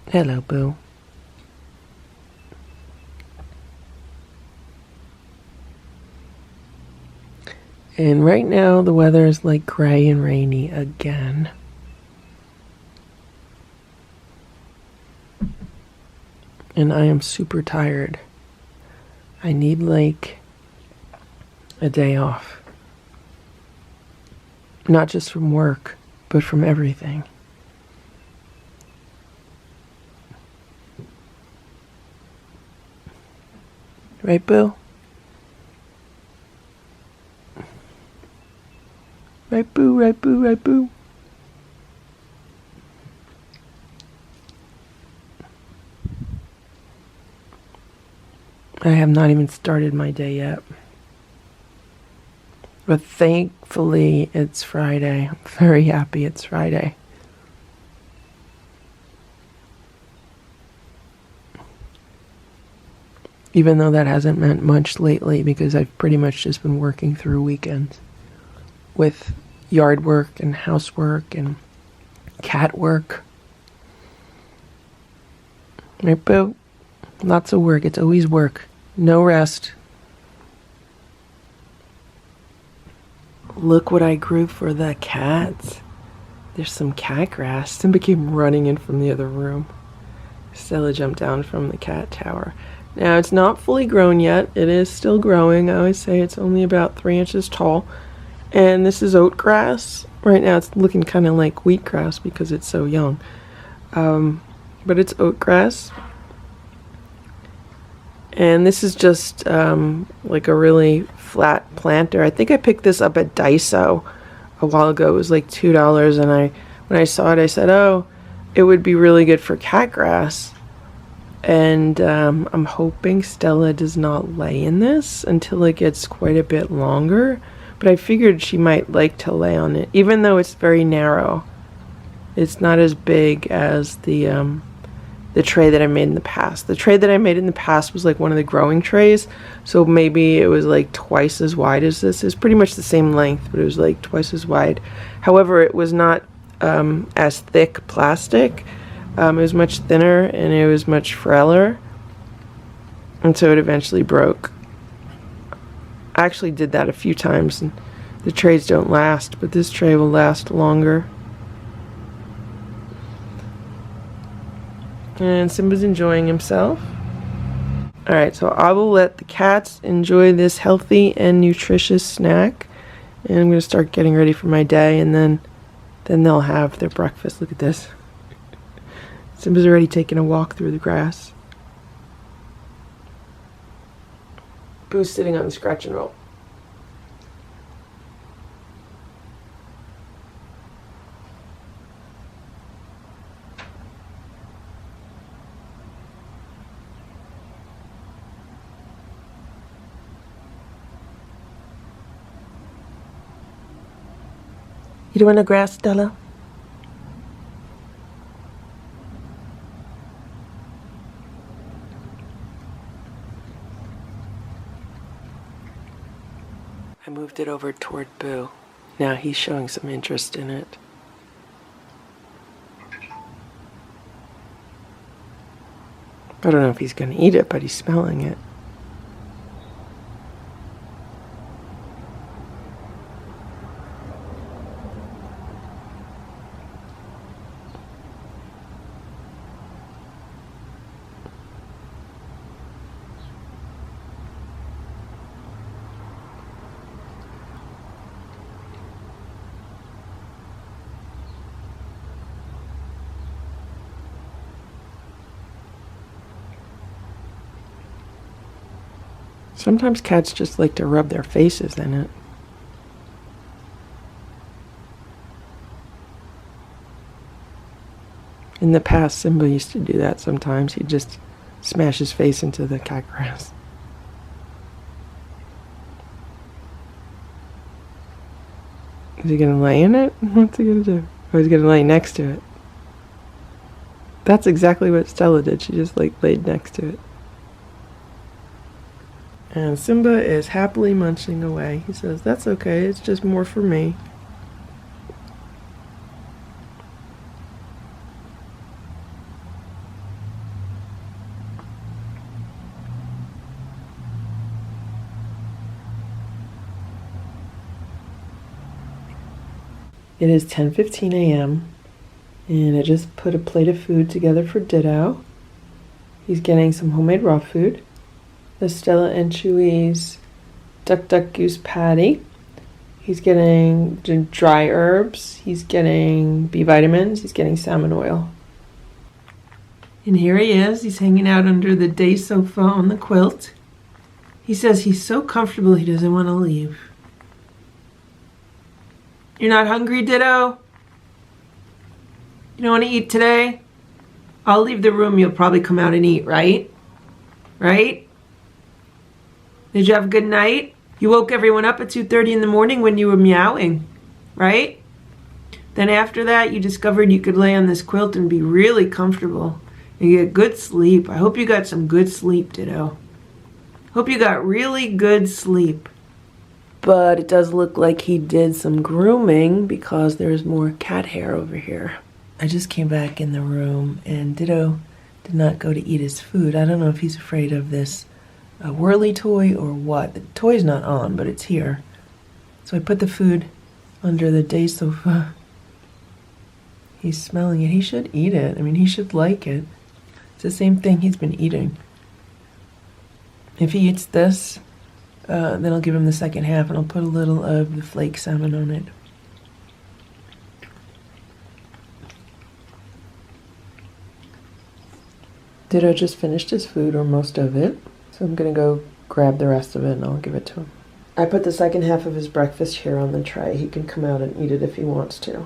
Hello, Boo. And right now the weather is like gray and rainy again. And I am super tired. I need like a day off. Not just from work, but from everything. Right, Boo? Right, Boo, right, Boo, right, Boo. I have not even started my day yet. But thankfully, it's Friday. I'm very happy it's Friday. Even though that hasn't meant much lately because I've pretty much just been working through weekends with yard work and housework and cat work. Right, Boo? Lots of work. It's always work. No rest. Look what I grew for the cats. There's some cat grass. Simba came running in from the other room. Stella jumped down from the cat tower. Now, it's not fully grown yet. It is still growing. I always say it's only about 3 inches tall. And this is oat grass. Right now it's looking kind of like wheatgrass because it's so young. But it's oat grass. And this is just like a really flat planter. I think I picked this up at Daiso a while ago. It was like $2. And when I saw it, I said, oh, it would be really good for cat grass. And I'm hoping Stella does not lay in this until it gets quite a bit longer. But I figured she might like to lay on it, even though it's very narrow. It's not as big as the tray that I made in the past. The tray that I made in the past was like one of the growing trays, so maybe it was like twice as wide as this. It's pretty much the same length, but it was like twice as wide. However, it was not as thick plastic. It was much thinner and it was much frailer, and so it eventually broke. I actually did that a few times, and the trays don't last, but this tray will last longer. And Simba's enjoying himself. Alright, so I will let the cats enjoy this healthy and nutritious snack. And I'm going to start getting ready for my day, and then they'll have their breakfast. Look at this. Simba's already taking a walk through the grass. Boo's sitting on the scratch and roll. You doing the grass, Stella? I moved it over toward Boo. Now he's showing some interest in it. I don't know if he's going to eat it, but he's smelling it. Sometimes cats just like to rub their faces in it. In the past, Simba used to do that sometimes. He'd just smash his face into the cat grass. Is he gonna lay in it? What's he gonna do? Or is he gonna lay next to it? That's exactly what Stella did. She just like laid next to it. And Simba is happily munching away. He says, "That's okay, it's just more for me." It is 10:15 a.m. and I just put a plate of food together for Ditto. He's getting some homemade raw food. The Stella and Chewy's duck duck goose patty. He's getting dry herbs. He's getting B vitamins. He's getting salmon oil. And here he is. He's hanging out under the day sofa on the quilt. He says he's so comfortable he doesn't want to leave. You're not hungry, Ditto? You don't want to eat today? I'll leave the room. You'll probably come out and eat, right? Right? Did you have a good night? You woke everyone up at 2:30 in the morning when you were meowing, right? Then after that, you discovered you could lay on this quilt and be really comfortable and get good sleep. I hope you got some good sleep, Ditto. Hope you got really good sleep. But it does look like he did some grooming because there's more cat hair over here. I just came back in the room and Ditto did not go to eat his food. I don't know if he's afraid of this whirly toy or what. The toy's not on, but it's here. So I put the food under the day sofa. He's smelling it. He should eat it. I mean, he should like it. It's the same thing he's been eating. If he eats this, then I'll give him the second half and I'll put a little of the flake salmon on it. Ditto just finished his food, or most of it, so I'm gonna go grab the rest of it and I'll give it to him. I put the second half of his breakfast here on the tray. He can come out and eat it if he wants to.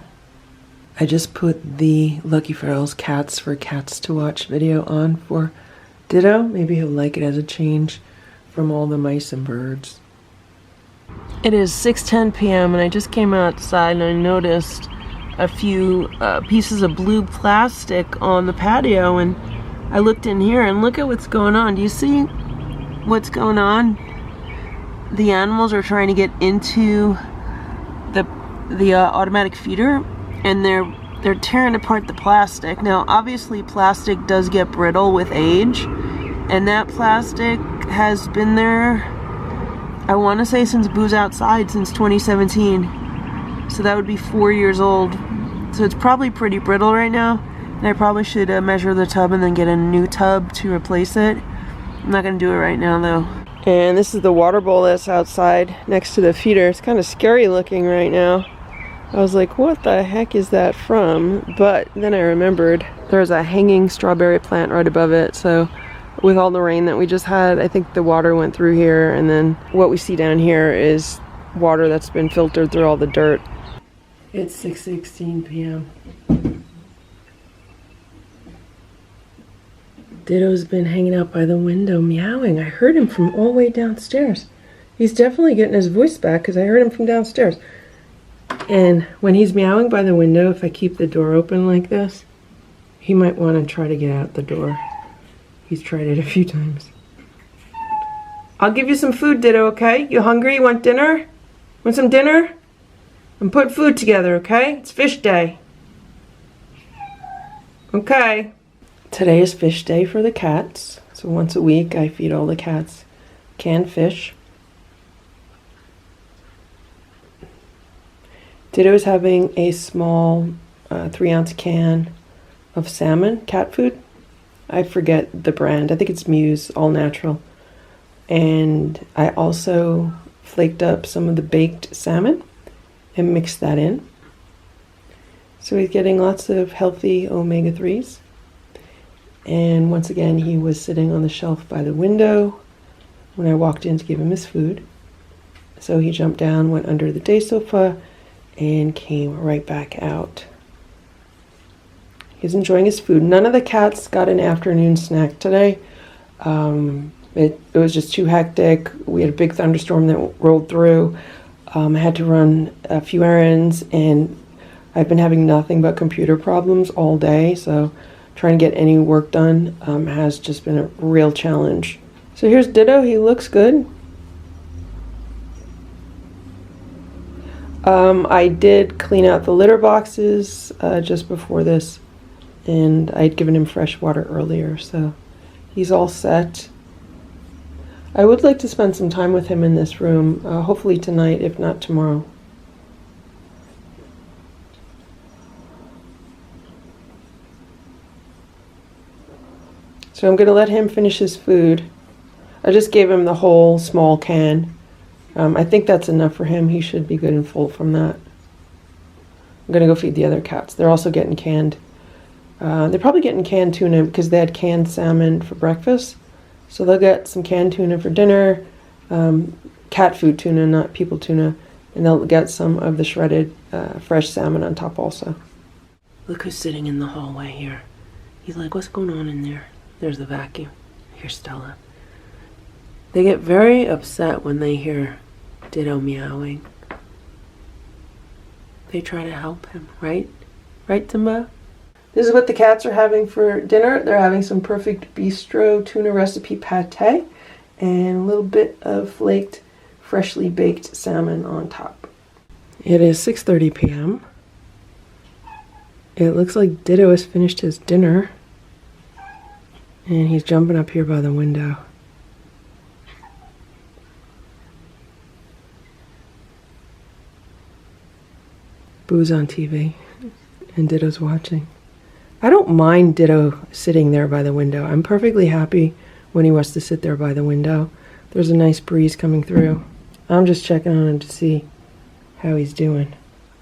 I just put the Lucky Ferals Cats for Cats to Watch video on for Ditto. Maybe he'll like it as a change from all the mice and birds. It is 6:10 p.m. and I just came outside and I noticed a few pieces of blue plastic on the patio, and I looked in here and look at what's going on. Do you see what's going on? The animals are trying to get into the automatic feeder, and they're tearing apart the plastic. Now, obviously, plastic does get brittle with age, and that plastic has been there, I want to say, since Boo's Outside, since 2017. So that would be 4 years old. So it's probably pretty brittle right now. And I probably should measure the tub and then get a new tub to replace it. I'm not going to do it right now, though. And this is the water bowl that's outside next to the feeder. It's kind of scary looking right now. I was like, what the heck is that from? But then I remembered there's a hanging strawberry plant right above it. So with all the rain that we just had, I think the water went through here, and then what we see down here is water that's been filtered through all the dirt. It's 6:16 p.m. Ditto's been hanging out by the window meowing. I heard him from all the way downstairs. He's definitely getting his voice back because I heard him from downstairs. And when he's meowing by the window, if I keep the door open like this, he might want to try to get out the door. He's tried it a few times. I'll give you some food, Ditto, okay? You hungry? You want dinner? Want some dinner? I'm putting food together, okay? It's fish day. Okay. Today is fish day for the cats. So once a week I feed all the cats canned fish. Ditto's having a small 3-ounce can of salmon, cat food. I forget the brand. I think it's Muse, all natural. And I also flaked up some of the baked salmon and mixed that in. So he's getting lots of healthy omega-3s. And once again, he was sitting on the shelf by the window when I walked in to give him his food. So he jumped down, went under the day sofa, and came right back out. He's enjoying his food. None of the cats got an afternoon snack today. It was just too hectic. We had a big thunderstorm that rolled through. I had to run a few errands, and I've been having nothing but computer problems all day, so trying to get any work done has just been a real challenge. So here's Ditto. He looks good. I did clean out the litter boxes just before this, and I'd given him fresh water earlier, so he's all set. I would like to spend some time with him in this room, hopefully tonight, if not tomorrow. So I'm going to let him finish his food. I just gave him the whole small can. I think that's enough for him. He should be good and full from that. I'm going to go feed the other cats. They're also getting canned. They're probably getting canned tuna because they had canned salmon for breakfast. So they'll get some canned tuna for dinner, cat food tuna, not people tuna, and they'll get some of the shredded fresh salmon on top also. Look who's sitting in the hallway here. He's like, what's going on in there? There's the vacuum. Here's Stella. They get very upset when they hear Ditto meowing. They try to help him, right? Right, Simba? This is what the cats are having for dinner. They're having some perfect bistro tuna recipe pate and a little bit of flaked, freshly baked salmon on top. It is 6:30 p.m. It looks like Ditto has finished his dinner, and he's jumping up here by the window. Boo's on TV, and Ditto's watching. I don't mind Ditto sitting there by the window. I'm perfectly happy when he wants to sit there by the window. There's a nice breeze coming through. I'm just checking on him to see how he's doing.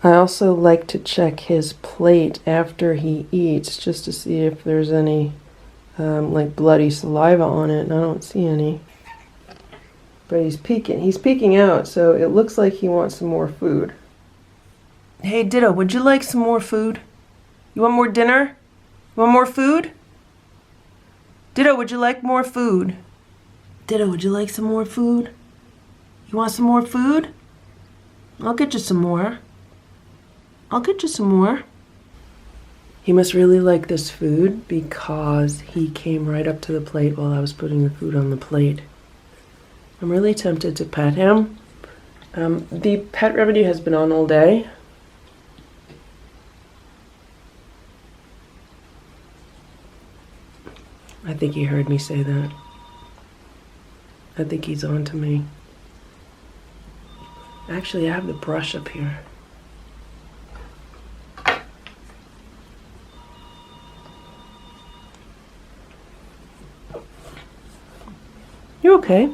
I also like to check his plate after he eats, just to see if there's any like bloody saliva on it, and I don't see any. But he's peeking. He's peeking out, so it looks like he wants some more food. Hey, Ditto, would you like some more food? You want more dinner? You want more food? Ditto, would you like more food? Ditto, would you like some more food? You want some more food? I'll get you some more. I'll get you some more. He must really like this food because he came right up to the plate while I was putting the food on the plate. I'm really tempted to pet him. The pet remedy has been on all day. I think he heard me say that. I think he's on to me. Actually, I have the brush up here. You okay?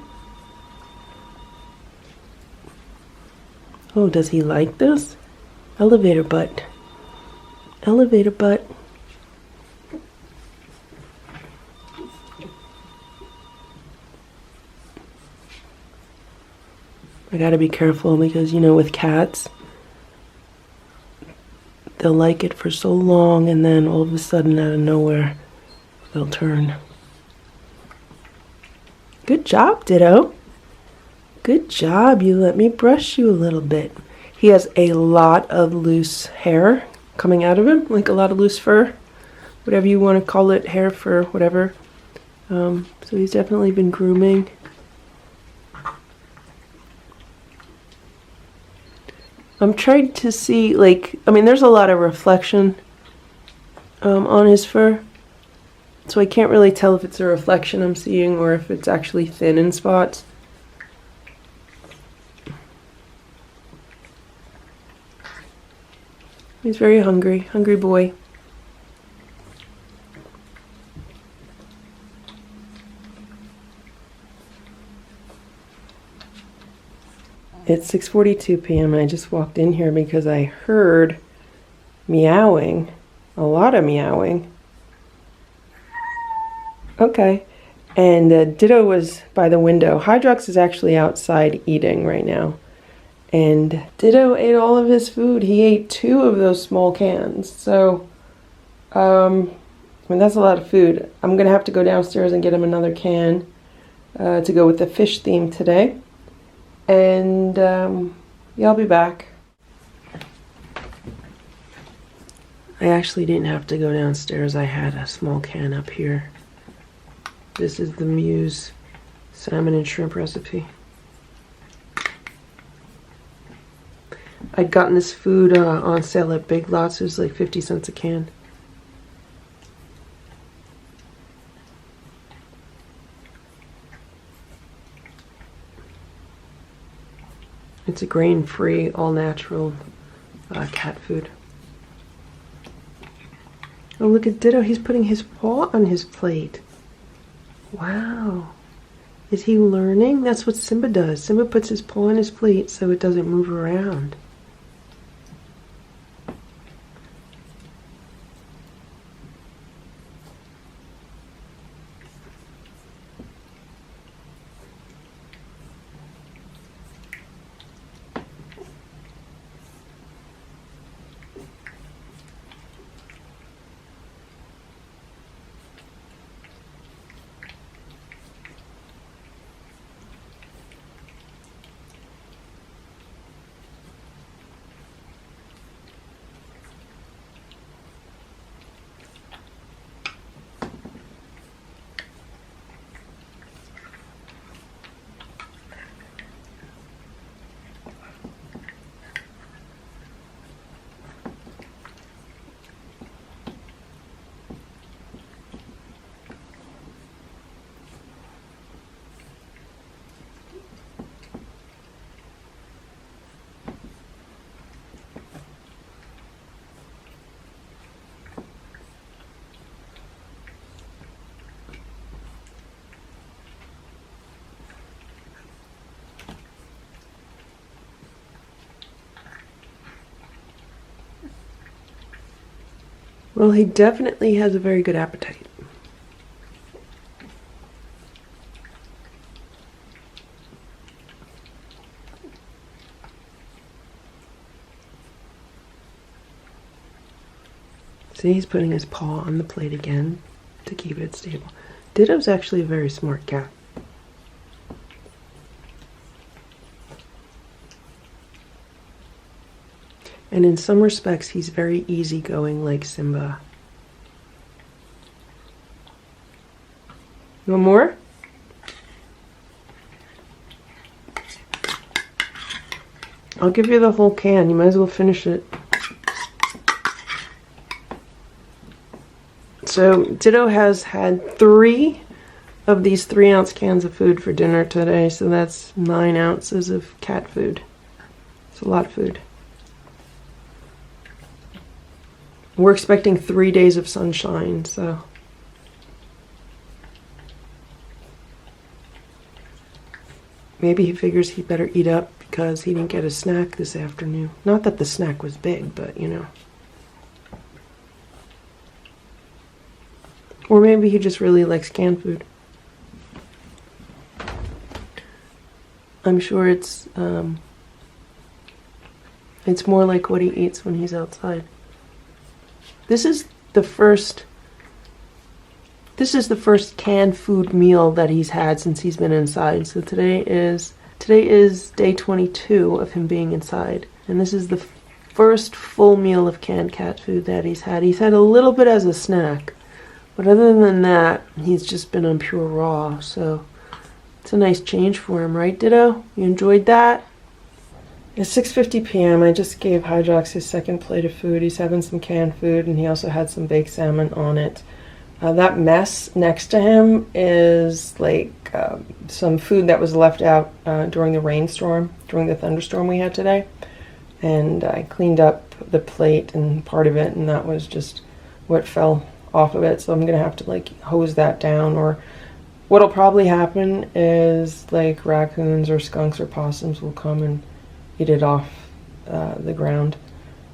Oh, does he like this? Elevator butt. Elevator butt. I gotta be careful because, you know, with cats, they'll like it for so long and then all of a sudden out of nowhere, they'll turn. Good job, Ditto. Good job. You let me brush you a little bit. He has a lot of loose hair coming out of him, like a lot of loose fur, whatever you want to call it, hair, fur, whatever. So he's definitely been grooming. I'm trying to see, like, I mean, there's a lot of reflection on his fur. So I can't really tell if it's a reflection I'm seeing or if it's actually thin in spots. He's very hungry. Hungry boy. It's 6:42 p.m. and I just walked in here because I heard meowing. A lot of meowing. Okay. And Ditto was by the window. Hydrox is actually outside eating right now. And Ditto ate all of his food. He ate 2 of those small cans. So, I mean, that's a lot of food. I'm going to have to go downstairs and get him another can to go with the fish theme today. And yeah, I'll be back. I actually didn't have to go downstairs. I had a small can up here. This is the Muse salmon and shrimp recipe. I'd gotten this food on sale at Big Lots. It was like 50 cents a can. It's a grain-free, all-natural cat food. Oh, look at Ditto. He's putting his paw on his plate. Wow. Is he learning? That's what Simba does. Simba puts his paw on his plate so it doesn't move around. Well, he definitely has a very good appetite. See, he's putting his paw on the plate again to keep it stable. Ditto's actually a very smart cat. And in some respects, he's very easygoing like Simba. You want more? I'll give you the whole can. You might as well finish it. So Ditto has had 3 of these 3-ounce cans of food for dinner today. So that's 9 ounces of cat food. It's a lot of food. We're expecting 3 days of sunshine, so. Maybe he figures he better eat up because he didn't get a snack this afternoon. Not that the snack was big, but you know. Or maybe he just really likes canned food. I'm sure it's more like what he eats when he's outside. This is the first canned food meal that he's had since he's been inside. So today is day 22 of him being inside. And this is the first full meal of canned cat food that he's had. He's had a little bit as a snack. But other than that, he's just been on pure raw. So it's a nice change for him, right, Ditto? You enjoyed that? It's 6:50 p.m. I just gave Hydrox his second plate of food. He's having some canned food, and he also had some baked salmon on it. That mess next to him is like some food that was left out during the thunderstorm we had today. And I cleaned up the plate and part of it, and that was just what fell off of it. So I'm going to have to like hose that down, or what'll probably happen is like raccoons or skunks or possums will come and eat it off the ground.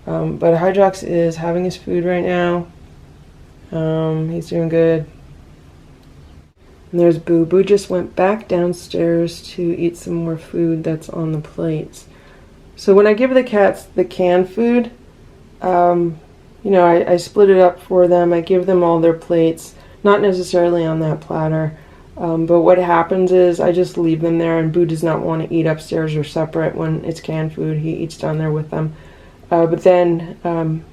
But Hydrox is having his food right now. He's doing good. And there's Boo. Boo just went back downstairs to eat some more food that's on the plates. So when I give the cats the canned food, you know, I split it up for them. I give them all their plates, not necessarily on that platter. But what happens is I just leave them there, and Boo does not want to eat upstairs or separate when it's canned food. He eats down there with them. But then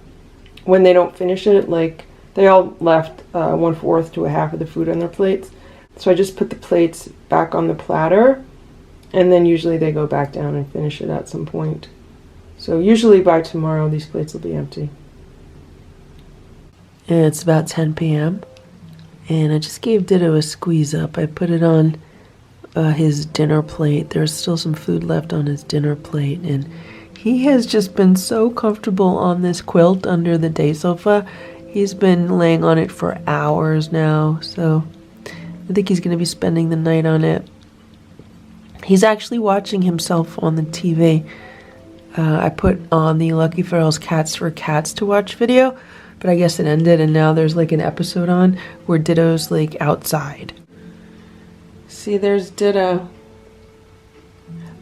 when they don't finish it, like they all left 1/4 to a half of the food on their plates. So I just put the plates back on the platter, and then usually they go back down and finish it at some point. So usually by tomorrow these plates will be empty. It's about 10 p.m. and I just gave Ditto a squeeze up. I put it on his dinner plate. There's still some food left on his dinner plate, and he has just been so comfortable on this quilt under the day sofa. He's been laying on it for hours now, so I think he's going to be spending the night on it. He's actually watching himself on the TV. I put on the Lucky Ferrell's Cats for Cats to Watch video, but I guess it ended, and now there's like an episode on where Ditto's like outside. See, there's Ditto.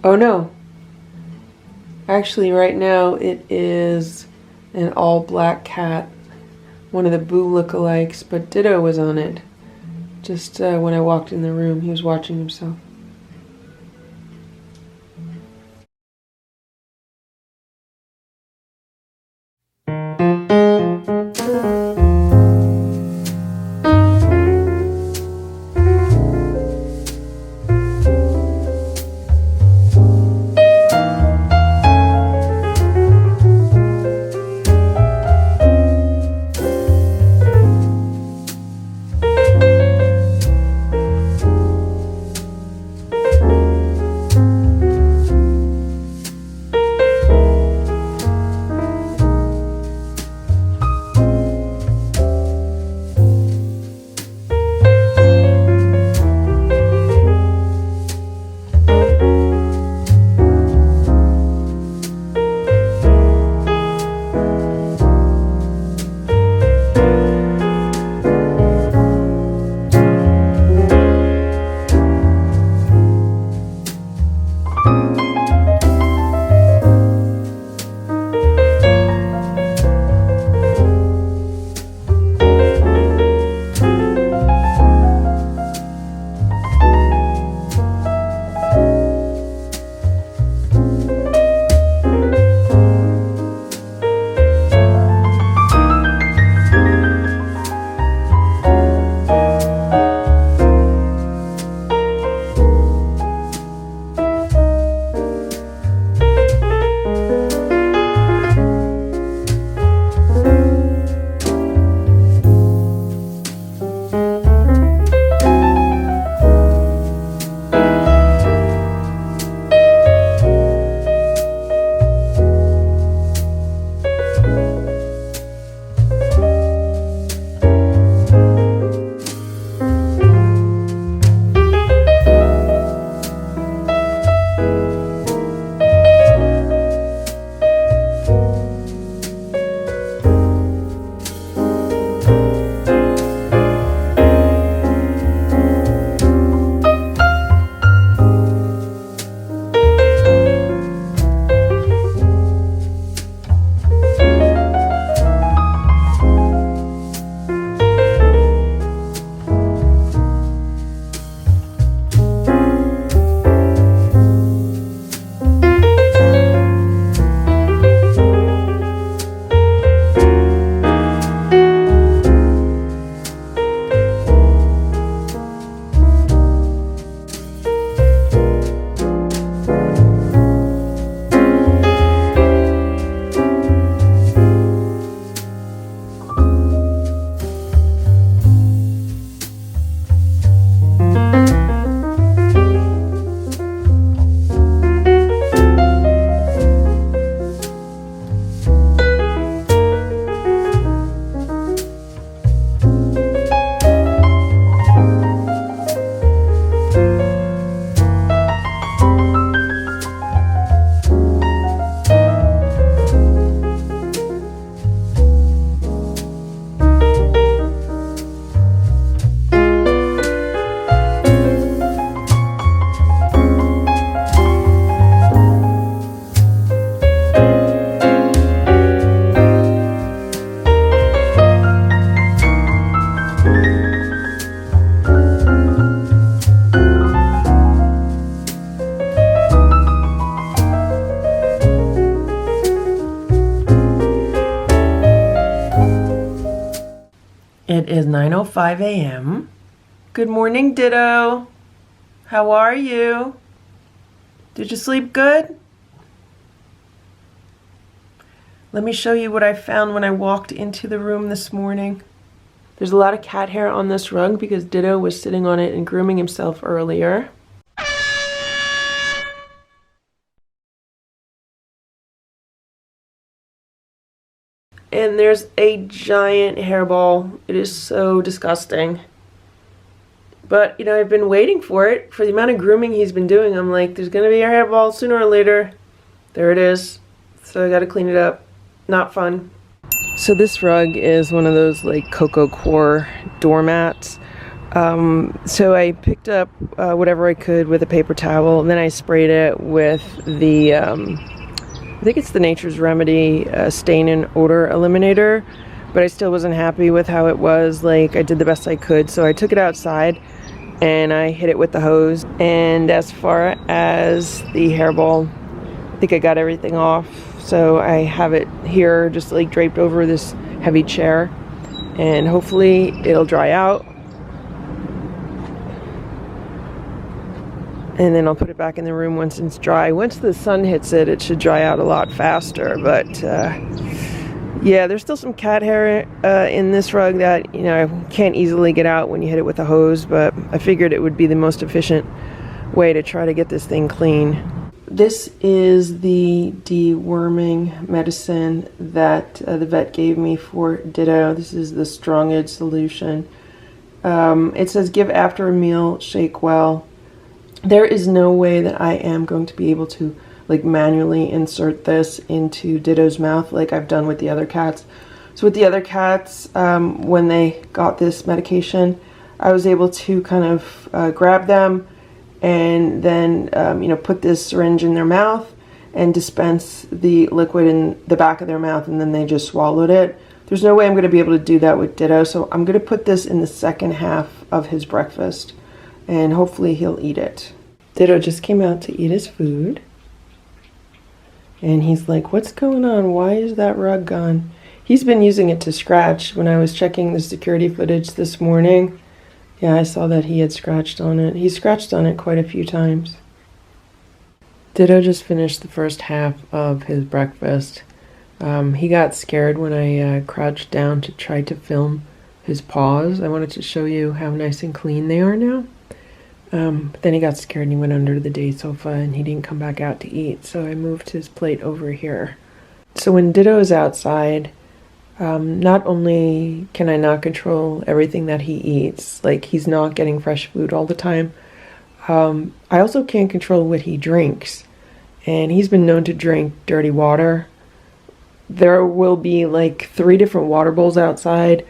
Oh no. Actually, right now it is an all black cat, one of the Boo lookalikes, but Ditto was on it. Just when I walked in the room, he was watching himself. It is 9:05 a.m. Good morning, Ditto. How are you? Did you sleep good? Let me show you what I found when I walked into the room this morning. There's a lot of cat hair on this rug because Ditto was sitting on it and grooming himself earlier. And there's a giant hairball. It is so disgusting. But, you know, I've been waiting for it. For the amount of grooming he's been doing, I'm like, there's going to be a hairball sooner or later. There it is. So I got to clean it up. Not fun. So this rug is one of those, like, cocoa core doormats. So I picked up whatever I could with a paper towel, and then I sprayed it with the, I think it's the Nature's Remedy stain and odor eliminator. But I still wasn't happy with how it was. Like, I did the best I could, so I took it outside and I hit it with the hose. And as far as the hairball, I think I got everything off. So I have it here just like draped over this heavy chair, and hopefully it'll dry out. And then I'll put it back in the room once it's dry. Once the sun hits it, it should dry out a lot faster. But yeah, there's still some cat hair in this rug that, you know, can't easily get out when you hit it with a hose, but I figured it would be the most efficient way to try to get this thing clean. This is the deworming medicine that the vet gave me for Ditto. This is the Strongid solution. It says give after a meal, shake well. There is no way that I am going to be able to like manually insert this into Ditto's mouth like I've done with the other cats. So with the other cats, when they got this medication, I was able to kind of grab them and then you know, put this syringe in their mouth and dispense the liquid in the back of their mouth, and then they just swallowed it. There's no way I'm going to be able to do that with Ditto, so I'm going to put this in the second half of his breakfast, and hopefully he'll eat it. Ditto just came out to eat his food. And he's like, what's going on? Why is that rug gone? He's been using it to scratch. When I was checking the security footage this morning, yeah, I saw that he had scratched on it. He scratched on it quite a few times. Ditto just finished the first half of his breakfast. He got scared when I crouched down to try to film his paws. I wanted to show you how nice and clean they are now. But then he got scared and he went under the day sofa and he didn't come back out to eat, so I moved his plate over here. So when Ditto is outside, not only can I not control everything that he eats, like he's not getting fresh food all the time, I also can't control what he drinks. And he's been known to drink dirty water. There will be like 3 different water bowls outside,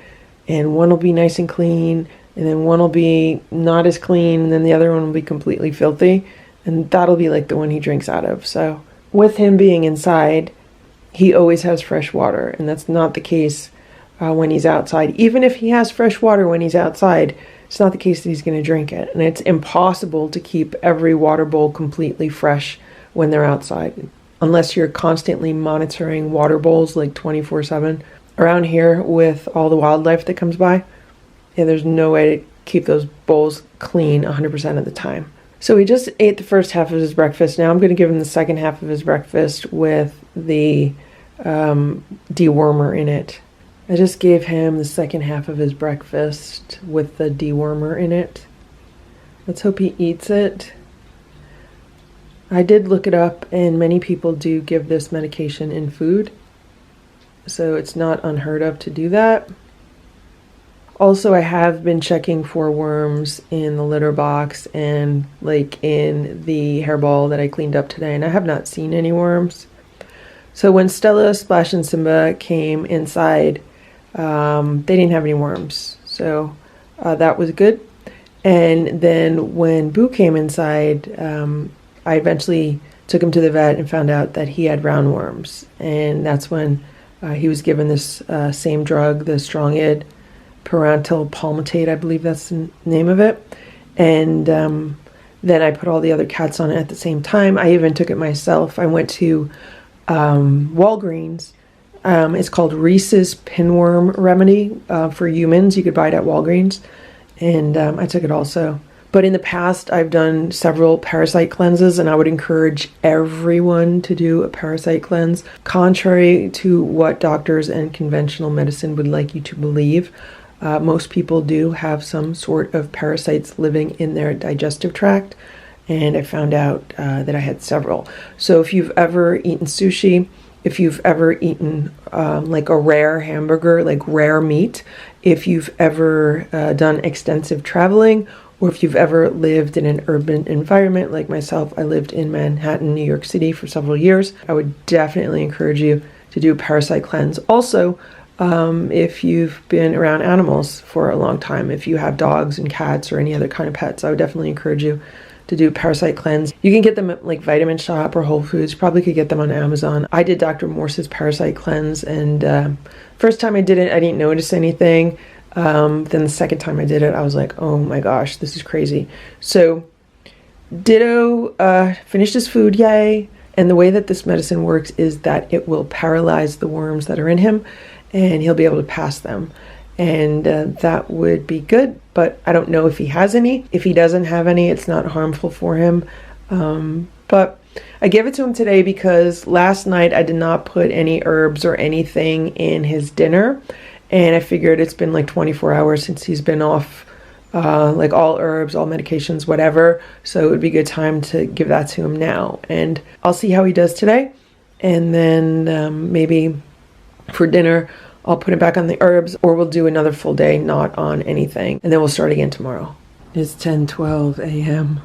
and one will be nice and clean, and then one will be not as clean, and then the other one will be completely filthy, and that'll be like the one he drinks out of. So with him being inside, he always has fresh water, and that's not the case when he's outside. Even if he has fresh water when he's outside, it's not the case that he's going to drink it. And it's impossible to keep every water bowl completely fresh when they're outside, unless you're constantly monitoring water bowls like 24/7. Around here, with all the wildlife that comes by, yeah, there's no way to keep those bowls clean 100% of the time. So he just ate the first half of his breakfast. Now I'm going to give him the second half of his breakfast with the dewormer in it. I just gave him the second half of his breakfast with the dewormer in it. Let's hope he eats it. I did look it up, and many people do give this medication in food, so it's not unheard of to do that. Also, I have been checking for worms in the litter box and like in the hairball that I cleaned up today, and I have not seen any worms. So when Stella, Splash and Simba came inside, they didn't have any worms, so that was good. And then when Boo came inside, I eventually took him to the vet and found out that he had roundworms, and that's when he was given this same drug, the Strongid parental palmitate, I believe that's the name of it. And then I put all the other cats on it at the same time. I even took it myself. I went to Walgreens It's called Reese's Pinworm Remedy for humans. You could buy it at Walgreens. And I took it also. But in the past, I've done several parasite cleanses, and I would encourage everyone to do a parasite cleanse. Contrary to what doctors and conventional medicine would like you to believe, most people do have some sort of parasites living in their digestive tract. And I found out that I had several. So if you've ever eaten sushi, if you've ever eaten like a rare hamburger, like rare meat, if you've ever done extensive traveling, or if you've ever lived in an urban environment like myself, I lived in Manhattan, New York City for several years, I would definitely encourage you to do a parasite cleanse. Also, if you've been around animals for a long time, if you have dogs and cats or any other kind of pets, I would definitely encourage you to do parasite cleanse. You can get them at like Vitamin Shop or Whole Foods. Probably could get them on Amazon. I did Dr. Morse's parasite cleanse, and first time I did it, I didn't notice anything. Then the second time I did it, I was like, oh my gosh, this is crazy. So Ditto finished his food, yay. And the way that this medicine works is that it will paralyze the worms that are in him, and he'll be able to pass them. And that would be good, but I don't know if he has any. If he doesn't have any, it's not harmful for him. But I gave it to him today because last night I did not put any herbs or anything in his dinner. And I figured it's been like 24 hours since he's been off like all herbs, all medications, whatever. So it would be a good time to give that to him now. And I'll see how he does today. And then maybe for dinner, I'll put it back on the herbs, or we'll do another full day not on anything. And then we'll start again tomorrow. It's 10:12 a.m.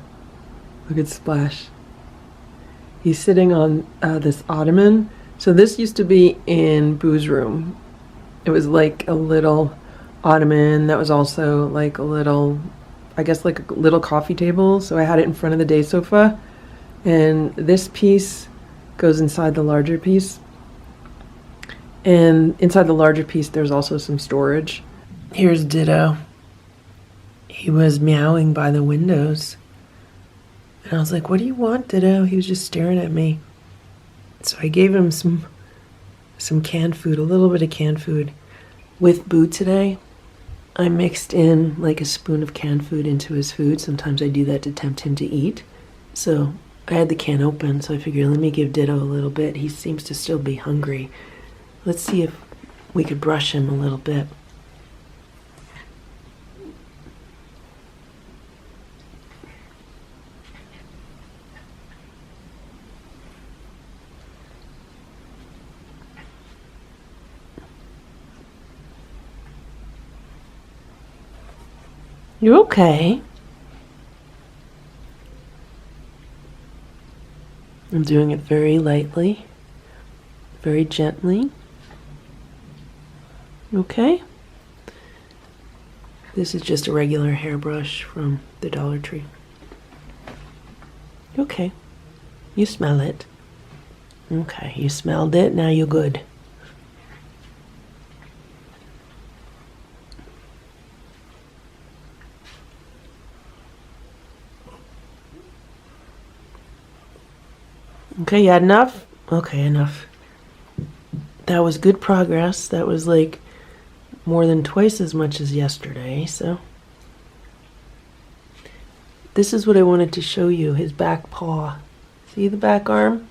Look at Splash. He's sitting on this ottoman. So this used to be in Boo's room. It was like a little ottoman that was also like a little, I guess like a little coffee table. So I had it in front of the day sofa. And this piece goes inside the larger piece. And inside the larger piece, there's also some storage. Here's Ditto. He was meowing by the windows. And I was like, what do you want, Ditto? He was just staring at me. So I gave him some canned food, a little bit of canned food. With Boo today, I mixed in like a spoon of canned food into his food. Sometimes I do that to tempt him to eat. So I had the can open, so I figured let me give Ditto a little bit. He seems to still be hungry. Let's see if we could brush him a little bit. You okay? I'm doing it very lightly, very gently. Okay? This is just a regular hairbrush from the Dollar Tree. Okay. You smell it. Okay, you smelled it, now you're good. Okay, you had enough? Okay, enough. That was good progress. That was like more than twice as much as yesterday, so. This is what I wanted to show you, his back paw. See the back arm?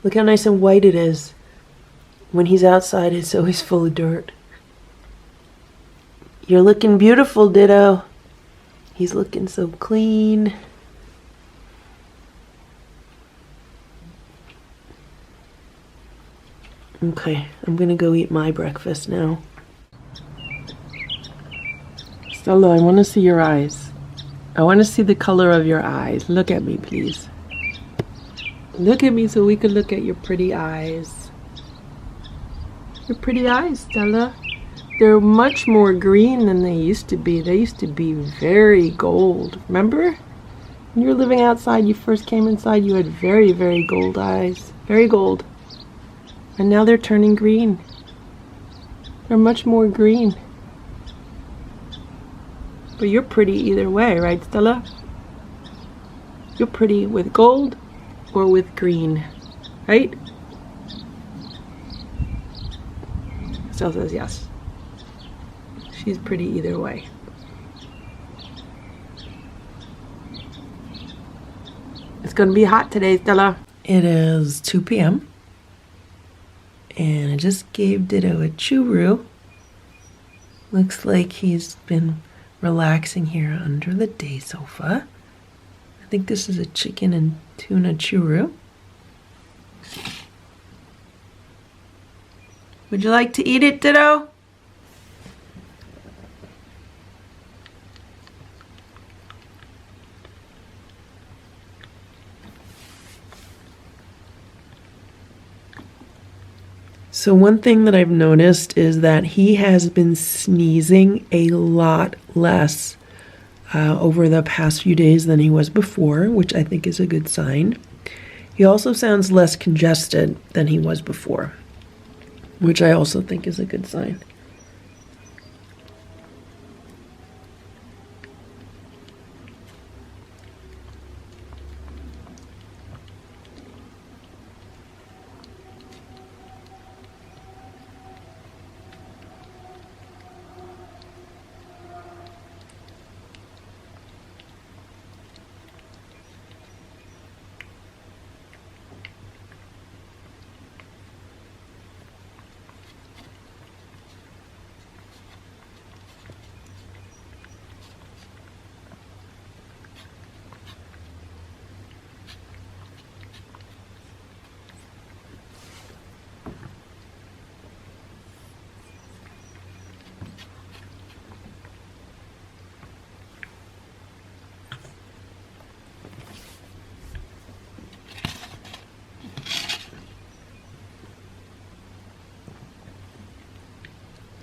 Look how nice and white it is. When he's outside, it's always full of dirt. You're looking beautiful, Ditto. He's looking so clean. Okay, I'm gonna go eat my breakfast now. Stella, I want to see your eyes. I want to see the color of your eyes. Look at me, please. Look at me so we can look at your pretty eyes. Your pretty eyes, Stella. They're much more green than they used to be. They used to be very gold. Remember? When you were living outside, you first came inside, you had very, very gold eyes. Very gold. And now they're turning green. They're much more green. But you're pretty either way, right, Stella? You're pretty with gold or with green, right? Stella says yes. She's pretty either way. It's gonna be hot today, Stella. It is 2 p.m. and I just gave Ditto a churro. Looks like he's been relaxing here under the day sofa. I think this is a chicken and tuna churro. Would you like to eat it, Ditto? So one thing that I've noticed is that he has been sneezing a lot less over the past few days than he was before, which I think is a good sign. He also sounds less congested than he was before, which I also think is a good sign.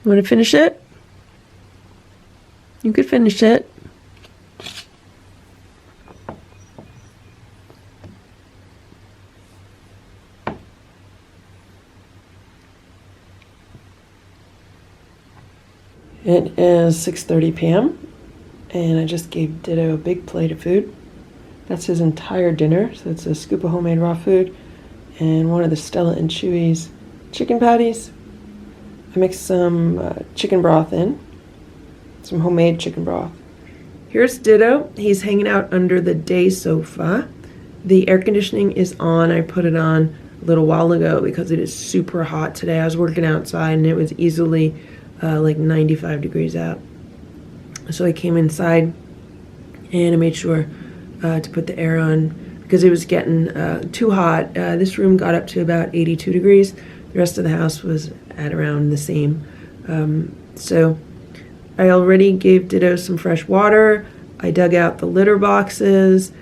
You want to finish it? You could finish it. It is 6:30 p.m. and I just gave Ditto a big plate of food. That's his entire dinner. So it's a scoop of homemade raw food and one of the Stella and Chewy's chicken patties. I mixed some chicken broth in, some homemade chicken broth. Here's Ditto. He's hanging out under the day sofa. The air conditioning is on. I put it on a little while ago because it is super hot today. I was working outside and it was easily like 95 degrees out. So I came inside and I made sure to put the air on because it was getting too hot. This room got up to about 82 degrees. The rest of the house was at around the same. So I already gave Ditto some fresh water. I dug out the litter boxes,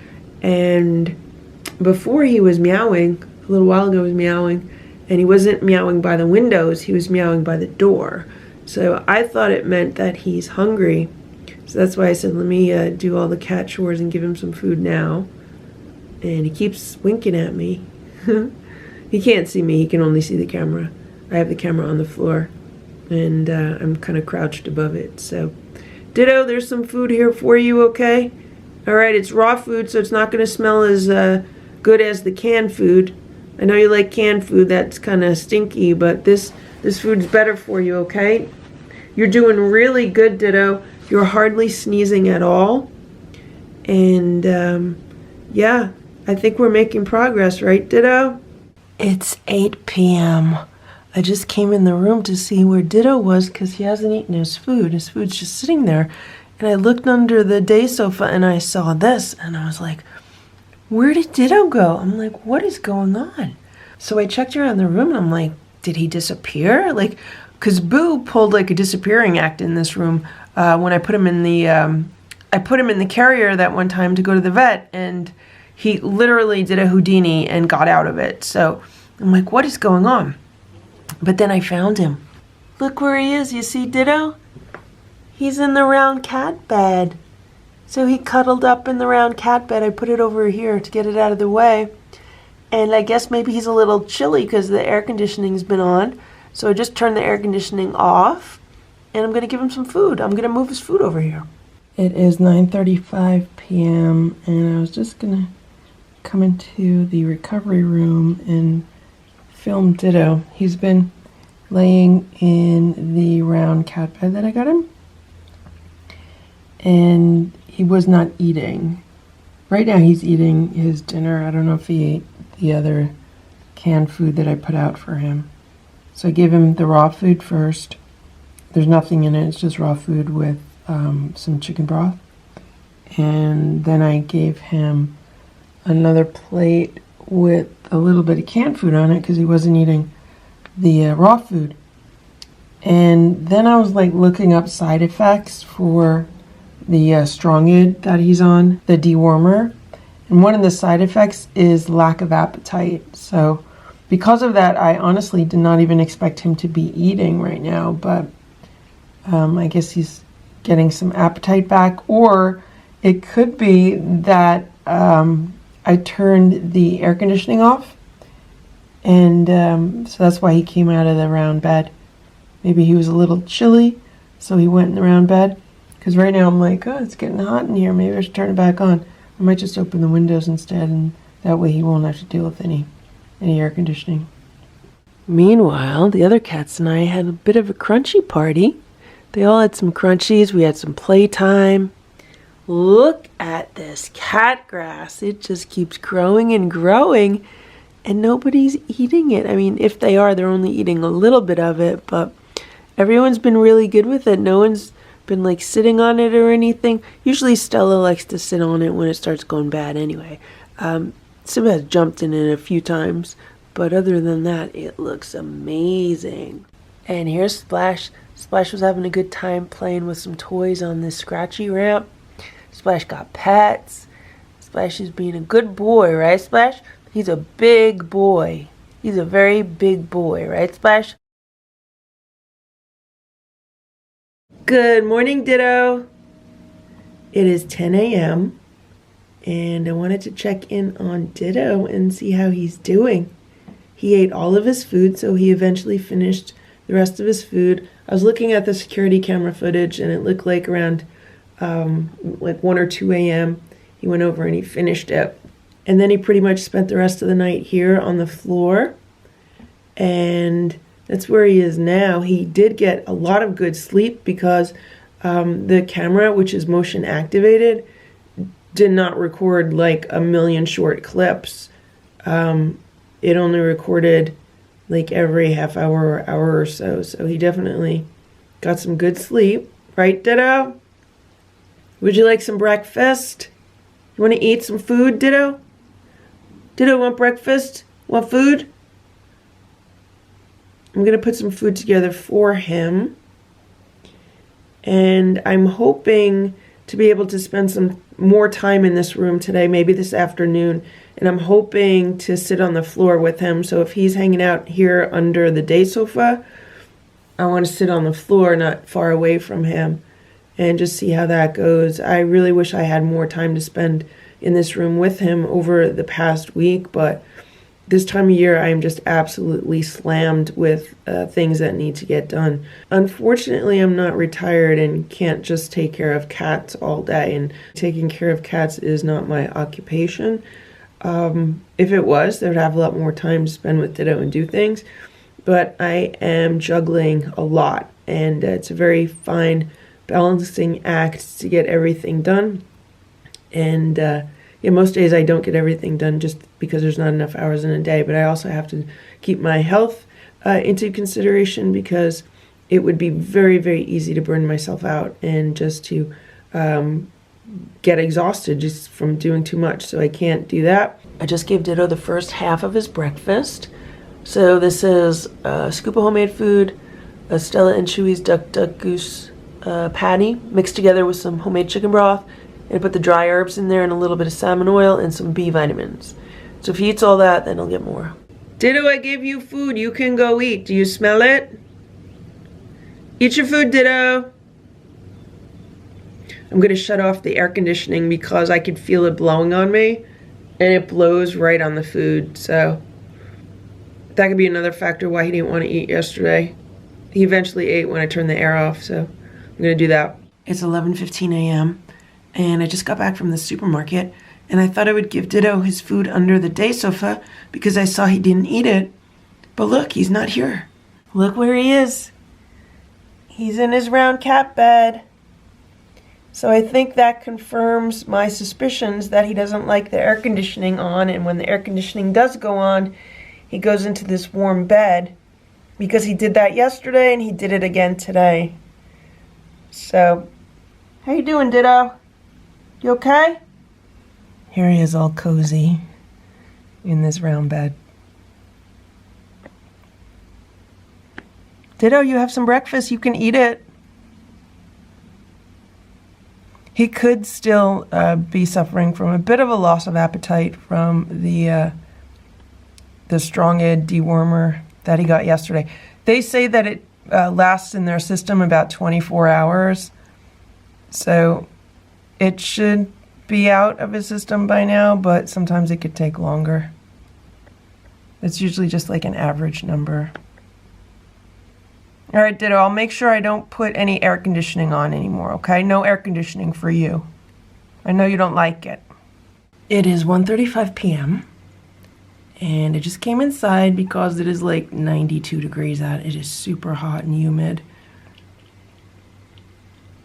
and before he was meowing, a little while ago he was meowing, and he wasn't meowing by the windows, he was meowing by the door. So I thought it meant that he's hungry. So that's why I said, let me do all the cat chores and give him some food now. And he keeps winking at me. He can't see me, he can only see the camera. I have the camera on the floor, and I'm kind of crouched above it. So, Ditto, there's some food here for you, okay? All right, it's raw food, so it's not going to smell as good as the canned food. I know you like canned food, that's kind of stinky, but this food's better for you, okay? You're doing really good, Ditto. You're hardly sneezing at all. And, yeah, I think we're making progress, right, Ditto? It's 8 p.m. I just came in the room to see where Ditto was because he hasn't eaten his food. His food's just sitting there. And I looked under the day sofa and I saw this and I was like, where did Ditto go? I'm like, what is going on? So I checked around the room and I'm like, did he disappear? Like, because Boo pulled like a disappearing act in this room when I put him in the carrier that one time to go to the vet, and he literally did a Houdini and got out of it. So I'm like, what is going on? But then I found him. Look where he is. You see Ditto? He's in the round cat bed. So he cuddled up in the round cat bed. I put it over here to get it out of the way. And I guess maybe he's a little chilly because the air conditioning's been on. So I just turned the air conditioning off. And I'm going to give him some food. I'm going to move his food over here. It is 9:35 p.m. and I was just going to come into the recovery room and film Ditto. He's been laying in the round cat bed that I got him. And he was not eating. Right now he's eating his dinner. I don't know if he ate the other canned food that I put out for him. So I gave him the raw food first. There's nothing in it, it's just raw food with some chicken broth. And then I gave him another plate with a little bit of canned food on it because he wasn't eating the raw food. And then I was like looking up side effects for the Strongid that he's on, the dewormer. And one of the side effects is lack of appetite. So because of that, I honestly did not even expect him to be eating right now, but I guess he's getting some appetite back, or it could be that I turned the air conditioning off, and so that's why he came out of the round bed. Maybe he was a little chilly, so he went in the round bed. Because right now I'm like, oh, it's getting hot in here. Maybe I should turn it back on. I might just open the windows instead, and that way he won't have to deal with any air conditioning. Meanwhile, the other cats and I had a bit of a crunchy party. They all had some crunchies. We had some playtime. Look at this cat grass. It just keeps growing and growing, and nobody's eating it. I mean, if they are, they're only eating a little bit of it, but everyone's been really good with it. No one's been like sitting on it or anything. Usually Stella likes to sit on it when it starts going bad anyway. Simba has jumped in it a few times, but other than that, it looks amazing. And here's Splash. Splash was having a good time playing with some toys on this scratchy ramp. Splash got pets. Splash is being a good boy, right, Splash? He's a big boy. He's a very big boy, right, Splash? Good morning, Ditto. It is 10 a.m. and I wanted to check in on Ditto and see how he's doing. He ate all of his food, so he eventually finished the rest of his food. I was looking at the security camera footage, and it looked like around like 1 or 2 a.m. he went over and he finished it. And then he pretty much spent the rest of the night here on the floor, and that's where he is now. He did get a lot of good sleep because the camera, which is motion activated, did not record like a million short clips. It only recorded like every half hour or hour or so. So he definitely got some good sleep. Right, Ditto? Would you like some breakfast? You want to eat some food, Ditto? Ditto, want breakfast? Want food? I'm going to put some food together for him. And I'm hoping to be able to spend some more time in this room today, maybe this afternoon. And I'm hoping to sit on the floor with him. So if he's hanging out here under the day sofa, I want to sit on the floor, not far away from him, and just see how that goes. I really wish I had more time to spend in this room with him over the past week, but this time of year I'm just absolutely slammed with things that need to get done. Unfortunately, I'm not retired and can't just take care of cats all day, and taking care of cats is not my occupation. If it was, they would have a lot more time to spend with Ditto and do things, but I am juggling a lot, and it's a very fine balancing act to get everything done. And yeah, most days I don't get everything done just because there's not enough hours in a day, but I also have to keep my health into consideration, because it would be very, very easy to burn myself out and just to get exhausted just from doing too much. So I can't do that. I just gave Ditto the first half of his breakfast. So this is a scoop of homemade food, a Stella and Chewy's duck goose patty mixed together with some homemade chicken broth, and I put the dry herbs in there and a little bit of salmon oil and some B vitamins. So if he eats all that, then he'll get more. Ditto, I gave you food. You can go eat. Do you smell it? Eat your food, Ditto. I'm going to shut off the air conditioning because I could feel it blowing on me, and it blows right on the food. So that could be another factor why he didn't want to eat yesterday. He eventually ate when I turned the air off, so I'm going to do that. It's 11:15 a.m. and I just got back from the supermarket, and I thought I would give Ditto his food under the day sofa because I saw he didn't eat it. But look, he's not here. Look where he is. He's in his round cat bed. So I think that confirms my suspicions that he doesn't like the air conditioning on, and when the air conditioning does go on, he goes into this warm bed, because he did that yesterday and he did it again today. So, how you doing, Ditto? You okay? Here he is all cozy in this round bed. Ditto, you have some breakfast. You can eat it. He could still be suffering from a bit of a loss of appetite from the strong ed dewormer that he got yesterday. They say that it lasts in their system about 24 hours. So it should be out of his system by now, but sometimes it could take longer. It's usually just like an average number. All right, Ditto, I'll make sure I don't put any air conditioning on anymore, okay? No air conditioning for you. I know you don't like it. It is 1:35 p.m. and I just came inside because it is like 92 degrees out. It is super hot and humid.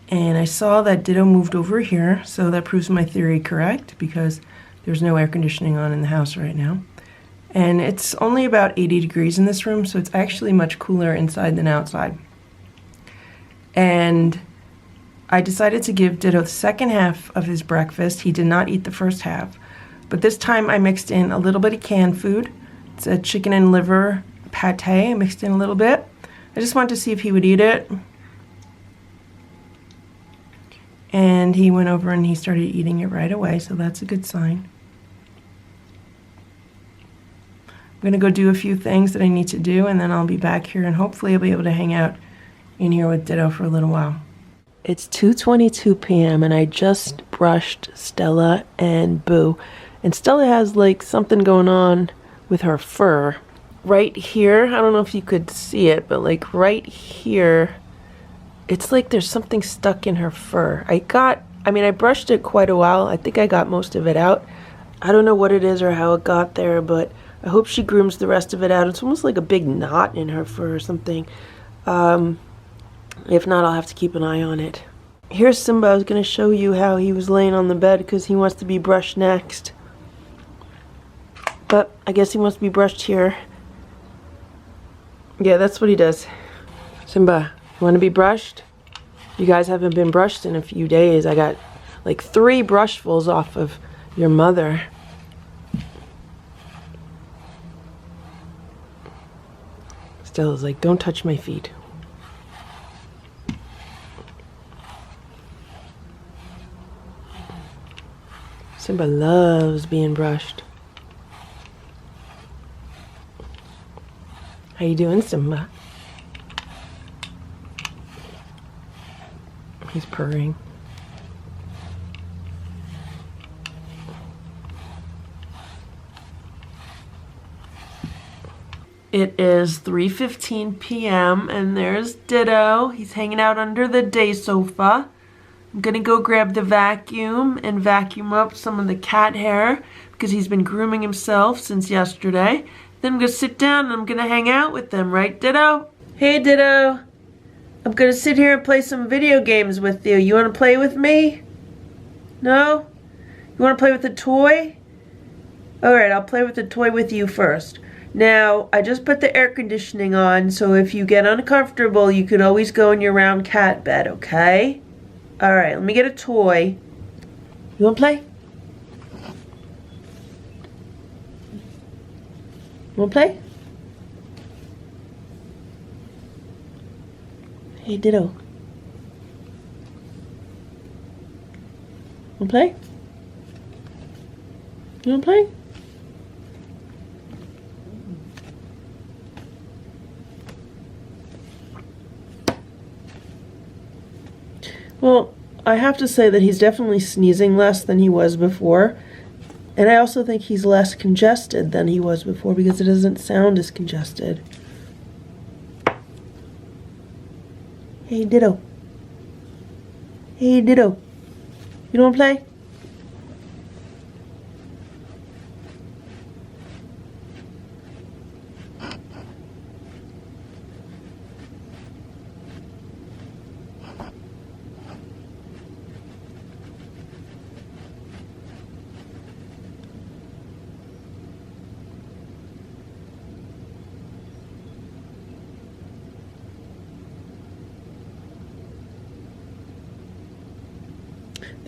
And I saw that Ditto moved over here, so that proves my theory correct because there's no air conditioning on in the house right now. And it's only about 80 degrees in this room, so it's actually much cooler inside than outside. And I decided to give Ditto the second half of his breakfast. He did not eat the first half. But this time I mixed in a little bit of canned food. It's a chicken and liver pate. I mixed in a little bit. I just wanted to see if he would eat it. And he went over and he started eating it right away, so that's a good sign. I'm going to go do a few things that I need to do, and then I'll be back here, and hopefully I'll be able to hang out in here with Ditto for a little while. It's 2:22 p.m. and I just brushed Stella and Boo. And Stella has like something going on with her fur. Right here, I don't know if you could see it, but like right here, it's like there's something stuck in her fur. I brushed it quite a while. I think I got most of it out. I don't know what it is or how it got there, but I hope she grooms the rest of it out. It's almost like a big knot in her fur or something. If not, I'll have to keep an eye on it. Here's Simba. I was going to show you how he was laying on the bed because he wants to be brushed next. But I guess he wants to be brushed here. Yeah, that's what he does. Simba, you want to be brushed? You guys haven't been brushed in a few days. I got like 3 brushfuls off of your mother. Stella's like, don't touch my feet. Simba loves being brushed. How you doing, Simba? He's purring. It is 3:15 p.m. and there's Ditto. He's hanging out under the day sofa. I'm gonna go grab the vacuum and vacuum up some of the cat hair because he's been grooming himself since yesterday. Then I'm gonna sit down and I'm gonna hang out with them, right, Ditto? Hey, Ditto. I'm gonna sit here and play some video games with you. You wanna play with me? No? You wanna play with the toy? Alright, I'll play with the toy with you first. Now, I just put the air conditioning on, so if you get uncomfortable, you can always go in your round cat bed, okay? Alright, let me get a toy. You wanna play? You wanna play? Hey, Ditto. Wanna play? You wanna play? Well, I have to say that he's definitely sneezing less than he was before. And I also think he's less congested than he was before because it doesn't sound as congested. Hey, Ditto. Hey, Ditto. You don't play?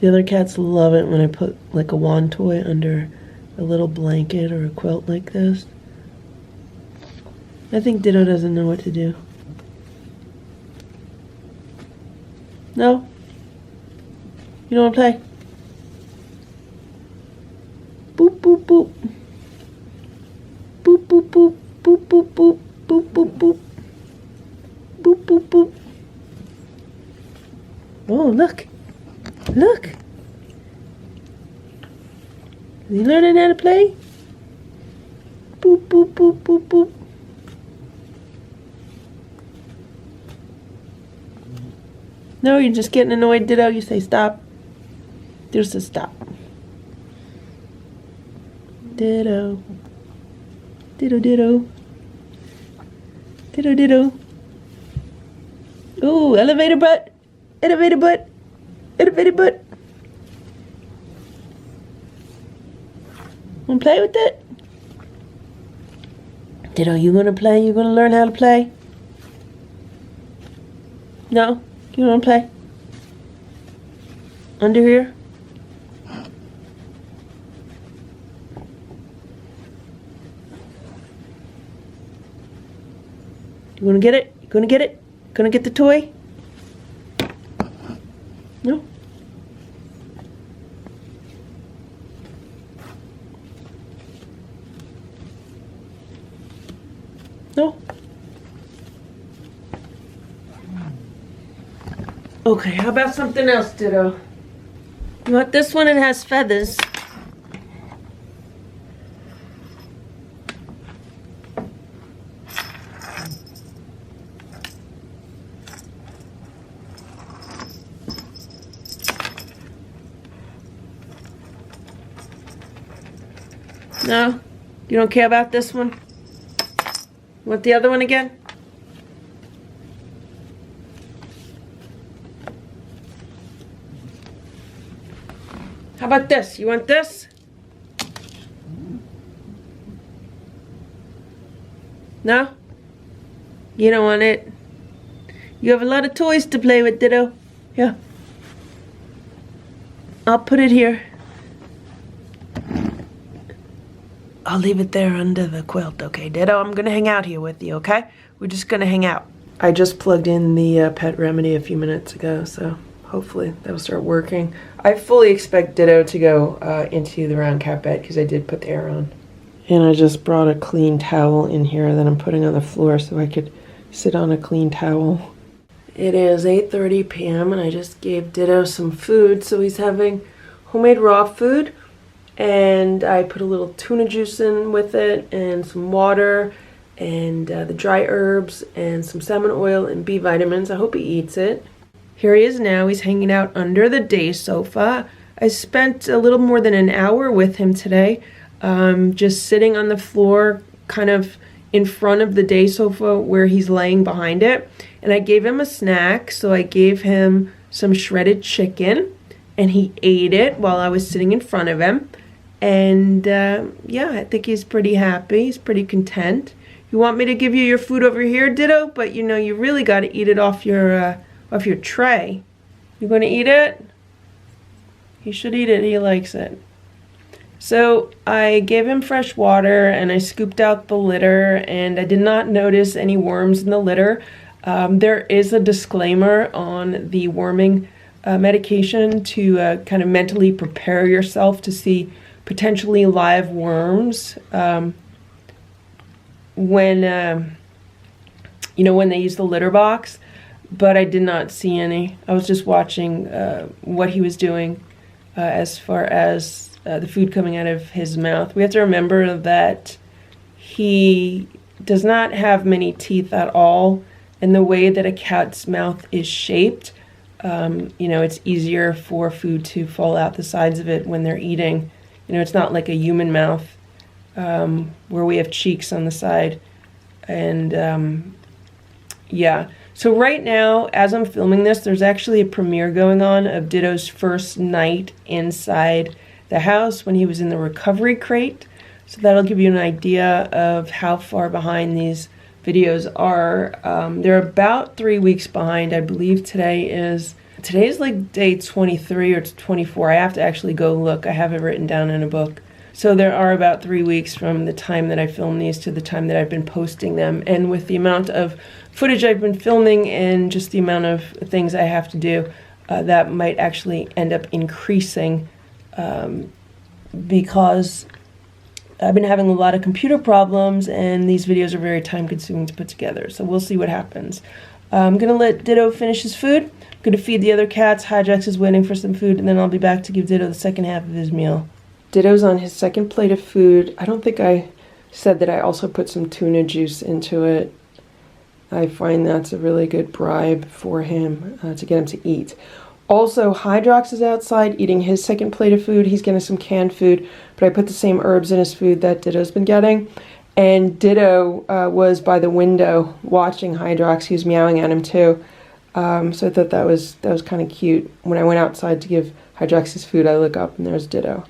The other cats love it when I put like a wand toy under a little blanket or a quilt like this. I think Ditto doesn't know what to do. No? You don't want to play? Boop, boop, boop. Boop, boop, boop. Boop, boop, boop. Boop, boop, boop. Boop, boop, boop. Oh, look. Look. Is he learning how to play? Boop, boop, boop, boop, boop. No, you're just getting annoyed, Ditto. You say stop. Ditto says stop. Ditto. Ditto, ditto. Ditto, ditto. Ooh, elevator butt. Elevator butt. Elevator butt. Wanna play with it? Ditto, you gonna play? You gonna learn how to play? No? You wanna play? Under here? You wanna get it? You gonna get it? Gonna get the toy? No? No? Okay, how about something else, Ditto? You want this one? It has feathers. No? You don't care about this one? You want the other one again? How about this? You want this? No? You don't want it? You have a lot of toys to play with, Ditto. Yeah. I'll put it here. I'll leave it there under the quilt, okay, Ditto? I'm gonna hang out here with you, okay? We're just gonna hang out. I just plugged in the pet remedy a few minutes ago, so hopefully that'll start working. I fully expect Ditto to go into the round cat bed because I did put the air on. And I just brought a clean towel in here that I'm putting on the floor so I could sit on a clean towel. It is 8:30 p.m. and I just gave Ditto some food, so he's having homemade raw food. And I put a little tuna juice in with it and some water and the dry herbs and some salmon oil and B vitamins. I hope he eats it. Here he is now. He's hanging out under the day sofa. I spent a little more than an hour with him today, just sitting on the floor kind of in front of the day sofa where he's laying behind it. And I gave him a snack, so I gave him some shredded chicken and he ate it while I was sitting in front of him. And yeah, I think he's pretty happy. He's pretty content. You want me to give you your food over here, Ditto? But you know, you really got to eat it off your tray. You going to eat it? He should eat it. He likes it. So I gave him fresh water and I scooped out the litter, and I did not notice any worms in the litter. There is a disclaimer on the worming medication to kind of mentally prepare yourself to see potentially live worms when they use the litter box, but I did not see any. I was just watching what he was doing as far as the food coming out of his mouth. We have to remember that he does not have many teeth at all, and the way that a cat's mouth is shaped, it's easier for food to fall out the sides of it when they're eating. It's not like a human mouth where we have cheeks on the side. And yeah. So right now, as I'm filming this, there's actually a premiere going on of Ditto's first night inside the house when he was in the recovery crate. So that'll give you an idea of how far behind these videos are. They're about 3 weeks behind. I believe today is Today's like day 23 or 24. I have to actually go look. I have it written down in a book. So there are about 3 weeks from the time that I filmed these to the time that I've been posting them. And with the amount of footage I've been filming and just the amount of things I have to do, that might actually end up increasing because I've been having a lot of computer problems and these videos are very time consuming to put together. So we'll see what happens. I'm going to let Ditto finish his food. I'm going to feed the other cats. Hydrox is waiting for some food, and then I'll be back to give Ditto the second half of his meal. Ditto's on his second plate of food. I don't think I said that I also put some tuna juice into it. I find that's a really good bribe for him to get him to eat. Also, Hydrox is outside eating his second plate of food. He's getting some canned food, but I put the same herbs in his food that Ditto's been getting. And Ditto was by the window watching Hydrox. He was meowing at him too. So I thought that was kind of cute. When I went outside to give Hydrox his food, I look up and there's Ditto.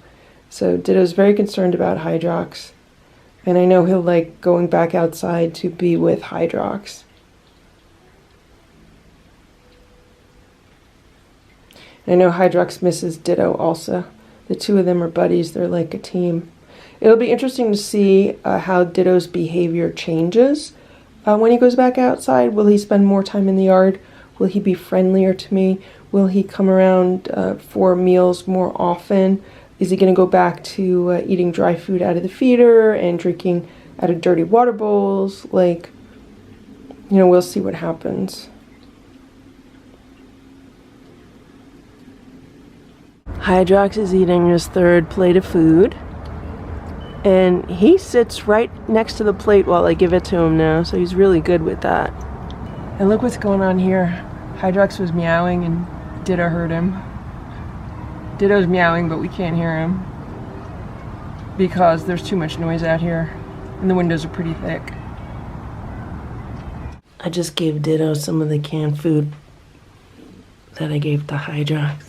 So Ditto's very concerned about Hydrox. And I know he'll like going back outside to be with Hydrox. I know Hydrox misses Ditto also. The two of them are buddies. They're like a team. It'll be interesting to see how Ditto's behavior changes when he goes back outside. Will he spend more time in the yard? Will he be friendlier to me? Will he come around for meals more often? Is he going to go back to eating dry food out of the feeder and drinking out of dirty water bowls? Like, you know, we'll see what happens. Hydrox is eating his third plate of food. And he sits right next to the plate while I give it to him now, so he's really good with that. And look what's going on here. Hydrox was meowing and Ditto heard him. Ditto's meowing, but we can't hear him because there's too much noise out here and the windows are pretty thick. I just gave Ditto some of the canned food that I gave to Hydrox.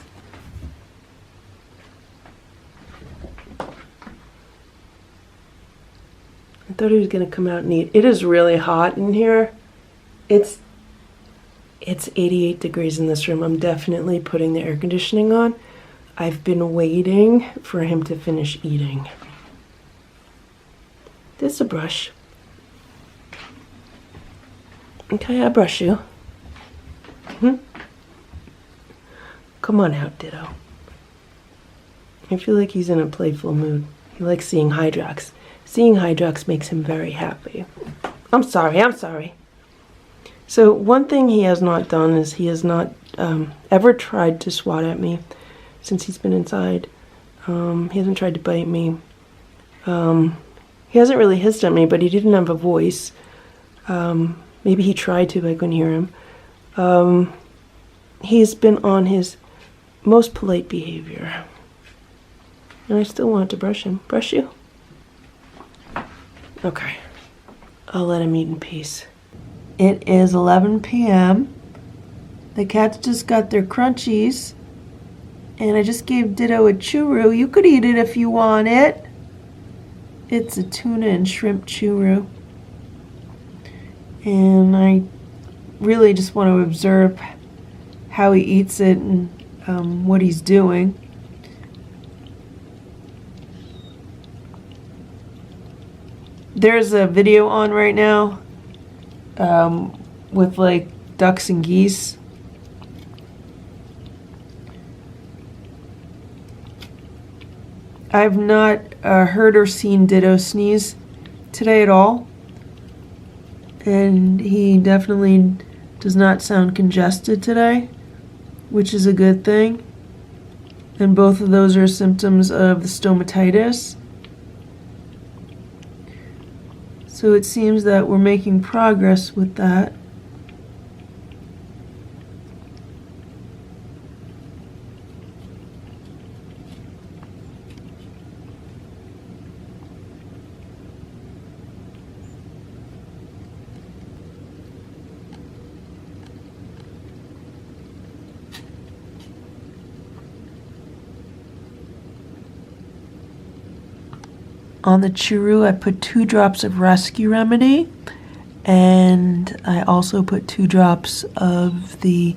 I thought he was going to come out and eat. It is really hot in here. It's 88 degrees in this room. I'm definitely putting the air conditioning on. I've been waiting for him to finish eating. This is a brush. Okay, I brush you. Come on out, Ditto. I feel like he's in a playful mood. He likes seeing Hydrox. Seeing Hydrox makes him very happy. I'm sorry. So one thing he has not done is he has not ever tried to swat at me since he's been inside. He hasn't tried to bite me. He hasn't really hissed at me, but he didn't have a voice. Maybe he tried to, but I couldn't hear him. He's been on his most polite behavior. And I still want to brush him. Brush you? Okay. I'll let him eat in peace. It is 11 p.m. The cats just got their crunchies. And I just gave Ditto a churro. You could eat it if you want it. It's a tuna and shrimp churro. And I really just want to observe how he eats it and what he's doing. There's a video on right now with like ducks and geese. I've not heard or seen Ditto sneeze today at all. And he definitely does not sound congested today, which is a good thing. And both of those are symptoms of the stomatitis. So it seems that we're making progress with that. On the churro, I put 2 drops of Rescue Remedy, and I also put 2 drops of the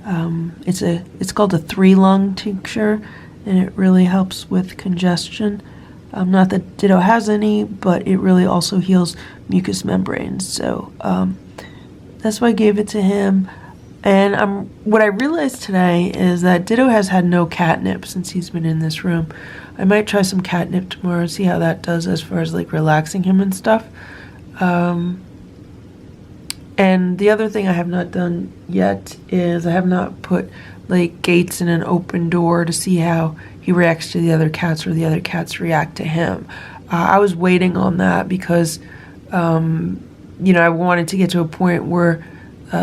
It's called a 3-lung tincture, and it really helps with congestion. Not that Ditto has any, but it really also heals mucous membranes. So that's why I gave it to him. And what I realized today is that Ditto has had no catnip since he's been in this room. I might try some catnip tomorrow and see how that does as far as like relaxing him and stuff. And the other thing I have not done yet is I have not put like gates in an open door to see how he reacts to the other cats or the other cats react to him. I was waiting on that because, I wanted to get to a point where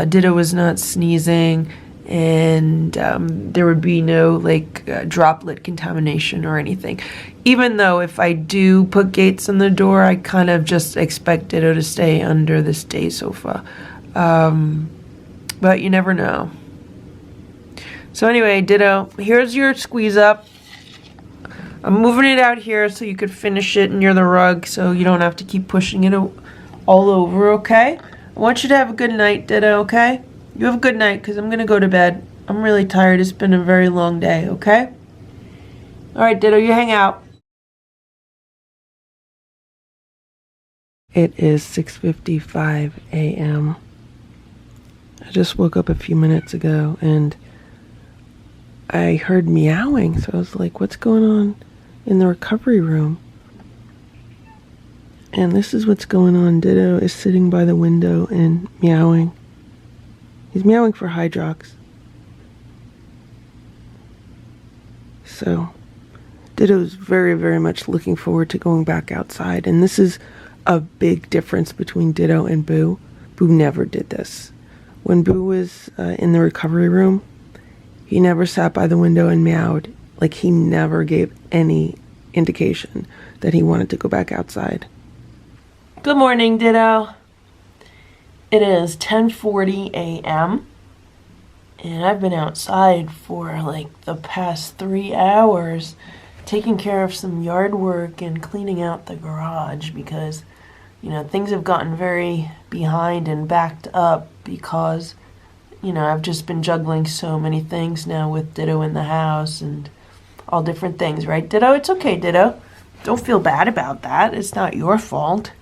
Ditto was not sneezing and there would be no like droplet contamination or anything. Even though if I do put gates on the door, I kind of just expect Ditto to stay under this day sofa. But you never know. So anyway, Ditto, here's your squeeze up. I'm moving it out here so you could finish it near the rug so you don't have to keep pushing it all over, okay? I want you to have a good night, Ditto, okay? You have a good night because I'm going to go to bed. I'm really tired. It's been a very long day, okay? All right, Ditto, you hang out. It is 6:55 a.m. I just woke up a few minutes ago and I heard meowing, so I was like, what's going on in the recovery room? And this is what's going on. Ditto is sitting by the window and meowing. He's meowing for Hydrox. So Ditto's very, very much looking forward to going back outside. And this is a big difference between Ditto and Boo. Boo never did this. When Boo was in the recovery room, he never sat by the window and meowed. Like, he never gave any indication that he wanted to go back outside. Good morning, Ditto. It is 10:40 a.m. and I've been outside for like the past 3 hours taking care of some yard work and cleaning out the garage because, things have gotten very behind and backed up because, I've just been juggling so many things now with Ditto in the house and all different things, right, Ditto? It's okay, Ditto. Don't feel bad about that. It's not your fault.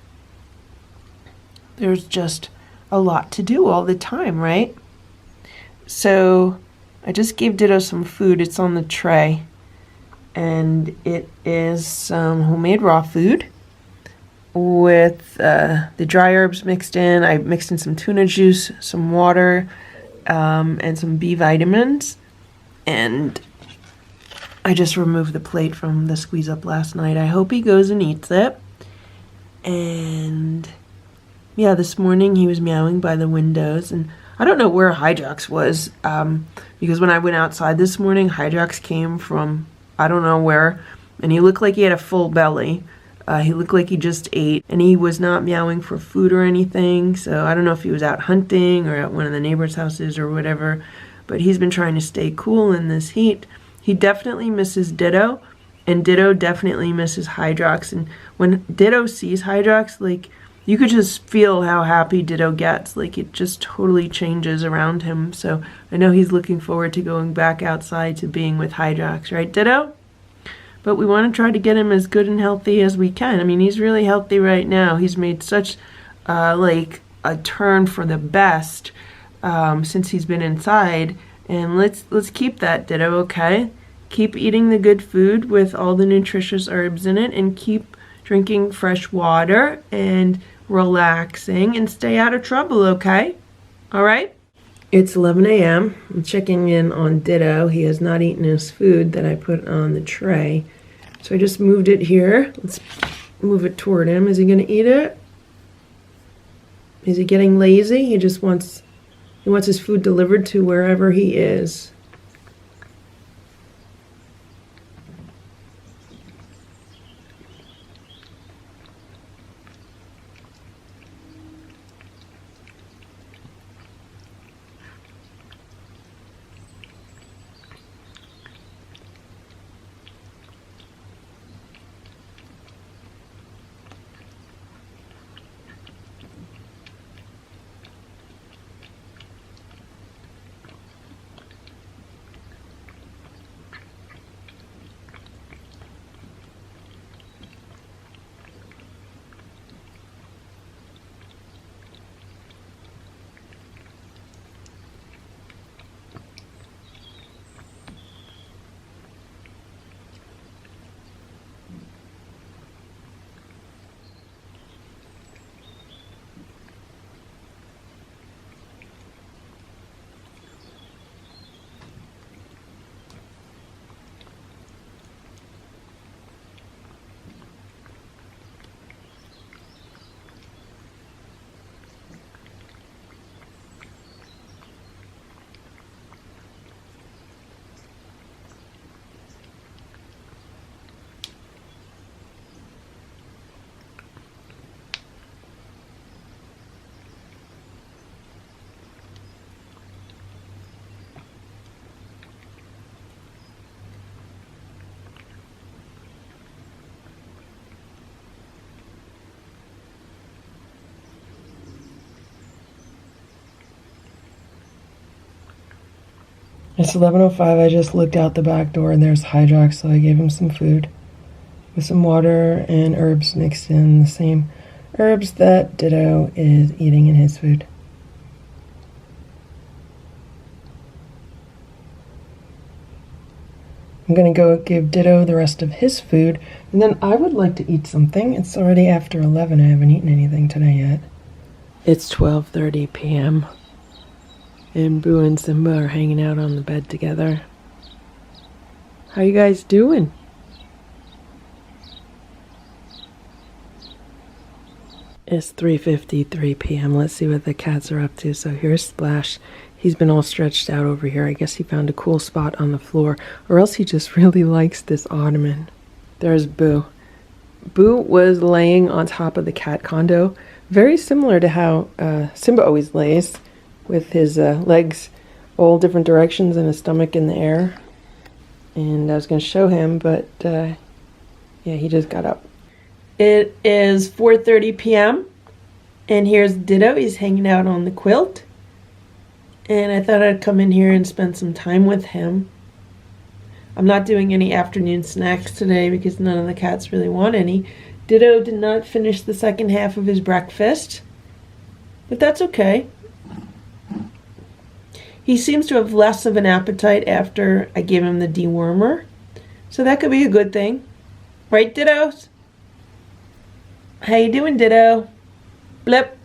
There's just a lot to do all the time, right? So I just gave Ditto some food. It's on the tray. And it is some homemade raw food with the dry herbs mixed in. I mixed in some tuna juice, some water, and some B vitamins. And I just removed the plate from the squeeze up last night. I hope he goes and eats it. And yeah, this morning he was meowing by the windows, and I don't know where Hydrox was, because when I went outside this morning, Hydrox came from I don't know where, and he looked like he had a full belly. He looked like he just ate, and he was not meowing for food or anything, so I don't know if he was out hunting or at one of the neighbors' houses or whatever, but he's been trying to stay cool in this heat. He definitely misses Ditto, and Ditto definitely misses Hydrox, and when Ditto sees Hydrox, like, you could just feel how happy Ditto gets. Like, it just totally changes around him. So I know he's looking forward to going back outside to being with Hydrox, right, Ditto? But we want to try to get him as good and healthy as we can. I mean, he's really healthy right now. He's made such like a turn for the best since he's been inside. And let's keep that, Ditto, okay? Keep eating the good food with all the nutritious herbs in it, and keep drinking fresh water and relaxing, and stay out of trouble, okay? All right? It's 11 a.m. I'm checking in on Ditto. He has not eaten his food that I put on the tray. So I just moved it here. Let's move it toward him. Is he going to eat it? Is he getting lazy? He wants his food delivered to wherever he is. It's 11:05. I just looked out the back door and there's Hydrox, so I gave him some food with some water and herbs mixed in, the same herbs that Ditto is eating in his food. I'm gonna go give Ditto the rest of his food, and then I would like to eat something. It's already after 11. I haven't eaten anything today yet. It's 12:30 p.m. and Boo and Simba are hanging out on the bed together. How you guys doing? It's 3:53 p.m. Let's see what the cats are up to. So here's Splash. He's been all stretched out over here. I guess he found a cool spot on the floor, or else he just really likes this ottoman. There's Boo. Boo was laying on top of the cat condo, very similar to how Simba always lays, with his legs all different directions and his stomach in the air. And I was going to show him, but yeah, he just got up. It is 4:30 p.m. and here's Ditto. He's hanging out on the quilt. And I thought I'd come in here and spend some time with him. I'm not doing any afternoon snacks today because none of the cats really want any. Ditto did not finish the second half of his breakfast, but that's okay. He seems to have less of an appetite after I gave him the dewormer, so that could be a good thing. Right, Dittos? How you doing, Ditto? Blip.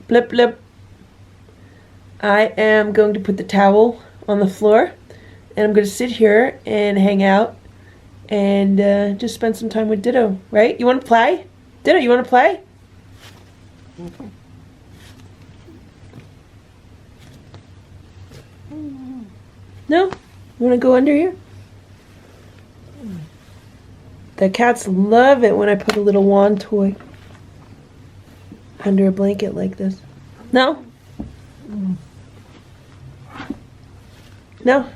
Blip, blip. I am going to put the towel on the floor, and I'm going to sit here and hang out and just spend some time with Ditto, right? You want to play? Ditto, you want to play? No? You want to go under here? The cats love it when I put a little wand toy under a blanket like this. No? No?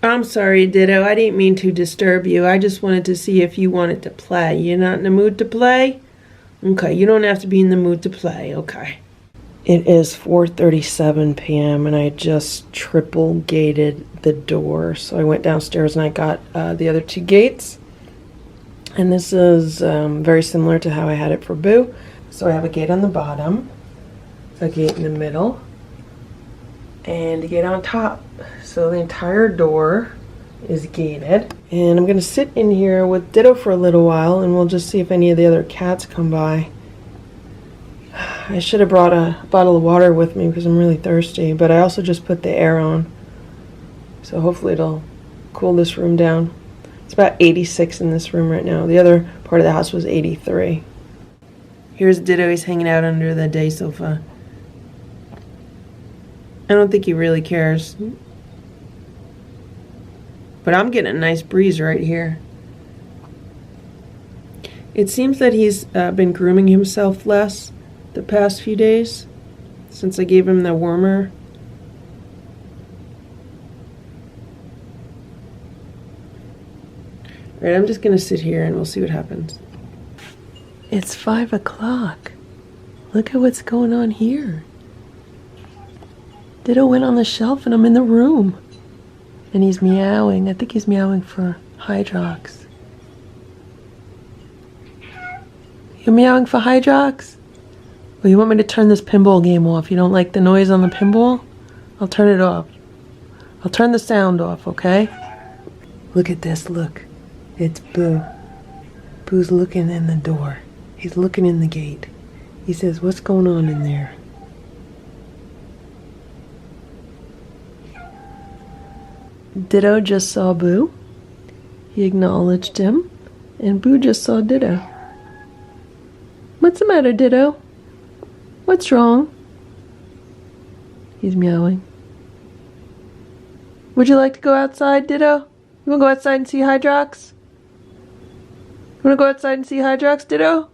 I'm sorry, Ditto. I didn't mean to disturb you. I just wanted to see if you wanted to play. You're not in the mood to play? Okay, you don't have to be in the mood to play. Okay. It is 4:37 p.m. and I just triple gated the door. So I went downstairs and I got the other two gates. And this is very similar to how I had it for Boo. So I have a gate on the bottom, a gate in the middle, and a gate on top. So the entire door is gated. And I'm going to sit in here with Ditto for a little while, and we'll just see if any of the other cats come by. I should have brought a bottle of water with me because I'm really thirsty, but I also just put the air on. So hopefully it'll cool this room down. It's about 86 in this room right now. The other part of the house was 83. Here's Ditto. He's hanging out under the day sofa. I don't think he really cares. But I'm getting a nice breeze right here. It seems that he's been grooming himself less the past few days since I gave him the warmer. All right, I'm just going to sit here and we'll see what happens. It's 5 o'clock. Look at what's going on here. Ditto went on the shelf and I'm in the room. And he's meowing. I think he's meowing for Hydrox. You meowing for Hydrox? Well, you want me to turn this pinball game off? You don't like the noise on the pinball? I'll turn it off. I'll turn the sound off, okay? Look at this, look. It's Boo. Boo's looking in the door. He's looking in the gate. He says, what's going on in there? Ditto just saw Boo. He acknowledged him. And Boo just saw Ditto. What's the matter, Ditto? What's wrong? He's meowing. Would you like to go outside, Ditto? You want to go outside and see Hydrox? You want to go outside and see Hydrox, Ditto?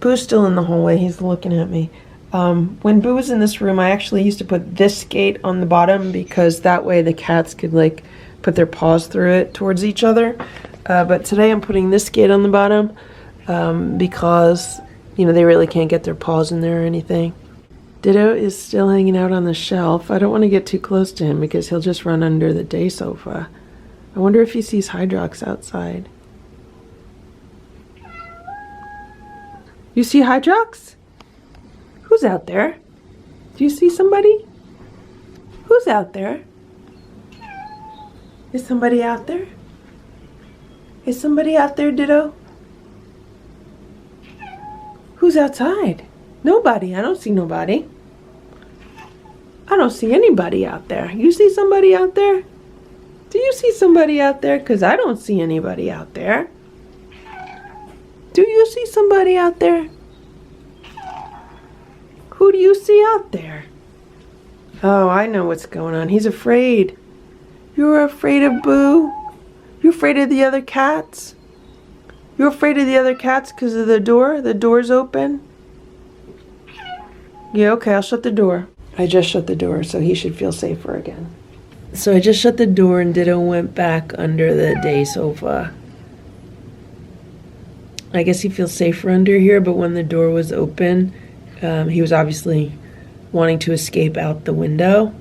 Boo's still in the hallway. He's looking at me. When Boo was in this room, I actually used to put this gate on the bottom because that way the cats could like put their paws through it towards each other. But today I'm putting this gate on the bottom because you know, they really can't get their paws in there or anything. Ditto is still hanging out on the shelf. I don't want to get too close to him because he'll just run under the day sofa. I wonder if he sees Hydrox outside. You see Hydrox? Who's out there? Do you see somebody? Who's out there? Is somebody out there? Is somebody out there, Ditto? Who's outside? Nobody. I don't see nobody. I don't see anybody out there. You see somebody out there? Do you see somebody out there? Because I don't see anybody out there. Do you see somebody out there? Who do you see out there? Oh, I know what's going on. He's afraid. You're afraid of Boo? You're afraid of the other cats? You're afraid of the other cats because of the door? The door's open? Yeah, okay, I'll shut the door. I just shut the door, so he should feel safer again. So I just shut the door and Ditto went back under the day sofa. I guess he feels safer under here, but when the door was open, he was obviously wanting to escape out the window.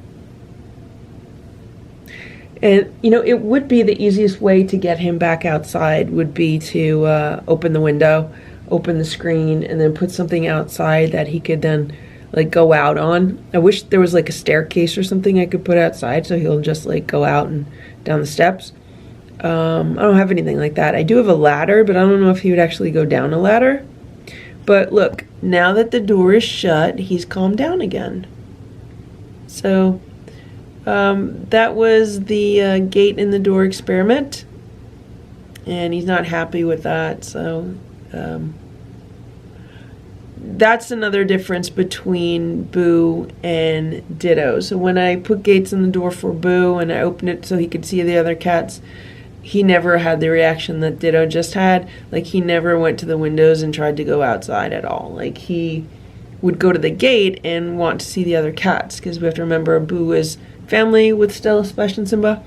And, you know, it would be the easiest way to get him back outside would be to open the window, open the screen, and then put something outside that he could then, like, go out on. I wish there was, like, a staircase or something I could put outside so he'll just, like, go out and down the steps. I don't have anything like that. I do have a ladder, but I don't know if he would actually go down a ladder. But look, now that the door is shut, he's calmed down again. So that was the gate in the door experiment, and he's not happy with that. So that's another difference between Boo and Ditto. So when I put gates in the door for Boo and I opened it so he could see the other cats, he never had the reaction that Ditto just had. Like, he never went to the windows and tried to go outside at all. Like, he would go to the gate and want to see the other cats, because we have to remember Boo is family with Stella, Splash and Simba,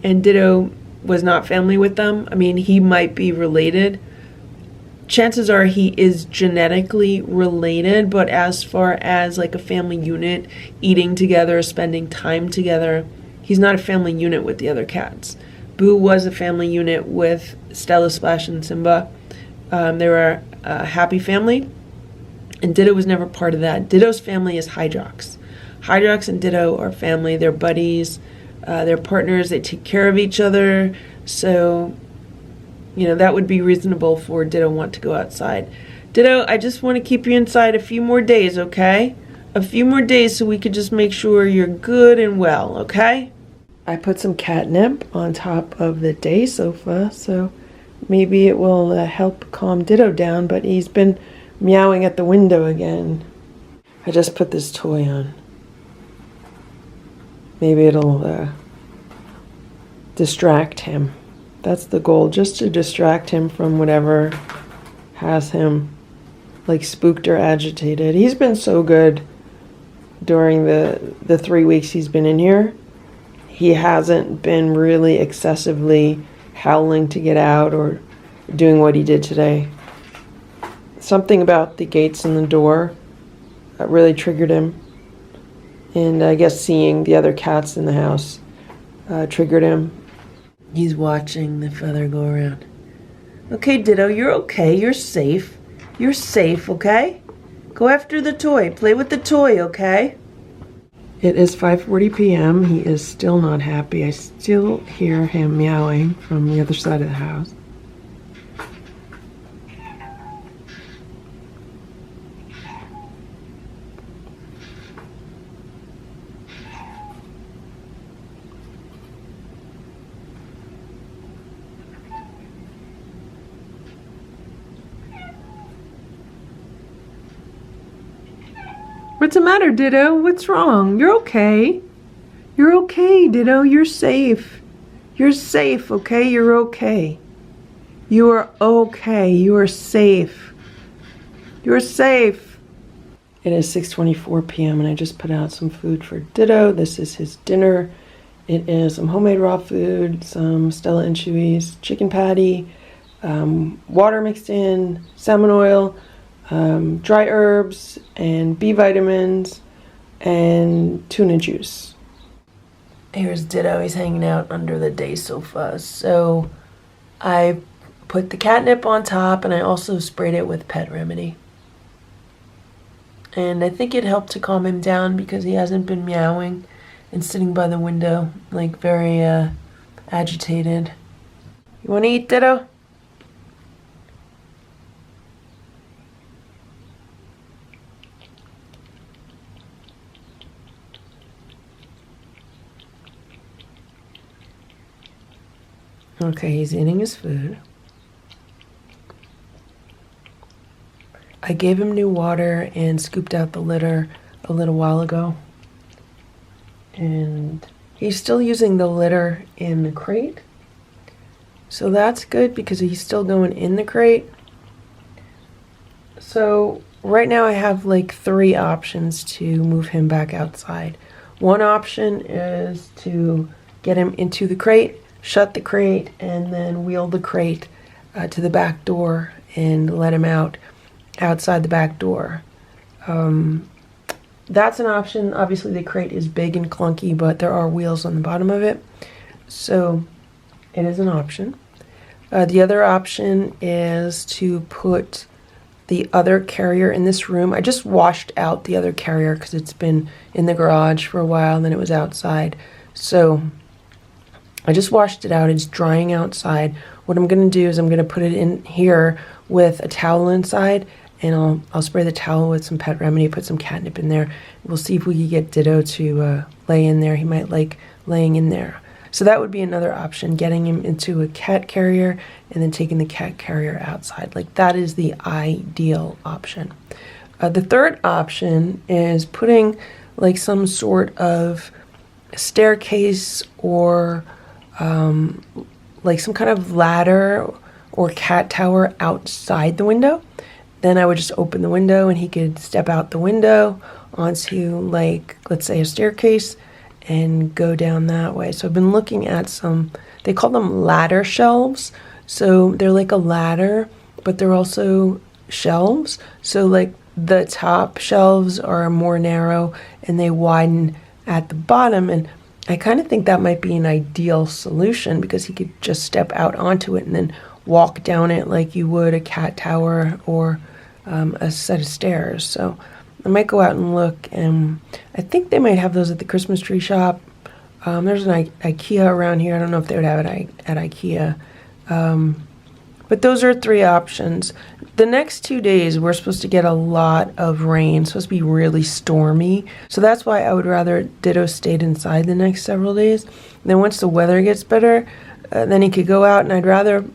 and Ditto was not family with them. I mean, he might be related. Chances are he is genetically related, but as far as like a family unit, eating together, spending time together, he's not a family unit with the other cats. Boo was a family unit with Stella, Splash, and Simba. They were a happy family, and Ditto was never part of that. Ditto's family is Hydrox. Hydrox and Ditto are family. They're buddies. They're partners. They take care of each other. So, you know, that would be reasonable for Ditto want to go outside. Ditto, I just want to keep you inside a few more days, okay? A few more days so we could just make sure you're good and well, okay? I put some catnip on top of the day sofa, so maybe it will help calm Ditto down, but he's been meowing at the window again. I just put this toy on. Maybe it'll distract him. That's the goal, just to distract him from whatever has him like spooked or agitated. He's been so good during the 3 weeks he's been in here. He hasn't been really excessively howling to get out or doing what he did today. Something about the gates and the door really triggered him. And I guess seeing the other cats in the house triggered him. He's watching the feather go around. Okay, Ditto, you're okay. You're safe. You're safe, okay? Go after the toy. Play with the toy, okay? It is 5:40 p.m. He is still not happy. I still hear him meowing from the other side of the house. What's the matter, Ditto? What's wrong? You're okay. You're okay, Ditto. You're safe. You're safe, okay? You're okay. You are okay. You are safe. You're safe. It is 6:24 p.m. and I just put out some food for Ditto. This is his dinner. It is some homemade raw food, some Stella and Chewy's chicken patty, water mixed in, salmon oil, dry herbs and B vitamins and tuna juice. Here's Ditto. He's hanging out under the day sofa. So I put the catnip on top and I also sprayed it with Pet Remedy. And I think it helped to calm him down because he hasn't been meowing and sitting by the window, like very agitated. You want to eat, Ditto? Okay, he's eating his food. I gave him new water and scooped out the litter a little while ago. And he's still using the litter in the crate. So that's good because he's still going in the crate. So right now I have like 3 options to move him back outside. One option is to get him into the crate, shut the crate, and then wheel the crate to the back door and let him out outside the back door. That's an option. Obviously the crate is big and clunky, but there are wheels on the bottom of it, so it is an option. The other option is to put the other carrier in this room. I just washed out the other carrier because it's been in the garage for a while and then it was outside, so I just washed it out. It's drying outside. What I'm going to do is I'm going to put it in here with a towel inside, and I'll spray the towel with some Pet Remedy, put some catnip in there. We'll see if we can get Ditto to lay in there. He might like laying in there. So that would be another option, getting him into a cat carrier and then taking the cat carrier outside. Like, that is the ideal option. The third option is putting like some sort of staircase or like some kind of ladder or cat tower outside the window. Then I would just open the window and he could step out the window onto, like, let's say a staircase and go down that way. So I've been looking at some, they call them ladder shelves. So they're like a ladder, but they're also shelves. So like the top shelves are more narrow and they widen at the bottom, and I kind of think that might be an ideal solution because he could just step out onto it and then walk down it like you would a cat tower or a set of stairs. So I might go out and look, and I think they might have those at the Christmas tree shop. There's an IKEA around here. I don't know if they would have it at IKEA. But those are 3 options. The next 2 days, we're supposed to get a lot of rain. It's supposed to be really stormy. So that's why I would rather Ditto stayed inside the next several days. And then once the weather gets better, then he could go out, and I'd rather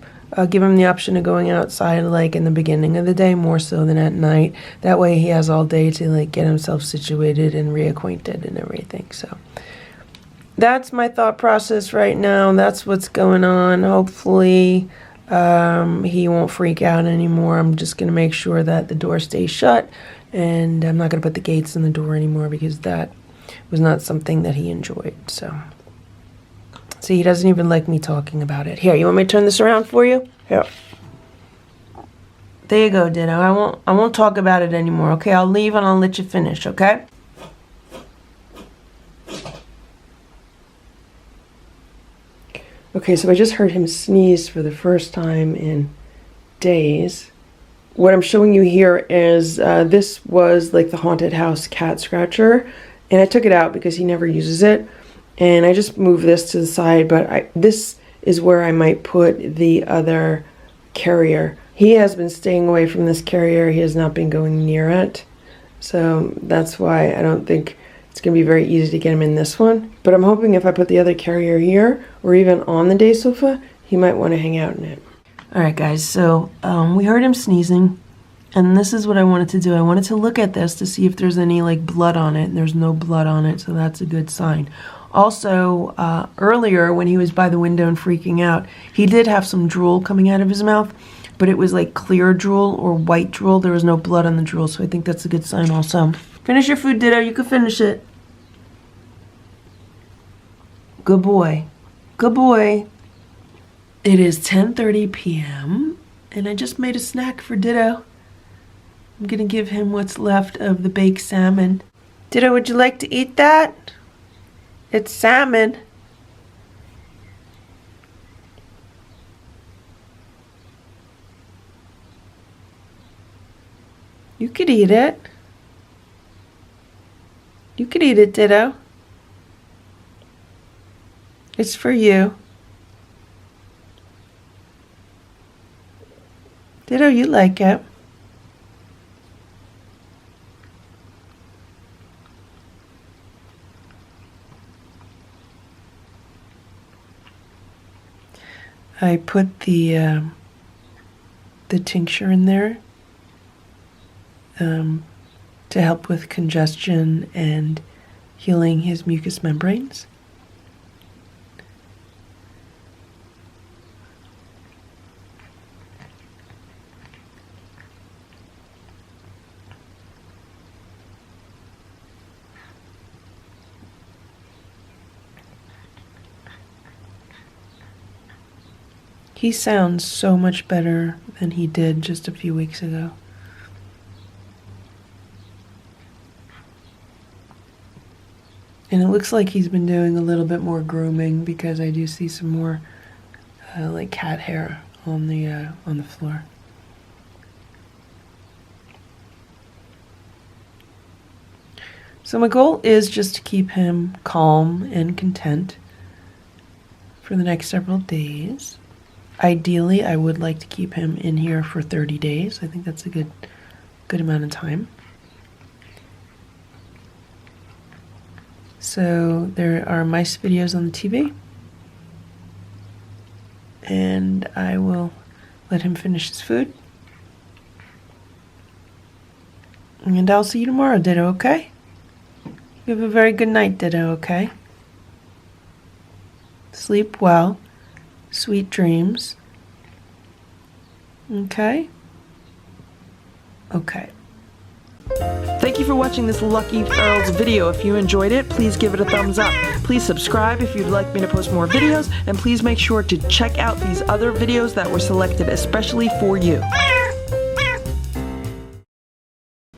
give him the option of going outside like in the beginning of the day more so than at night. That way he has all day to like get himself situated and reacquainted and everything. So that's my thought process right now. That's what's going on. Hopefully he won't freak out anymore. I'm just going to make sure that the door stays shut, and I'm not going to put the gates in the door anymore because that was not something that he enjoyed. So see, he doesn't even like me talking about it. Here, you want me to turn this around for you? Here. There you go, Ditto. I won't talk about it anymore, okay? I'll leave and I'll let you finish, okay? Okay, so I just heard him sneeze for the first time in days. What I'm showing you here is this was like the haunted house cat scratcher, and I took it out because he never uses it. And I just moved this to the side, but this is where I might put the other carrier. He has been staying away from this carrier. He has not been going near it. So that's why I don't think it's going to be very easy to get him in this one. But I'm hoping if I put the other carrier here, or even on the day sofa, he might want to hang out in it. Alright guys, so we heard him sneezing. And this is what I wanted to do. I wanted to look at this to see if there's any like blood on it. And there's no blood on it, so that's a good sign. Also, earlier when he was by the window and freaking out, he did have some drool coming out of his mouth, but it was like clear drool or white drool. There was no blood on the drool, so I think that's a good sign also. Finish your food, Ditto. You can finish it. Good boy. Good boy. It is 10:30 p.m. and I just made a snack for Ditto. I'm gonna give him what's left of the baked salmon. Ditto, would you like to eat that? It's salmon. You could eat it. You could eat it, Ditto. It's for you. Ditto, you like it. I put the tincture in there to help with congestion and healing his mucous membranes. He sounds so much better than he did just a few weeks ago. And it looks like he's been doing a little bit more grooming because I do see some more like cat hair on the floor. So my goal is just to keep him calm and content for the next several days. Ideally, I would like to keep him in here for 30 days. I think that's a good amount of time. So there are mice videos on the TV. And I will let him finish his food. And I'll see you tomorrow, Ditto, okay? You have a very good night, Ditto, okay? Sleep well. Sweet dreams. Okay? Okay. Thank you for watching this Lucky Earls video. If you enjoyed it, please give it a thumbs up. Please subscribe if you'd like me to post more videos, and please make sure to check out these other videos that were selected especially for you.